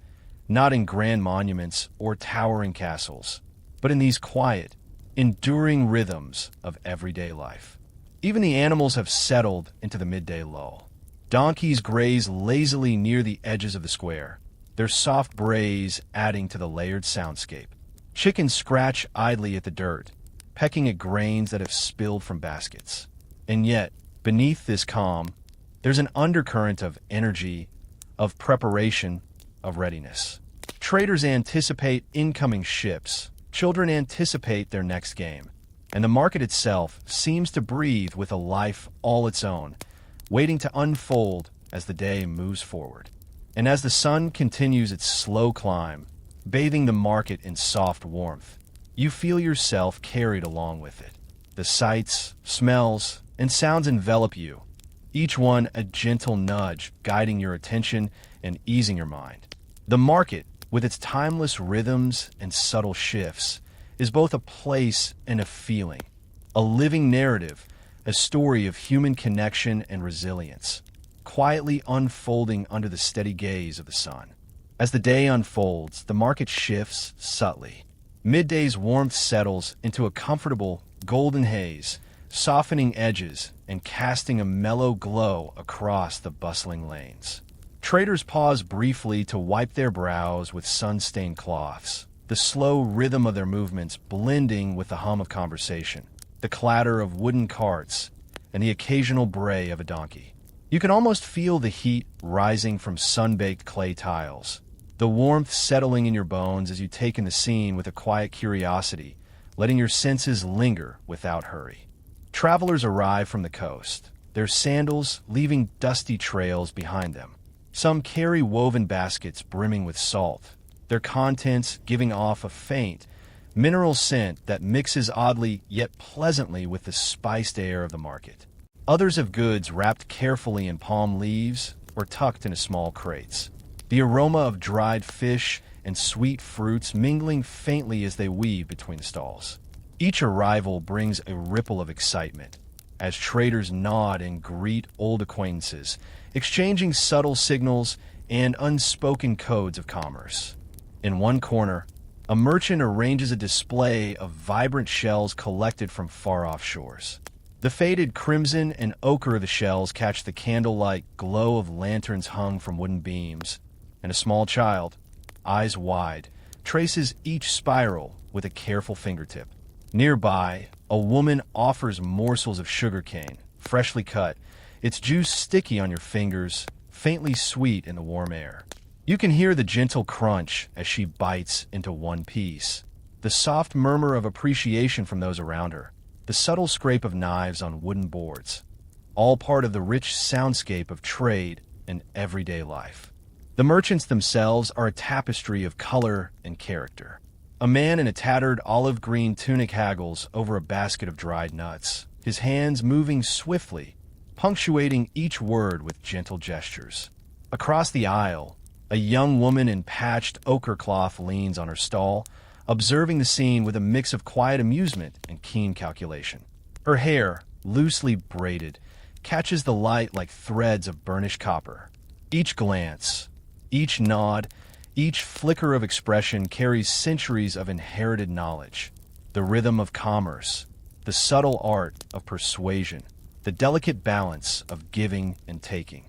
Speaker 1: not in grand monuments or towering castles, but in these quiet, enduring rhythms of everyday life. Even the animals have settled into the midday lull. Donkeys graze lazily near the edges of the square, their soft brays adding to the layered soundscape. Chickens scratch idly at the dirt, pecking at grains that have spilled from baskets. And yet, beneath this calm, there's an undercurrent of energy, of preparation, of readiness. Traders anticipate incoming ships, children anticipate their next game, and the market itself seems to breathe with a life all its own, waiting to unfold as the day moves forward. And as the sun continues its slow climb, bathing the market in soft warmth, you feel yourself carried along with it. The sights, smells, and sounds envelop you, each one a gentle nudge guiding your attention and easing your mind. The market, with its timeless rhythms and subtle shifts, is both a place and a feeling, a living narrative, a story of human connection and resilience, quietly unfolding under the steady gaze of the sun. As the day unfolds, the market shifts subtly. Midday's warmth settles into a comfortable golden haze, softening edges and casting a mellow glow across the bustling lanes. Traders pause briefly to wipe their brows with sun-stained cloths, the slow rhythm of their movements blending with the hum of conversation, the clatter of wooden carts, and the occasional bray of a donkey. You can almost feel the heat rising from sun-baked clay tiles, the warmth settling in your bones as you take in the scene with a quiet curiosity, letting your senses linger without hurry. Travelers arrive from the coast, their sandals leaving dusty trails behind them. Some carry woven baskets brimming with salt, their contents giving off a faint, mineral scent that mixes oddly yet pleasantly with the spiced air of the market. Others have goods wrapped carefully in palm leaves or tucked into small crates, the aroma of dried fish and sweet fruits mingling faintly as they weave between the stalls. Each arrival brings a ripple of excitement, as traders nod and greet old acquaintances, exchanging subtle signals and unspoken codes of commerce. In one corner, a merchant arranges a display of vibrant shells collected from far-off shores. The faded crimson and ochre of the shells catch the candlelight glow of lanterns hung from wooden beams, and a small child, eyes wide, traces each spiral with a careful fingertip. Nearby, a woman offers morsels of sugarcane, freshly cut, its juice sticky on your fingers, faintly sweet in the warm air. You can hear the gentle crunch as she bites into one piece, the soft murmur of appreciation from those around her, the subtle scrape of knives on wooden boards, all part of the rich soundscape of trade and everyday life. The merchants themselves are a tapestry of color and character. A man in a tattered olive green tunic haggles over a basket of dried nuts, his hands moving swiftly, punctuating each word with gentle gestures. Across the aisle, a young woman in patched ochre cloth leans on her stall, observing the scene with a mix of quiet amusement and keen calculation. Her hair, loosely braided, catches the light like threads of burnished copper. Each glance, each nod, each flicker of expression carries centuries of inherited knowledge, the rhythm of commerce, the subtle art of persuasion, the delicate balance of giving and taking.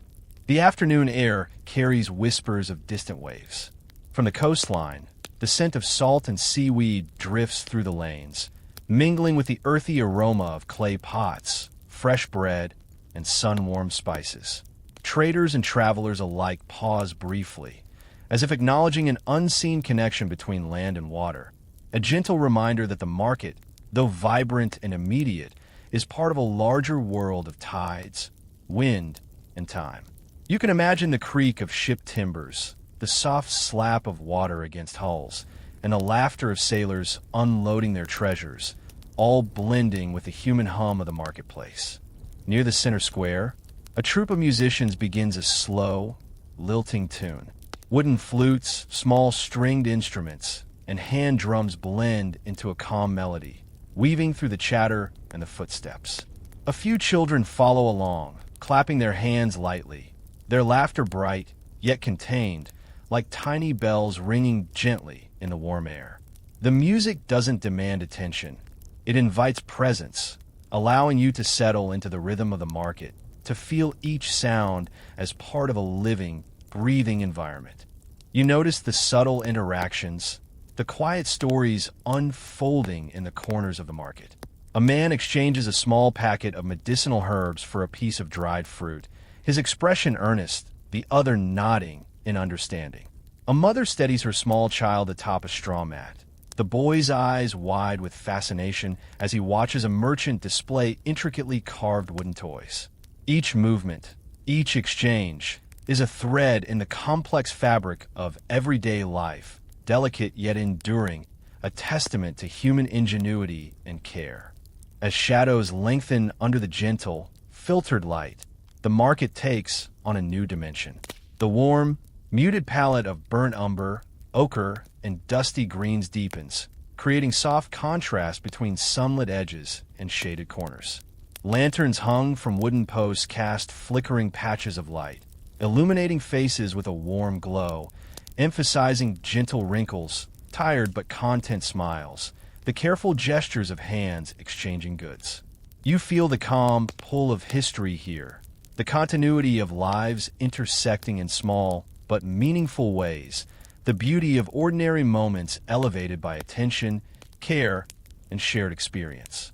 Speaker 1: The afternoon air carries whispers of distant waves. From the coastline, The scent of salt and seaweed drifts through the lanes, mingling with the earthy aroma of clay pots, fresh bread, and sun-warmed spices. Traders and travelers alike pause briefly, as if acknowledging an unseen connection between land and water, a gentle reminder that the market, though vibrant and immediate, is part of a larger world of tides, wind, and time. You can imagine the creak of ship timbers, the soft slap of water against hulls, and the laughter of sailors unloading their treasures, all blending with the human hum of the marketplace. Near the center square, a troupe of musicians begins a slow, lilting tune. Wooden flutes, small stringed instruments, and hand drums blend into a calm melody, weaving through the chatter and the footsteps. A few children follow along, clapping their hands lightly, their laughter bright, yet contained, like tiny bells ringing gently in the warm air. The music doesn't demand attention. It invites presence, allowing you to settle into the rhythm of the market, to feel each sound as part of a living, breathing environment. You notice the subtle interactions, the quiet stories unfolding in the corners of the market. A man exchanges a small packet of medicinal herbs for a piece of dried fruit, his expression earnest, the other nodding in understanding. A mother steadies her small child atop a straw mat, the boy's eyes wide with fascination as he watches a merchant display intricately carved wooden toys. Each movement, each exchange, is a thread in the complex fabric of everyday life, delicate yet enduring, a testament to human ingenuity and care. As shadows lengthen under the gentle, filtered light, the market takes on a new dimension. The warm, muted palette of burnt umber, ochre, and dusty greens deepens, creating soft contrast between sunlit edges and shaded corners. Lanterns hung from wooden posts cast flickering patches of light, illuminating faces with a warm glow, emphasizing gentle wrinkles, tired but content smiles, the careful gestures of hands exchanging goods. You feel the calm pull of history here, the continuity of lives intersecting in small but meaningful ways, the beauty of ordinary moments elevated by attention, care, and shared experience.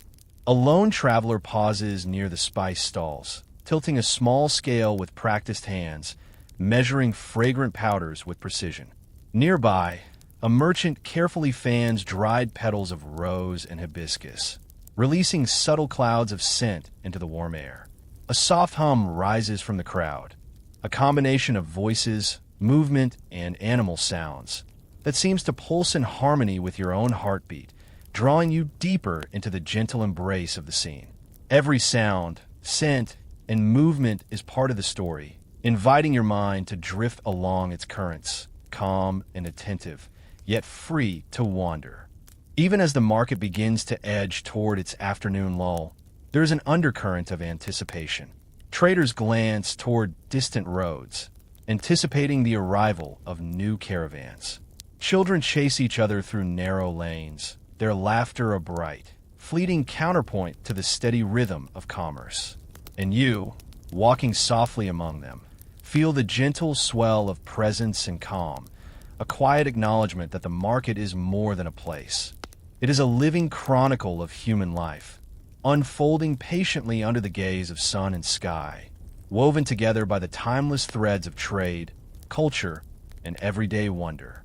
Speaker 1: A lone traveler pauses near the spice stalls, tilting a small scale with practiced hands, measuring fragrant powders with precision. Nearby, a merchant carefully fans dried petals of rose and hibiscus, releasing subtle clouds of scent into the warm air. A soft hum rises from the crowd, a combination of voices, movement, and animal sounds that seems to pulse in harmony with your own heartbeat, drawing you deeper into the gentle embrace of the scene. Every sound, scent, and movement is part of the story, inviting your mind to drift along its currents, calm and attentive, yet free to wander. Even as the market begins to edge toward its afternoon lull, there is an undercurrent of anticipation. Traders glance toward distant roads, anticipating the arrival of new caravans. Children chase each other through narrow lanes, their laughter a bright, fleeting counterpoint to the steady rhythm of commerce. And you, walking softly among them, feel the gentle swell of presence and calm, a quiet acknowledgement that the market is more than a place. It is a living chronicle of human life, unfolding patiently under the gaze of sun and sky, woven together by the timeless threads of trade, culture, and everyday wonder.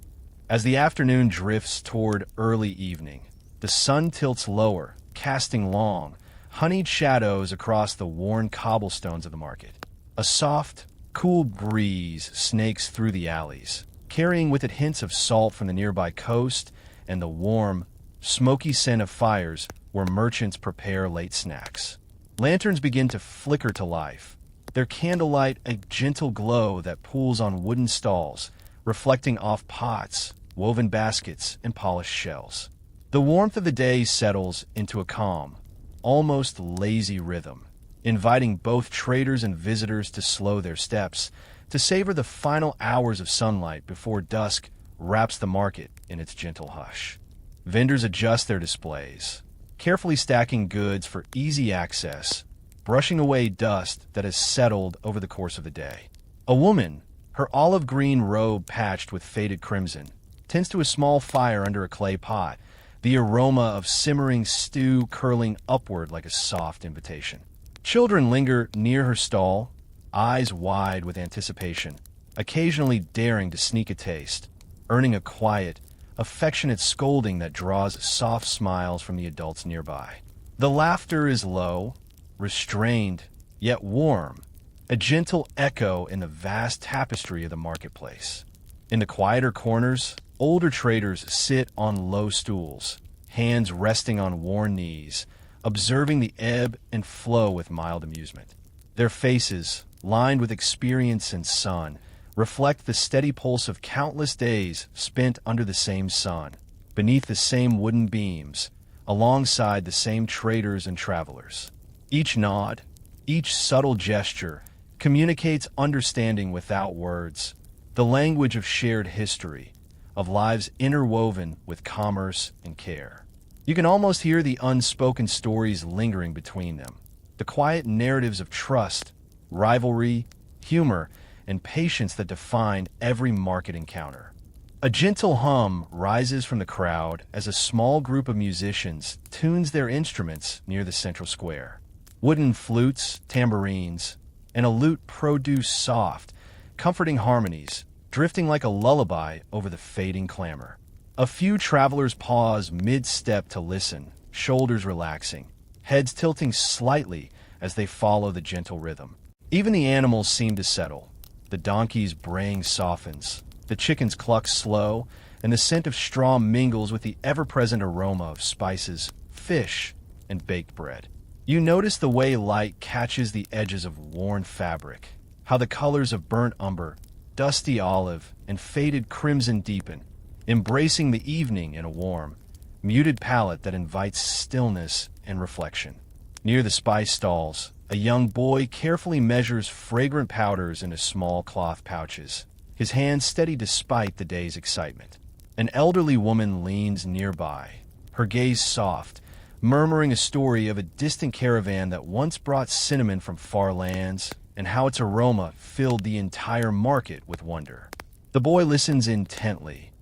Speaker 1: As the afternoon drifts toward early evening, the sun tilts lower, casting long, honeyed shadows across the worn cobblestones of the market. A soft, cool breeze snakes through the alleys, carrying with it hints of salt from the nearby coast and the warm, smoky scent of fires where merchants prepare late snacks. Lanterns begin to flicker to life, their candlelight a gentle glow that pools on wooden stalls, reflecting off pots, woven baskets, and polished shells. The warmth of the day settles into a calm, almost lazy rhythm, inviting both traders and visitors to slow their steps, to savor the final hours of sunlight before dusk wraps the market in its gentle hush. Vendors adjust their displays, carefully stacking goods for easy access, brushing away dust that has settled over the course of the day. A woman, her olive green robe patched with faded crimson, tends to a small fire under a clay pot, the aroma of simmering stew curling upward like a soft invitation. Children linger near her stall, eyes wide with anticipation, occasionally daring to sneak a taste, earning a quiet, affectionate scolding that draws soft smiles from the adults nearby. The laughter is low, restrained, yet warm, a gentle echo in the vast tapestry of the marketplace. In the quieter corners, older traders sit on low stools, hands resting on worn knees, observing the ebb and flow with mild amusement. Their faces, lined with experience and sun, reflect the steady pulse of countless days spent under the same sun, beneath the same wooden beams, alongside the same traders and travelers. Each nod, each subtle gesture, communicates understanding without words, the language of shared history, of lives interwoven with commerce and care. You can almost hear the unspoken stories lingering between them, the quiet narratives of trust, rivalry, humor, and patience that define every market encounter. A gentle hum rises from the crowd as a small group of musicians tunes their instruments near the central square. Wooden flutes, tambourines, and a lute produce soft, comforting harmonies, drifting like a lullaby over the fading clamor. A few travelers pause mid-step to listen, shoulders relaxing, heads tilting slightly as they follow the gentle rhythm. Even the animals seem to settle. The donkey's braying softens, the chickens cluck slow, and the scent of straw mingles with the ever-present aroma of spices, fish, and baked bread. You notice the way light catches the edges of worn fabric, how the colors of burnt umber, dusty olive, and faded crimson deepen, embracing the evening in a warm, muted palette that invites stillness and reflection. Near the spice stalls, a young boy carefully measures fragrant powders into small cloth pouches, his hands steady despite the day's excitement. An elderly woman leans nearby, her gaze soft, murmuring a story of a distant caravan that once brought cinnamon from far lands and how its aroma filled the entire market with wonder. The boy listens intently,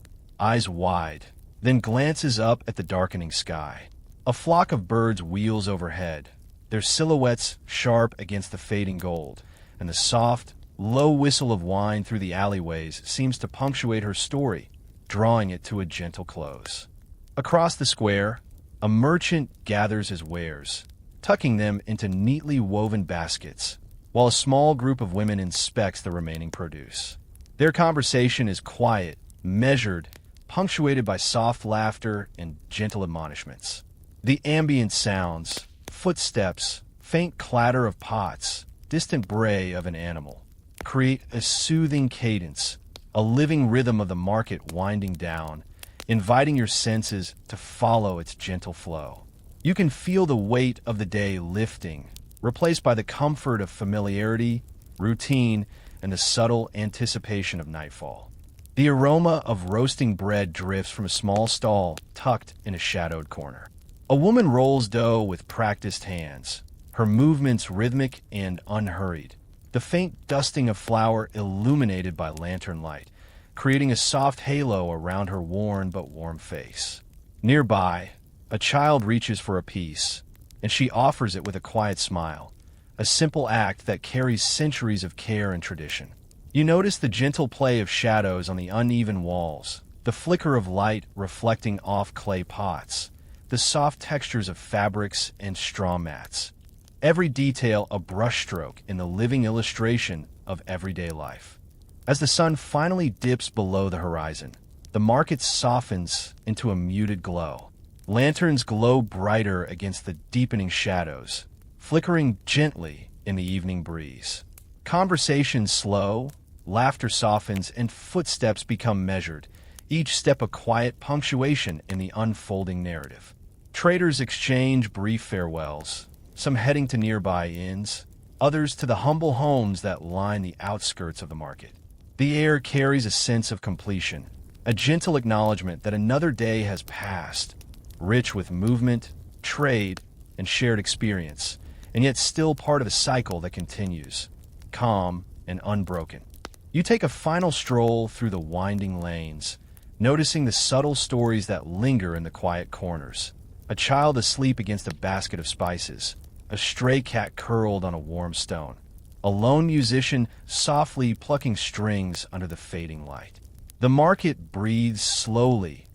Speaker 1: eyes wide, then glances up at the darkening sky. A flock of birds wheels overhead, their silhouettes sharp against the fading gold, and the soft, low whistle of wine through the alleyways seems to punctuate her story, drawing it to a gentle close. Across the square, a merchant gathers his wares, tucking them into neatly woven baskets, while a small group of women inspects the remaining produce. Their conversation is quiet, measured, punctuated by soft laughter and gentle admonishments. The ambient sounds, footsteps, faint clatter of pots, distant bray of an animal, create a soothing cadence, a living rhythm of the market winding down, inviting your senses to follow its gentle flow. You can feel the weight of the day lifting, replaced by the comfort of familiarity, routine, and the subtle anticipation of nightfall. The aroma of roasting bread drifts from a small stall tucked in a shadowed corner. A woman rolls dough with practiced hands, her movements rhythmic and unhurried, the faint dusting of flour illuminated by lantern light, creating a soft halo around her worn but warm face. Nearby, a child reaches for a piece, and she offers it with a quiet smile, a simple act that carries centuries of care and tradition. You notice the gentle play of shadows on the uneven walls, the flicker of light reflecting off clay pots, the soft textures of fabrics and straw mats. Every detail a brushstroke in the living illustration of everyday life. As the sun finally dips below the horizon, the market softens into a muted glow. Lanterns glow brighter against the deepening shadows, flickering gently in the evening breeze. Conversation slow, laughter softens, and footsteps become measured, each step a quiet punctuation in the unfolding narrative. Traders exchange brief farewells, some heading to nearby inns, others to the humble homes that line the outskirts of the market. The air carries a sense of completion, a gentle acknowledgement that another day has passed, rich with movement, trade, and shared experience, and yet still part of a cycle that continues, calm and unbroken. You take a final stroll through the winding lanes, noticing the subtle stories that linger in the quiet corners. A child asleep against a basket of spices, a stray cat curled on a warm stone, a lone musician softly plucking strings under the fading light. The market breathes slowly,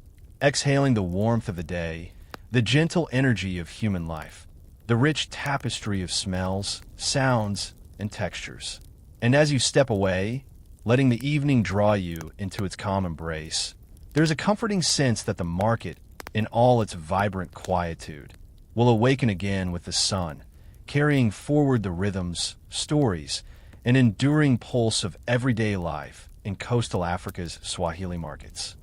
Speaker 1: exhaling the warmth of the day, the gentle energy of human life, the rich tapestry of smells, sounds, and textures. And as you step away, letting the evening draw you into its calm embrace, there's a comforting sense that the market, in all its vibrant quietude, will awaken again with the sun, carrying forward the rhythms, stories, and enduring pulse of everyday life in coastal Africa's Swahili markets.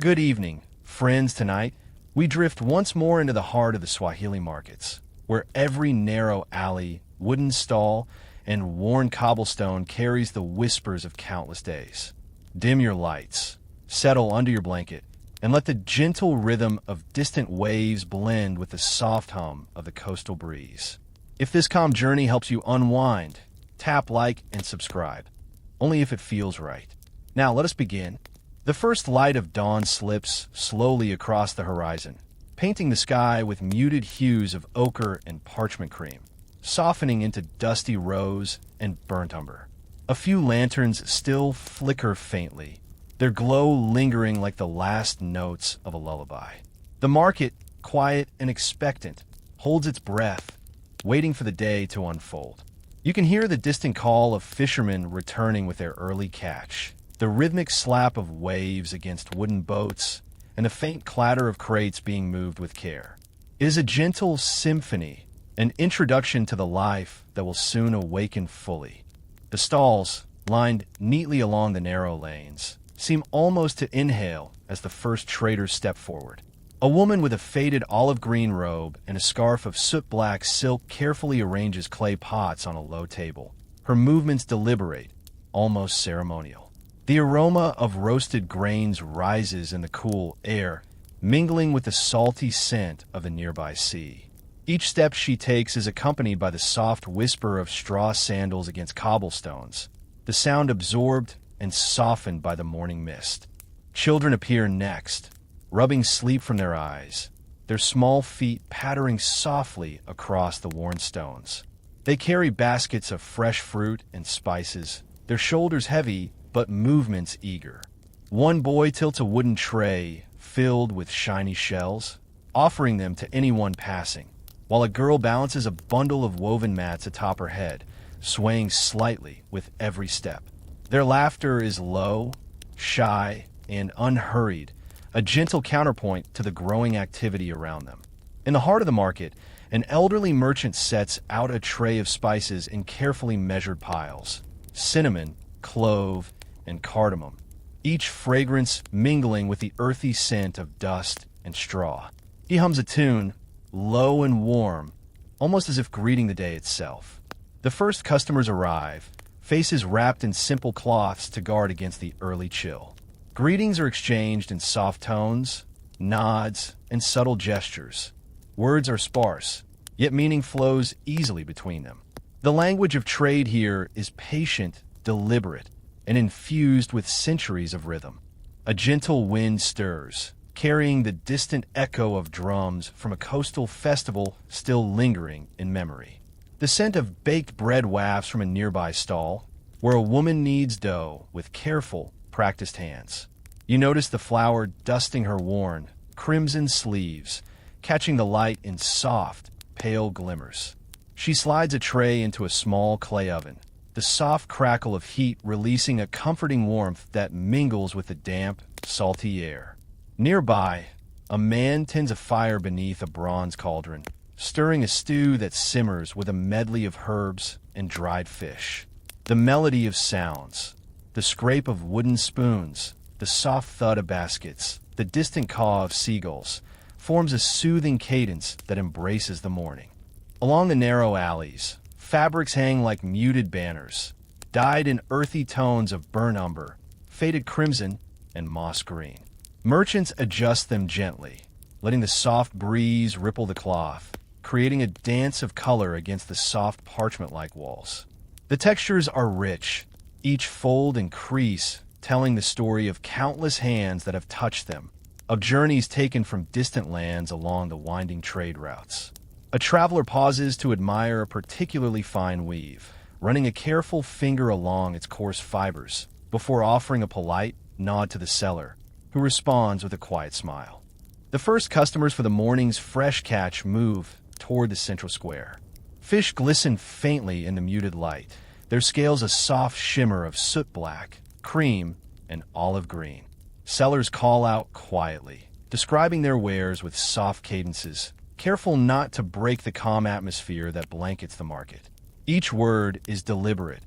Speaker 1: Good evening, friends. Tonight, we drift once more into the heart of the Swahili markets, where every narrow alley, wooden stall, and worn cobblestone carries the whispers of countless days. Dim your lights, settle under your blanket, and let the gentle rhythm of distant waves blend with the soft hum of the coastal breeze. If this calm journey helps you unwind, tap like and subscribe, only if it feels right. Now let us begin. The first light of dawn slips slowly across the horizon, painting the sky with muted hues of ochre and parchment cream, softening into dusty rose and burnt umber. A few lanterns still flicker faintly, their glow lingering like the last notes of a lullaby. The market, quiet and expectant, holds its breath, waiting for the day to unfold. You can hear the distant call of fishermen returning with their early catch, the rhythmic slap of waves against wooden boats, and the faint clatter of crates being moved with care. It is a gentle symphony, an introduction to the life that will soon awaken fully. The stalls, lined neatly along the narrow lanes, seem almost to inhale as the first traders step forward. A woman with a faded olive green robe and a scarf of soot-black silk carefully arranges clay pots on a low table. Her movements deliberate, almost ceremonial. The aroma of roasted grains rises in the cool air, mingling with the salty scent of the nearby sea. Each step she takes is accompanied by the soft whisper of straw sandals against cobblestones, the sound absorbed and softened by the morning mist. Children appear next, rubbing sleep from their eyes, their small feet pattering softly across the worn stones. They carry baskets of fresh fruit and spices, their shoulders heavy but movements eager. One boy tilts a wooden tray filled with shiny shells, offering them to anyone passing, while a girl balances a bundle of woven mats atop her head, swaying slightly with every step. Their laughter is low, shy, and unhurried, a gentle counterpoint to the growing activity around them. In the heart of the market, an elderly merchant sets out a tray of spices in carefully measured piles: cinnamon, clove, and cardamom, each fragrance mingling with the earthy scent of dust and straw. He hums a tune, low and warm, almost as if greeting the day itself. The first customers arrive, faces wrapped in simple cloths to guard against the early chill. Greetings are exchanged in soft tones, nods, and subtle gestures. Words are sparse, yet meaning flows easily between them. The language of trade here is patient, deliberate, and infused with centuries of rhythm. A gentle wind stirs, carrying the distant echo of drums from a coastal festival still lingering in memory. The scent of baked bread wafts from a nearby stall, where a woman kneads dough with careful, practiced hands. You notice the flour dusting her worn, crimson sleeves, catching the light in soft, pale glimmers. She slides a tray into a small clay oven, the soft crackle of heat releasing a comforting warmth that mingles with the damp, salty air. Nearby, a man tends a fire beneath a bronze cauldron, stirring a stew that simmers with a medley of herbs and dried fish. The melody of sounds, the scrape of wooden spoons, the soft thud of baskets, the distant caw of seagulls, forms a soothing cadence that embraces the morning. Along the narrow alleys, fabrics hang like muted banners, dyed in earthy tones of burnt umber, faded crimson, and moss green. Merchants adjust them gently, letting the soft breeze ripple the cloth, creating a dance of color against the soft parchment-like walls. The textures are rich, each fold and crease telling the story of countless hands that have touched them, of journeys taken from distant lands along the winding trade routes. A traveler pauses to admire a particularly fine weave, running a careful finger along its coarse fibers, before offering a polite nod to the seller, who responds with a quiet smile. The first customers for the morning's fresh catch move toward the central square. Fish glisten faintly in the muted light, their scales a soft shimmer of soot black, cream, and olive green. Sellers call out quietly, describing their wares with soft cadences, careful not to break the calm atmosphere that blankets the market. Each word is deliberate,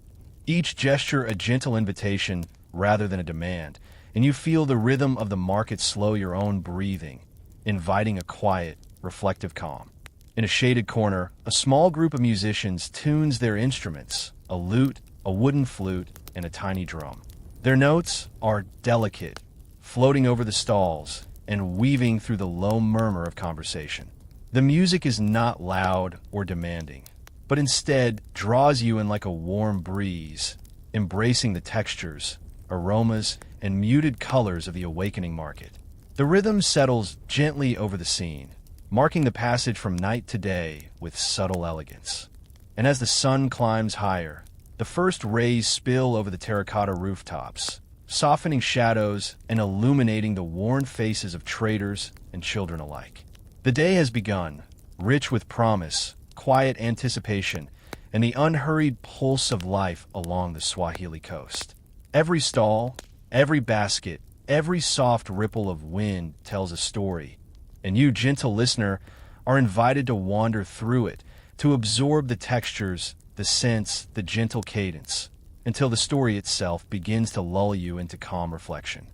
Speaker 1: each gesture a gentle invitation rather than a demand, and you feel the rhythm of the market slow your own breathing, inviting a quiet, reflective calm. In a shaded corner, a small group of musicians tunes their instruments, a lute, a wooden flute, and a tiny drum. Their notes are delicate, floating over the stalls and weaving through the low murmur of conversation. The music is not loud or demanding, but instead draws you in like a warm breeze, embracing the textures, aromas, and muted colors of the awakening market. The rhythm settles gently over the scene, marking the passage from night to day with subtle elegance. And as the sun climbs higher, the first rays spill over the terracotta rooftops, softening shadows and illuminating the worn faces of traders and children alike. The day has begun, rich with promise, quiet anticipation, and the unhurried pulse of life along the Swahili coast. Every stall, every basket, every soft ripple of wind tells a story, and you, gentle listener, are invited to wander through it, to absorb the textures, the scents, the gentle cadence, until the story itself begins to lull you into calm reflection.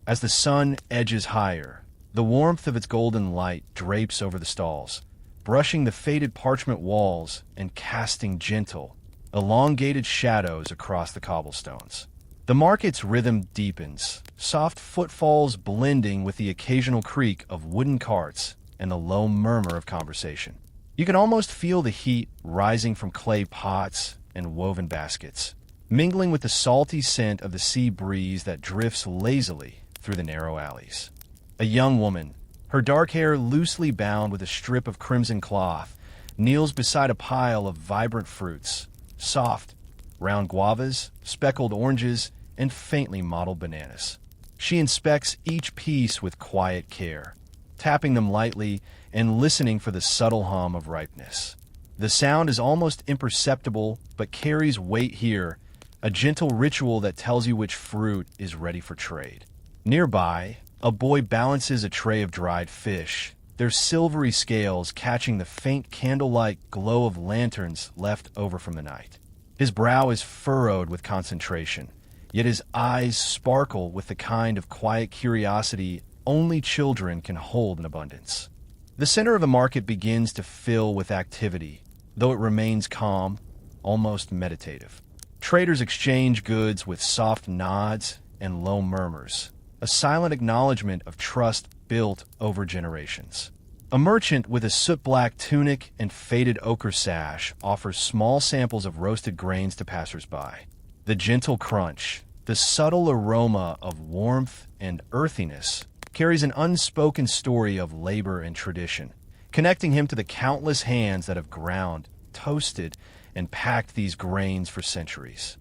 Speaker 1: As the sun edges higher, the warmth of its golden light drapes over the stalls, brushing the faded parchment walls and casting gentle, elongated shadows across the cobblestones. The market's rhythm deepens, soft footfalls blending with the occasional creak of wooden carts and the low murmur of conversation. You can almost feel the heat rising from clay pots and woven baskets, mingling with the salty scent of the sea breeze that drifts lazily through the narrow alleys. A young woman, her dark hair loosely bound with a strip of crimson cloth, kneels beside a pile of vibrant fruits, soft, round guavas, speckled oranges, and faintly mottled bananas. She inspects each piece with quiet care, tapping them lightly and listening for the subtle hum of ripeness. The sound is almost imperceptible, but carries weight here, a gentle ritual that tells you which fruit is ready for trade. Nearby, a boy balances a tray of dried fish, their silvery scales catching the faint candlelight glow of lanterns left over from the night. His brow is furrowed with concentration, yet his eyes sparkle with the kind of quiet curiosity only children can hold in abundance. The center of the market begins to fill with activity, though it remains calm, almost meditative. Traders exchange goods with soft nods and low murmurs, a silent acknowledgement of trust built over generations. A merchant with a soot-black tunic and faded ochre sash offers small samples of roasted grains to passers-by. The gentle crunch, the subtle aroma of warmth and earthiness carries an unspoken story of labor and tradition, connecting him to the countless hands that have ground, toasted, and packed these grains for centuries.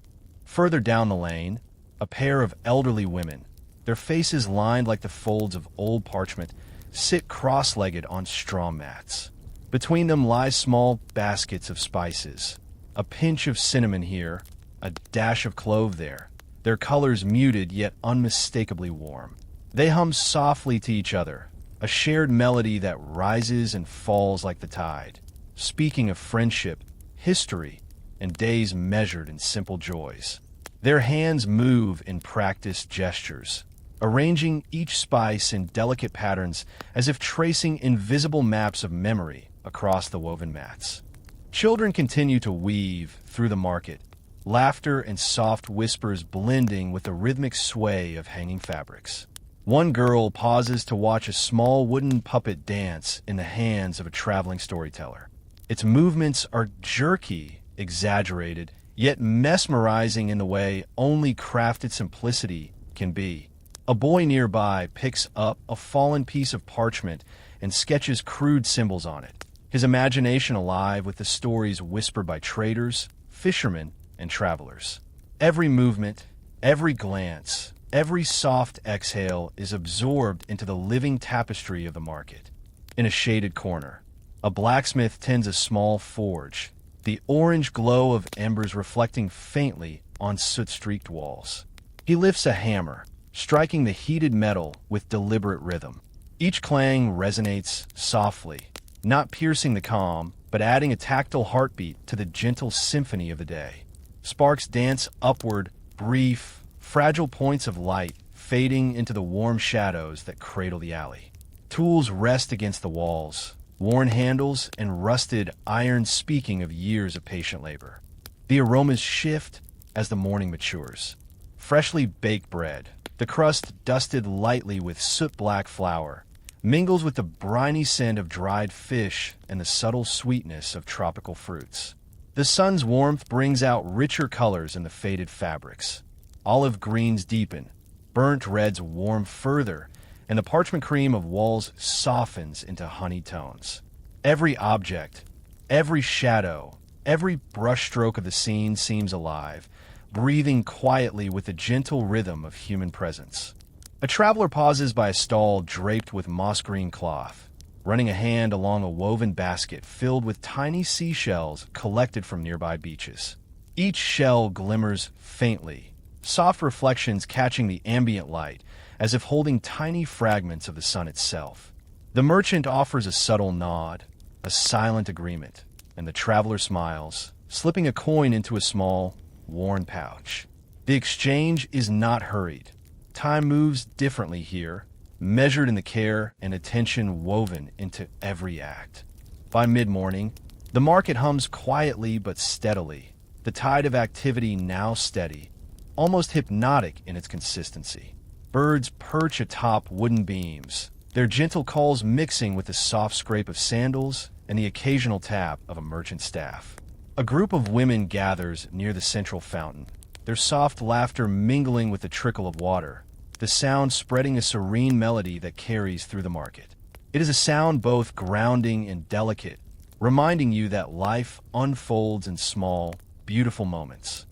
Speaker 1: Further down the lane, a pair of elderly women, their faces lined like the folds of old parchment, sit cross-legged on straw mats. Between them lie small baskets of spices, a pinch of cinnamon here, a dash of clove there, their colors muted yet unmistakably warm. They hum softly to each other, a shared melody that rises and falls like the tide, speaking of friendship, history, and days measured in simple joys. Their hands move in practiced gestures, arranging each spice in delicate patterns as if tracing invisible maps of memory across the woven mats. Children continue to weave through the market, laughter and soft whispers blending with the rhythmic sway of hanging fabrics. One girl pauses to watch a small wooden puppet dance in the hands of a traveling storyteller. Its movements are jerky, exaggerated, yet mesmerizing in the way only crafted simplicity can be. A boy nearby picks up a fallen piece of parchment and sketches crude symbols on it, his imagination alive with the stories whispered by traders, fishermen, and travelers. Every movement, every glance, every soft exhale is absorbed into the living tapestry of the market. In a shaded corner, a blacksmith tends a small forge, the orange glow of embers reflecting faintly on soot-streaked walls. He lifts a hammer, striking the heated metal with deliberate rhythm. Each clang resonates softly, not piercing the calm, but adding a tactile heartbeat to the gentle symphony of the day. Sparks dance upward, brief, fragile points of light fading into the warm shadows that cradle the alley. Tools rest against the walls, worn handles and rusted iron speaking of years of patient labor. The aromas shift as the morning matures. Freshly baked bread, the crust dusted lightly with soot-black flour, mingles with the briny scent of dried fish and the subtle sweetness of tropical fruits. The sun's warmth brings out richer colors in the faded fabrics. Olive greens deepen, burnt reds warm further, and the parchment cream of walls softens into honey tones. Every object, every shadow, every brushstroke of the scene seems alive, breathing quietly with the gentle rhythm of human presence. A traveler pauses by a stall draped with moss-green cloth, running a hand along a woven basket filled with tiny seashells collected from nearby beaches. Each shell glimmers faintly, soft reflections catching the ambient light as if holding tiny fragments of the sun itself. The merchant offers a subtle nod, a silent agreement, and the traveler smiles, slipping a coin into a small, worn pouch. The exchange is not hurried. Time moves differently here, measured in the care and attention woven into every act. By mid-morning, the market hums quietly but steadily, the tide of activity now steady, almost hypnotic in its consistency. Birds perch atop wooden beams, their gentle calls mixing with the soft scrape of sandals and the occasional tap of a merchant's staff. A group of women gathers near the central fountain, their soft laughter mingling with the trickle of water, the sound spreading a serene melody that carries through the market. It is a sound both grounding and delicate, reminding you that life unfolds in small, beautiful moments.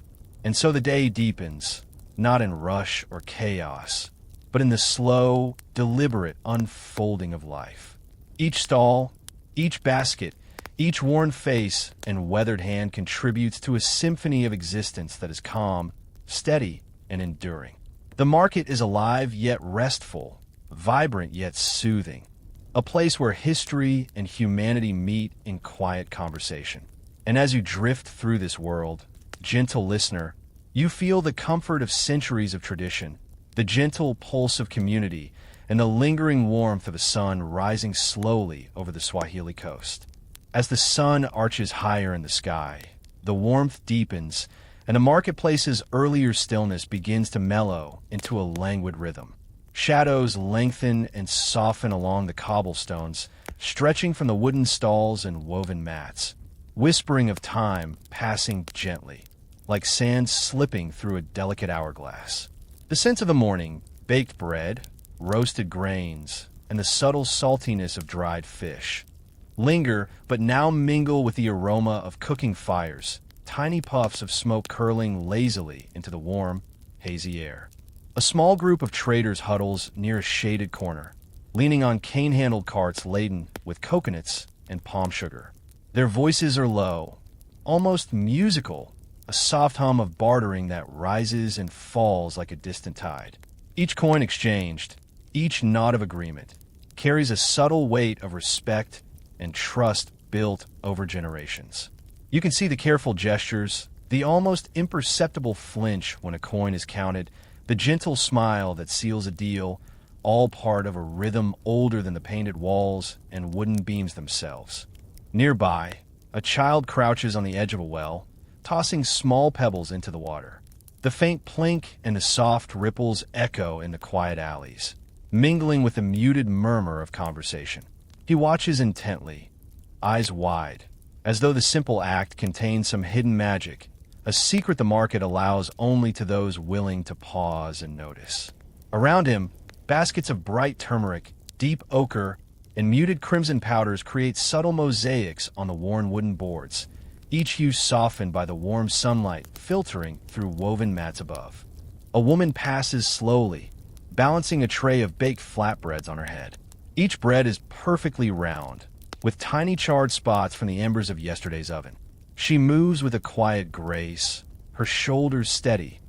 Speaker 1: And so the day deepens, not in rush or chaos, but in the slow, deliberate unfolding of life. Each stall, each basket, each worn face and weathered hand contributes to a symphony of existence that is calm, steady, and enduring. The market is alive yet restful, vibrant yet soothing, a place where history and humanity meet in quiet conversation. And as you drift through this world, gentle listener, you feel the comfort of centuries of tradition, the gentle pulse of community, and the lingering warmth of the sun rising slowly over the Swahili coast. As the sun arches higher in the sky, the warmth deepens, and the marketplace's earlier stillness begins to mellow into a languid rhythm. Shadows lengthen and soften along the cobblestones, stretching from the wooden stalls and woven mats, whispering of time passing gently, like sand slipping through a delicate hourglass. The scent of the morning, baked bread, roasted grains, and the subtle saltiness of dried fish linger but now mingle with the aroma of cooking fires, tiny puffs of smoke curling lazily into the warm, hazy air. A small group of traders huddles near a shaded corner, leaning on cane-handled carts laden with coconuts and palm sugar. Their voices are low, almost musical, a soft hum of bartering that rises and falls like a distant tide. Each coin exchanged, each nod of agreement, carries a subtle weight of respect and trust built over generations. You can see the careful gestures, the almost imperceptible flinch when a coin is counted, the gentle smile that seals a deal, all part of a rhythm older than the painted walls and wooden beams themselves. Nearby, a child crouches on the edge of a well, tossing small pebbles into the water. The faint plink and the soft ripples echo in the quiet alleys, mingling with the muted murmur of conversation. He watches intently, eyes wide, as though the simple act contains some hidden magic, a secret the market allows only to those willing to pause and notice. Around him, baskets of bright turmeric, deep ochre, and muted crimson powders create subtle mosaics on the worn wooden boards, each hue softened by the warm sunlight filtering through woven mats above. A woman passes slowly, balancing a tray of baked flatbreads on her head. Each bread is perfectly round, with tiny charred spots from the embers of yesterday's oven. She moves with a quiet grace, her shoulders steady,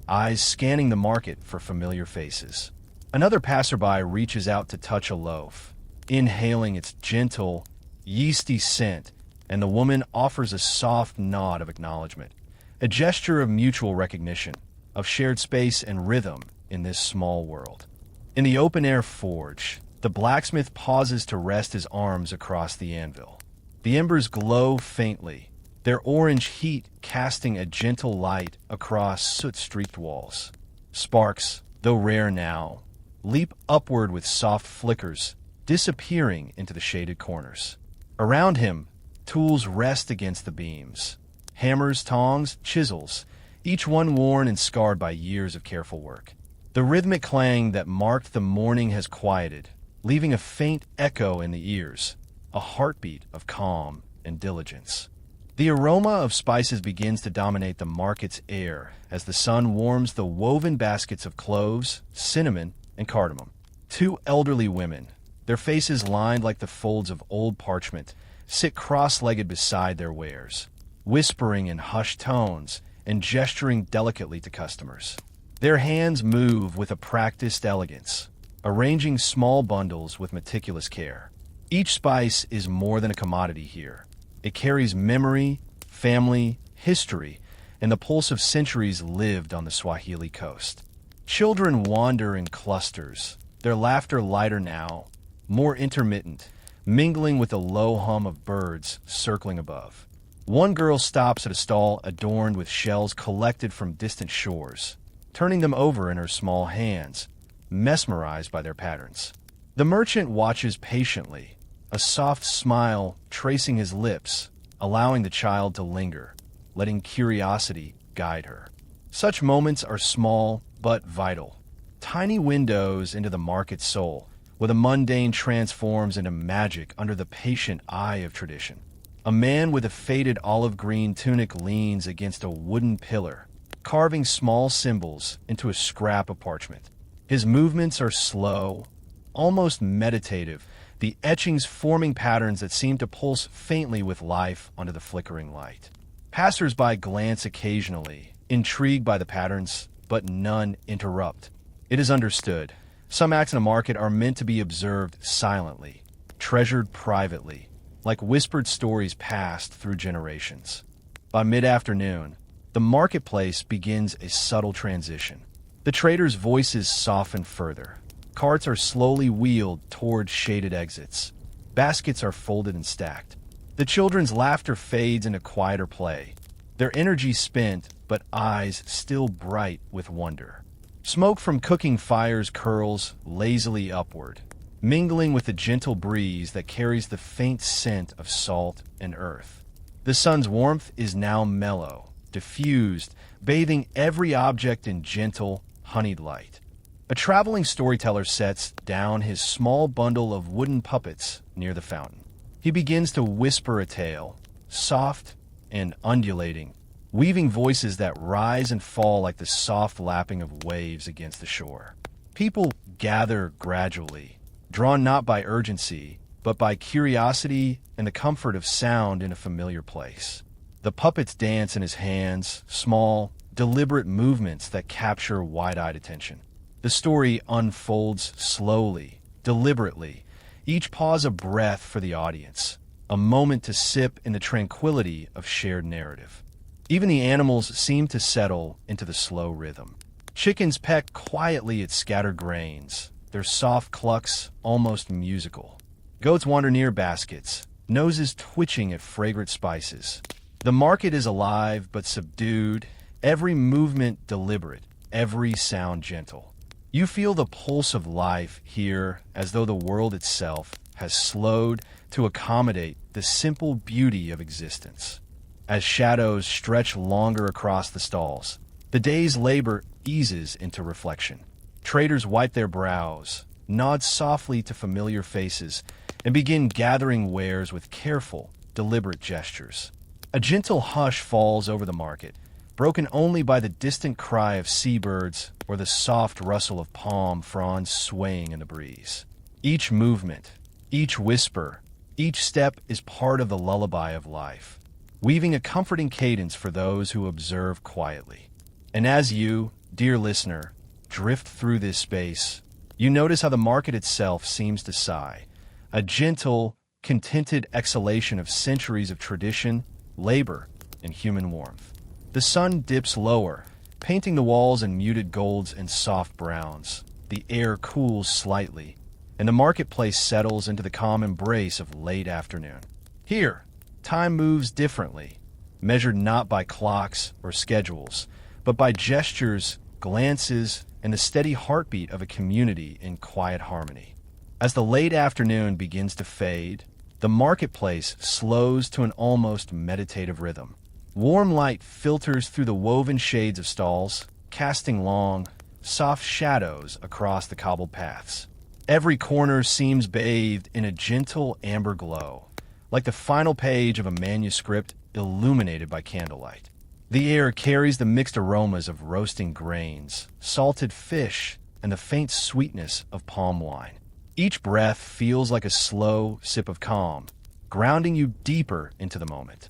Speaker 1: eyes scanning the market for familiar faces. Another passerby reaches out to touch a loaf, inhaling its gentle, yeasty scent, and the woman offers a soft nod of acknowledgement, a gesture of mutual recognition, of shared space and rhythm in this small world. In the open-air forge, the blacksmith pauses to rest his arms across the anvil. The embers glow faintly, their orange heat casting a gentle light across soot-streaked walls. Sparks, though rare now, leap upward with soft flickers, disappearing into the shaded corners. Around him, tools rest against the beams. Hammers, tongs, chisels, each one worn and scarred by years of careful work. The rhythmic clang that marked the morning has quieted, leaving a faint echo in the ears, a heartbeat of calm and diligence. The aroma of spices begins to dominate the market's air as the sun warms the woven baskets of cloves, cinnamon, and cardamom. Two elderly women, their faces lined like the folds of old parchment, sit cross-legged beside their wares, whispering in hushed tones and gesturing delicately to customers. Their hands move with a practiced elegance, arranging small bundles with meticulous care. Each spice is more than a commodity here. It carries memory, family, history, and the pulse of centuries lived on the Swahili coast. Children wander in clusters, their laughter lighter now, more intermittent, mingling with the low hum of birds circling above. One girl stops at a stall adorned with shells collected from distant shores, turning them over in her small hands, mesmerized by their patterns. The merchant watches patiently, a soft smile tracing his lips, allowing the child to linger, letting curiosity guide her. Such moments are small but vital, tiny windows into the market's soul, where the mundane transforms into magic under the patient eye of tradition. A man with a faded olive green tunic leans against a wooden pillar, carving small symbols into a scrap of parchment. His movements are slow, almost meditative, the etchings forming patterns that seem to pulse faintly with life under the flickering light. Passers-by glance occasionally, intrigued by the patterns, but none interrupt. It is understood. Some acts in a market are meant to be observed silently, treasured privately, like whispered stories passed through generations. By mid-afternoon, the marketplace begins a subtle transition. The traders' voices soften further. Carts are slowly wheeled toward shaded exits. Baskets are folded and stacked. The children's laughter fades into quieter play, their energy spent, but eyes still bright with wonder. Smoke from cooking fires curls lazily upward, mingling with the gentle breeze that carries the faint scent of salt and earth. The sun's warmth is now mellow, diffused, bathing every object in gentle, honeyed light. A traveling storyteller sets down his small bundle of wooden puppets near the fountain. He begins to whisper a tale, soft and undulating, weaving voices that rise and fall like the soft lapping of waves against the shore. People gather gradually, drawn not by urgency, but by curiosity and the comfort of sound in a familiar place. The puppets dance in his hands, small, deliberate movements that capture wide-eyed attention. The story unfolds slowly, deliberately, each pause a breath for the audience, a moment to sip in the tranquility of shared narrative. Even the animals seem to settle into the slow rhythm. Chickens peck quietly at scattered grains, their soft clucks almost musical. Goats wander near baskets, noses twitching at fragrant spices. The market is alive but subdued, every movement deliberate, every sound gentle. You feel the pulse of life here as though the world itself has slowed to accommodate the simple beauty of existence. As shadows stretch longer across the stalls, the day's labor eases into reflection. Traders wipe their brows, nod softly to familiar faces, and begin gathering wares with careful, deliberate gestures. A gentle hush falls over the market, broken only by the distant cry of seabirds or the soft rustle of palm fronds swaying in the breeze. Each movement, each whisper, each step is part of the lullaby of life, weaving a comforting cadence for those who observe quietly. And as you, dear listener, drift through this space, you notice how the market itself seems to sigh, a gentle, contented exhalation of centuries of tradition, labor, and human warmth. The sun dips lower, painting the walls in muted golds and soft browns. The air cools slightly, and the marketplace settles into the calm embrace of late afternoon. Here, time moves differently, measured not by clocks or schedules, but by gestures, glances, and the steady heartbeat of a community in quiet harmony. As the late afternoon begins to fade, the marketplace slows to an almost meditative rhythm. Warm light filters through the woven shades of stalls, casting long, soft shadows across the cobbled paths. Every corner seems bathed in a gentle amber glow, like the final page of a manuscript illuminated by candlelight. The air carries the mixed aromas of roasting grains, salted fish, and the faint sweetness of palm wine. Each breath feels like a slow sip of calm, grounding you deeper into the moment.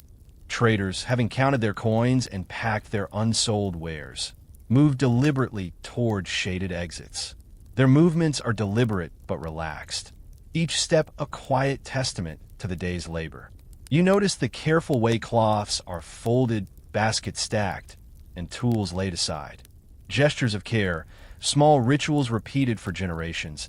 Speaker 1: Traders, having counted their coins and packed their unsold wares, move deliberately toward shaded exits. Their movements are deliberate but relaxed, each step a quiet testament to the day's labor. You notice the careful way cloths are folded, baskets stacked, and tools laid aside. Gestures of care, small rituals repeated for generations,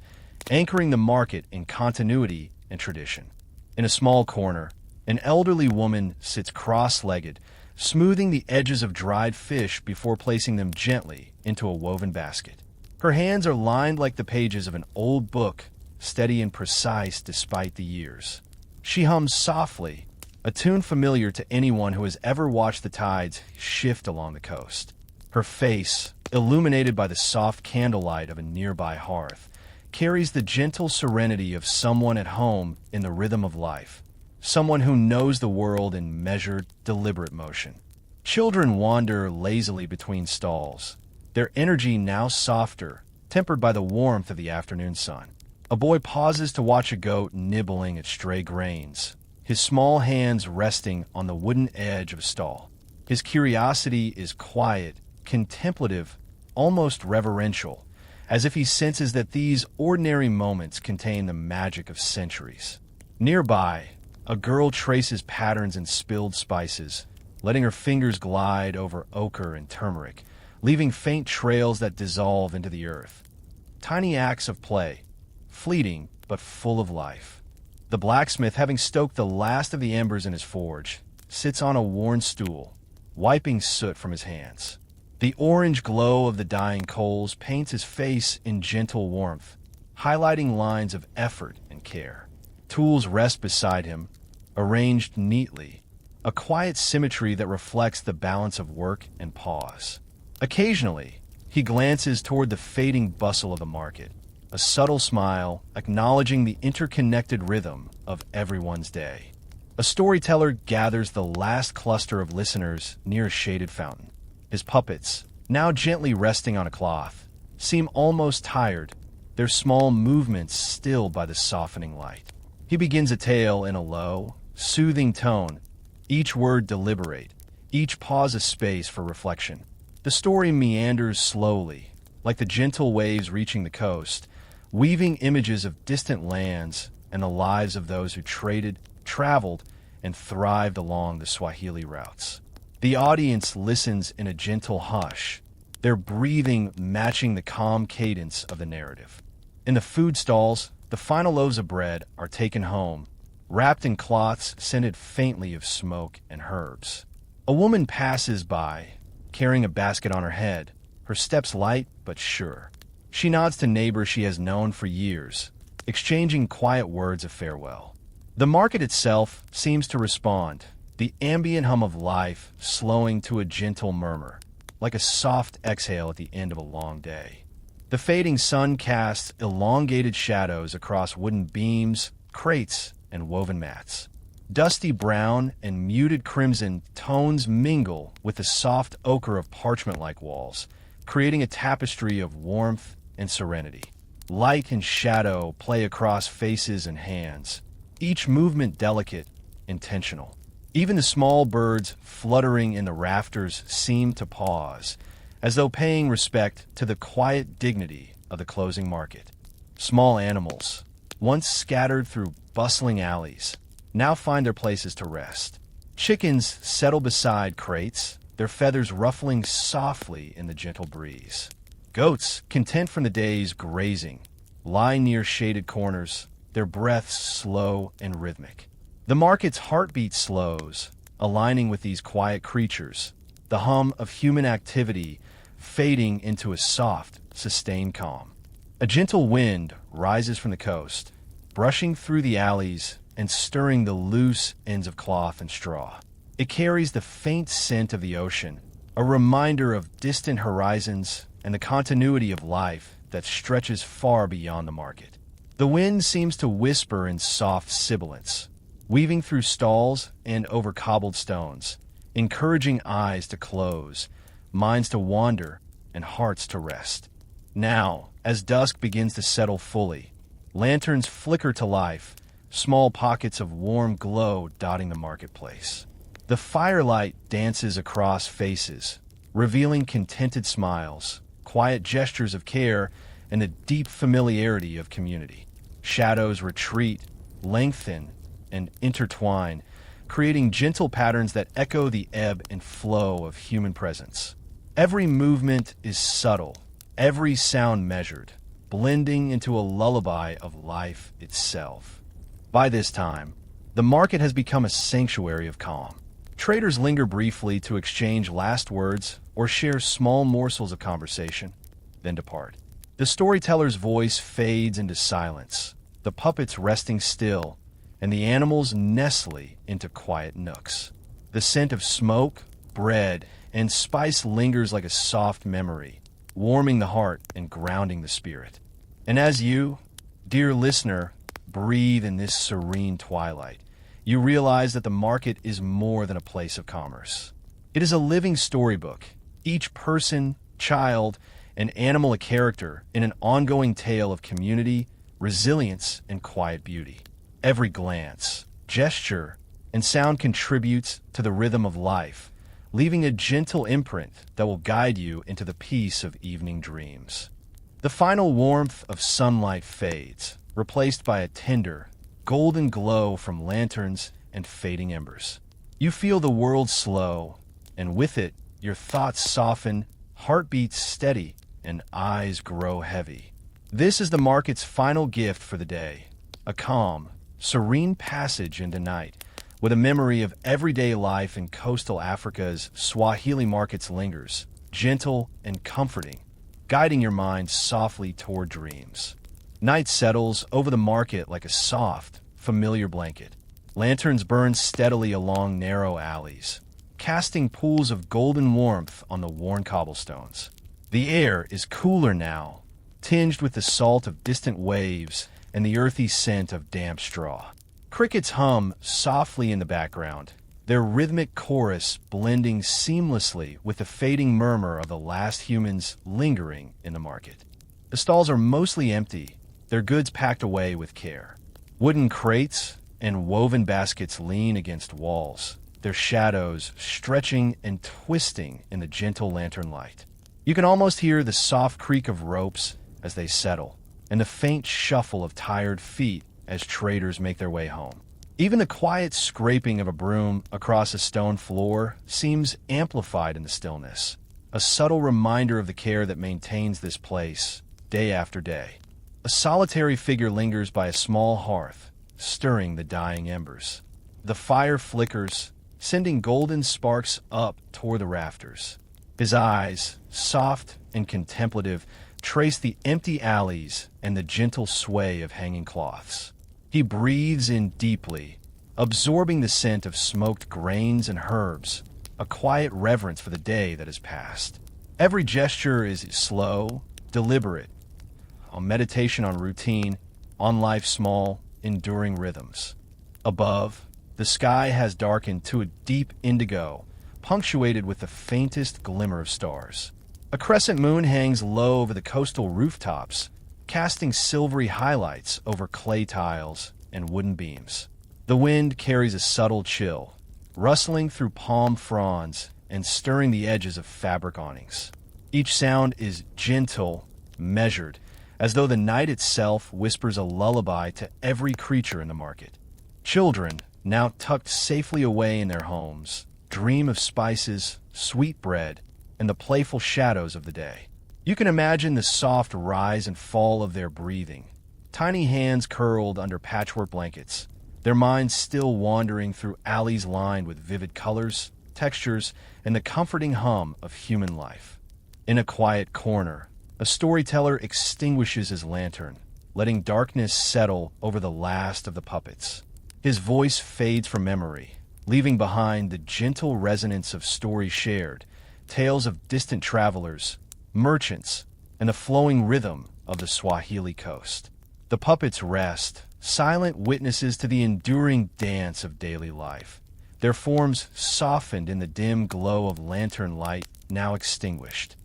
Speaker 1: anchoring the market in continuity and tradition. In a small corner, an elderly woman sits cross-legged, smoothing the edges of dried fish before placing them gently into a woven basket. Her hands are lined like the pages of an old book, steady and precise despite the years. She hums softly, a tune familiar to anyone who has ever watched the tides shift along the coast. Her face, illuminated by the soft candlelight of a nearby hearth, carries the gentle serenity of someone at home in the rhythm of life, someone who knows the world in measured, deliberate motion. Children wander lazily between stalls, their energy now softer, tempered by the warmth of the afternoon sun. A boy pauses to watch a goat nibbling at stray grains, his small hands resting on the wooden edge of a stall. His curiosity is quiet, contemplative, almost reverential, as if he senses that these ordinary moments contain the magic of centuries. Nearby, a girl traces patterns in spilled spices, letting her fingers glide over ochre and turmeric, leaving faint trails that dissolve into the earth. Tiny acts of play, fleeting but full of life. The blacksmith, having stoked the last of the embers in his forge, sits on a worn stool, wiping soot from his hands. The orange glow of the dying coals paints his face in gentle warmth, highlighting lines of effort and care. Tools rest beside him, arranged neatly, a quiet symmetry that reflects the balance of work and pause. Occasionally, he glances toward the fading bustle of the market, a subtle smile acknowledging the interconnected rhythm of everyone's day. A storyteller gathers the last cluster of listeners near a shaded fountain. His puppets, now gently resting on a cloth, seem almost tired, their small movements stilled by the softening light. He begins a tale in a low, soothing tone, each word deliberate, each pause a space for reflection. The story meanders slowly, like the gentle waves reaching the coast, weaving images of distant lands and the lives of those who traded, traveled, and thrived along the Swahili routes. The audience listens in a gentle hush, their breathing matching the calm cadence of the narrative. In the food stalls, the final loaves of bread are taken home, wrapped in cloths scented faintly of smoke and herbs. A woman passes by, carrying a basket on her head, her steps light but sure. She nods to neighbors she has known for years, exchanging quiet words of farewell. The market itself seems to respond, the ambient hum of life slowing to a gentle murmur, like a soft exhale at the end of a long day. The fading sun casts elongated shadows across wooden beams, crates, and woven mats. Dusty brown and muted crimson tones mingle with the soft ochre of parchment-like walls, creating a tapestry of warmth and serenity. Light and shadow play across faces and hands, each movement delicate, intentional. Even the small birds fluttering in the rafters seem to pause, as though paying respect to the quiet dignity of the closing market. Small animals, once scattered through bustling alleys, now find their places to rest. Chickens settle beside crates, their feathers ruffling softly in the gentle breeze. Goats, content from the day's grazing, lie near shaded corners, their breaths slow and rhythmic. The market's heartbeat slows, aligning with these quiet creatures, the hum of human activity fading into a soft, sustained calm. A gentle wind rises from the coast, brushing through the alleys and stirring the loose ends of cloth and straw. It carries the faint scent of the ocean, a reminder of distant horizons and the continuity of life that stretches far beyond the market. The wind seems to whisper in soft sibilance, weaving through stalls and over cobbled stones, encouraging eyes to close, minds to wander, and hearts to rest. Now, as dusk begins to settle fully, lanterns flicker to life, small pockets of warm glow dotting the marketplace. The firelight dances across faces, revealing contented smiles, quiet gestures of care, and the deep familiarity of community. Shadows retreat, lengthen, and intertwine, creating gentle patterns that echo the ebb and flow of human presence. Every movement is subtle, every sound measured, blending into a lullaby of life itself. By this time, the market has become a sanctuary of calm. Traders linger briefly to exchange last words or share small morsels of conversation, then depart. The storyteller's voice fades into silence, the puppets resting still, and the animals nestle into quiet nooks. The scent of smoke, bread, and spice lingers like a soft memory, warming the heart and grounding the spirit. And as you, dear listener, breathe in this serene twilight, you realize that the market is more than a place of commerce. It is a living storybook, each person, child, and animal a character in an ongoing tale of community, resilience, and quiet beauty. Every glance, gesture, and sound contributes to the rhythm of life, leaving a gentle imprint that will guide you into the peace of evening dreams. The final warmth of sunlight fades, replaced by a tender, golden glow from lanterns and fading embers. You feel the world slow, and with it, your thoughts soften, heartbeats steady, and eyes grow heavy. This is the market's final gift for the day, a calm, serene passage into night, with a memory of everyday life in coastal Africa's Swahili markets lingers, gentle and comforting, guiding your mind softly toward dreams. Night settles over the market like a soft, familiar blanket. Lanterns burn steadily along narrow alleys, casting pools of golden warmth on the worn cobblestones. The air is cooler now, tinged with the salt of distant waves and the earthy scent of damp straw. Crickets hum softly in the background, their rhythmic chorus blending seamlessly with the fading murmur of the last humans lingering in the market. The stalls are mostly empty, their goods packed away with care. Wooden crates and woven baskets lean against walls, their shadows stretching and twisting in the gentle lantern light. You can almost hear the soft creak of ropes as they settle, and the faint shuffle of tired feet as traders make their way home. Even the quiet scraping of a broom across a stone floor seems amplified in the stillness, a subtle reminder of the care that maintains this place day after day. A solitary figure lingers by a small hearth, stirring the dying embers. The fire flickers, sending golden sparks up toward the rafters. His eyes, soft and contemplative, trace the empty alleys and the gentle sway of hanging cloths. He breathes in deeply, absorbing the scent of smoked grains and herbs, a quiet reverence for the day that has passed. Every gesture is slow, deliberate, a meditation on routine, on life's small, enduring rhythms. Above, the sky has darkened to a deep indigo, punctuated with the faintest glimmer of stars. A crescent moon hangs low over the coastal rooftops, casting silvery highlights over clay tiles and wooden beams. The wind carries a subtle chill, rustling through palm fronds and stirring the edges of fabric awnings. Each sound is gentle, measured, as though the night itself whispers a lullaby to every creature in the market. Children, now tucked safely away in their homes, dream of spices, sweet bread, and the playful shadows of the day. You can imagine the soft rise and fall of their breathing, tiny hands curled under patchwork blankets, their minds still wandering through alleys lined with vivid colors, textures, and the comforting hum of human life. In a quiet corner, a storyteller extinguishes his lantern, letting darkness settle over the last of the puppets. His voice fades from memory, leaving behind the gentle resonance of stories shared, tales of distant travelers, merchants, and the flowing rhythm of the Swahili coast. The puppets rest, silent witnesses to the enduring dance of daily life, their forms softened in the dim glow of lantern light now extinguished.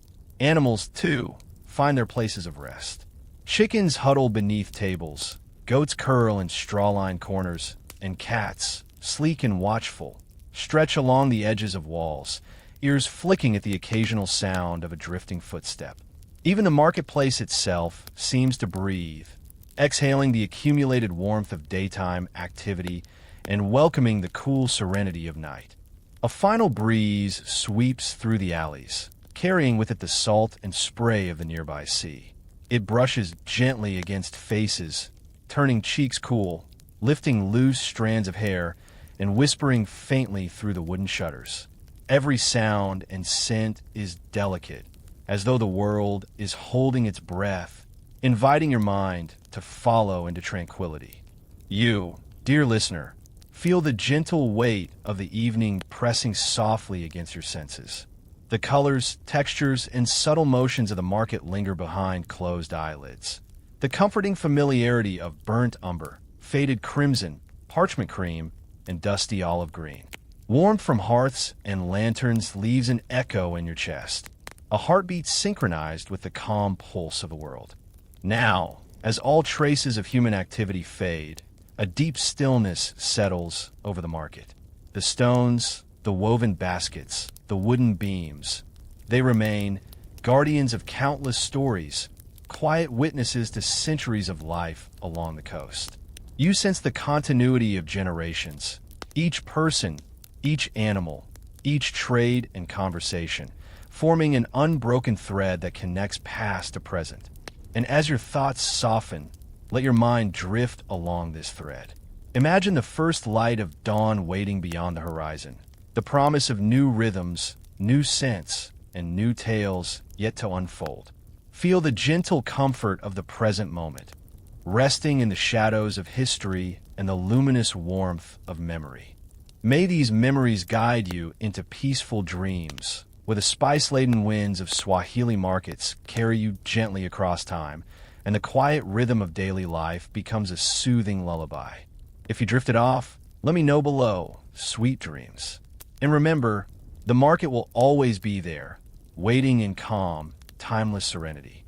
Speaker 1: Animals, too, find their places of rest. Chickens huddle beneath tables, goats curl in straw-lined corners, and cats, sleek and watchful, stretch along the edges of walls, ears flicking at the occasional sound of a drifting footstep. Even the marketplace itself seems to breathe, exhaling the accumulated warmth of daytime activity and welcoming the cool serenity of night. A final breeze sweeps through the alleys, carrying with it the salt and spray of the nearby sea. It brushes gently against faces, turning cheeks cool, lifting loose strands of hair, and whispering faintly through the wooden shutters. Every sound and scent is delicate, as though the world is holding its breath, inviting your mind to follow into tranquility. You, dear listener, feel the gentle weight of the evening pressing softly against your senses. The colors, textures, and subtle motions of the market linger behind closed eyelids. The comforting familiarity of burnt umber, faded crimson, parchment cream, and dusty olive green. Warmth from hearths and lanterns leaves an echo in your chest, a heartbeat synchronized with the calm pulse of the world. Now, as all traces of human activity fade, a deep stillness settles over the market. The stones, the woven baskets, the wooden beams, they remain guardians of countless stories, quiet witnesses to centuries of life along the coast. You sense the continuity of generations, each person, each animal, each trade and conversation, forming an unbroken thread that connects past to present. And as your thoughts soften, let your mind drift along this thread. Imagine the first light of dawn waiting beyond the horizon, the promise of new rhythms, new scents, and new tales yet to unfold. Feel the gentle comfort of the present moment, resting in the shadows of history and the luminous warmth of memory. May these memories guide you into peaceful dreams, where the spice-laden winds of Swahili markets carry you gently across time, and the quiet rhythm of daily life becomes a soothing lullaby. If you drifted off, let me know below. Sweet dreams. And remember, the market will always be there, waiting in calm, timeless serenity.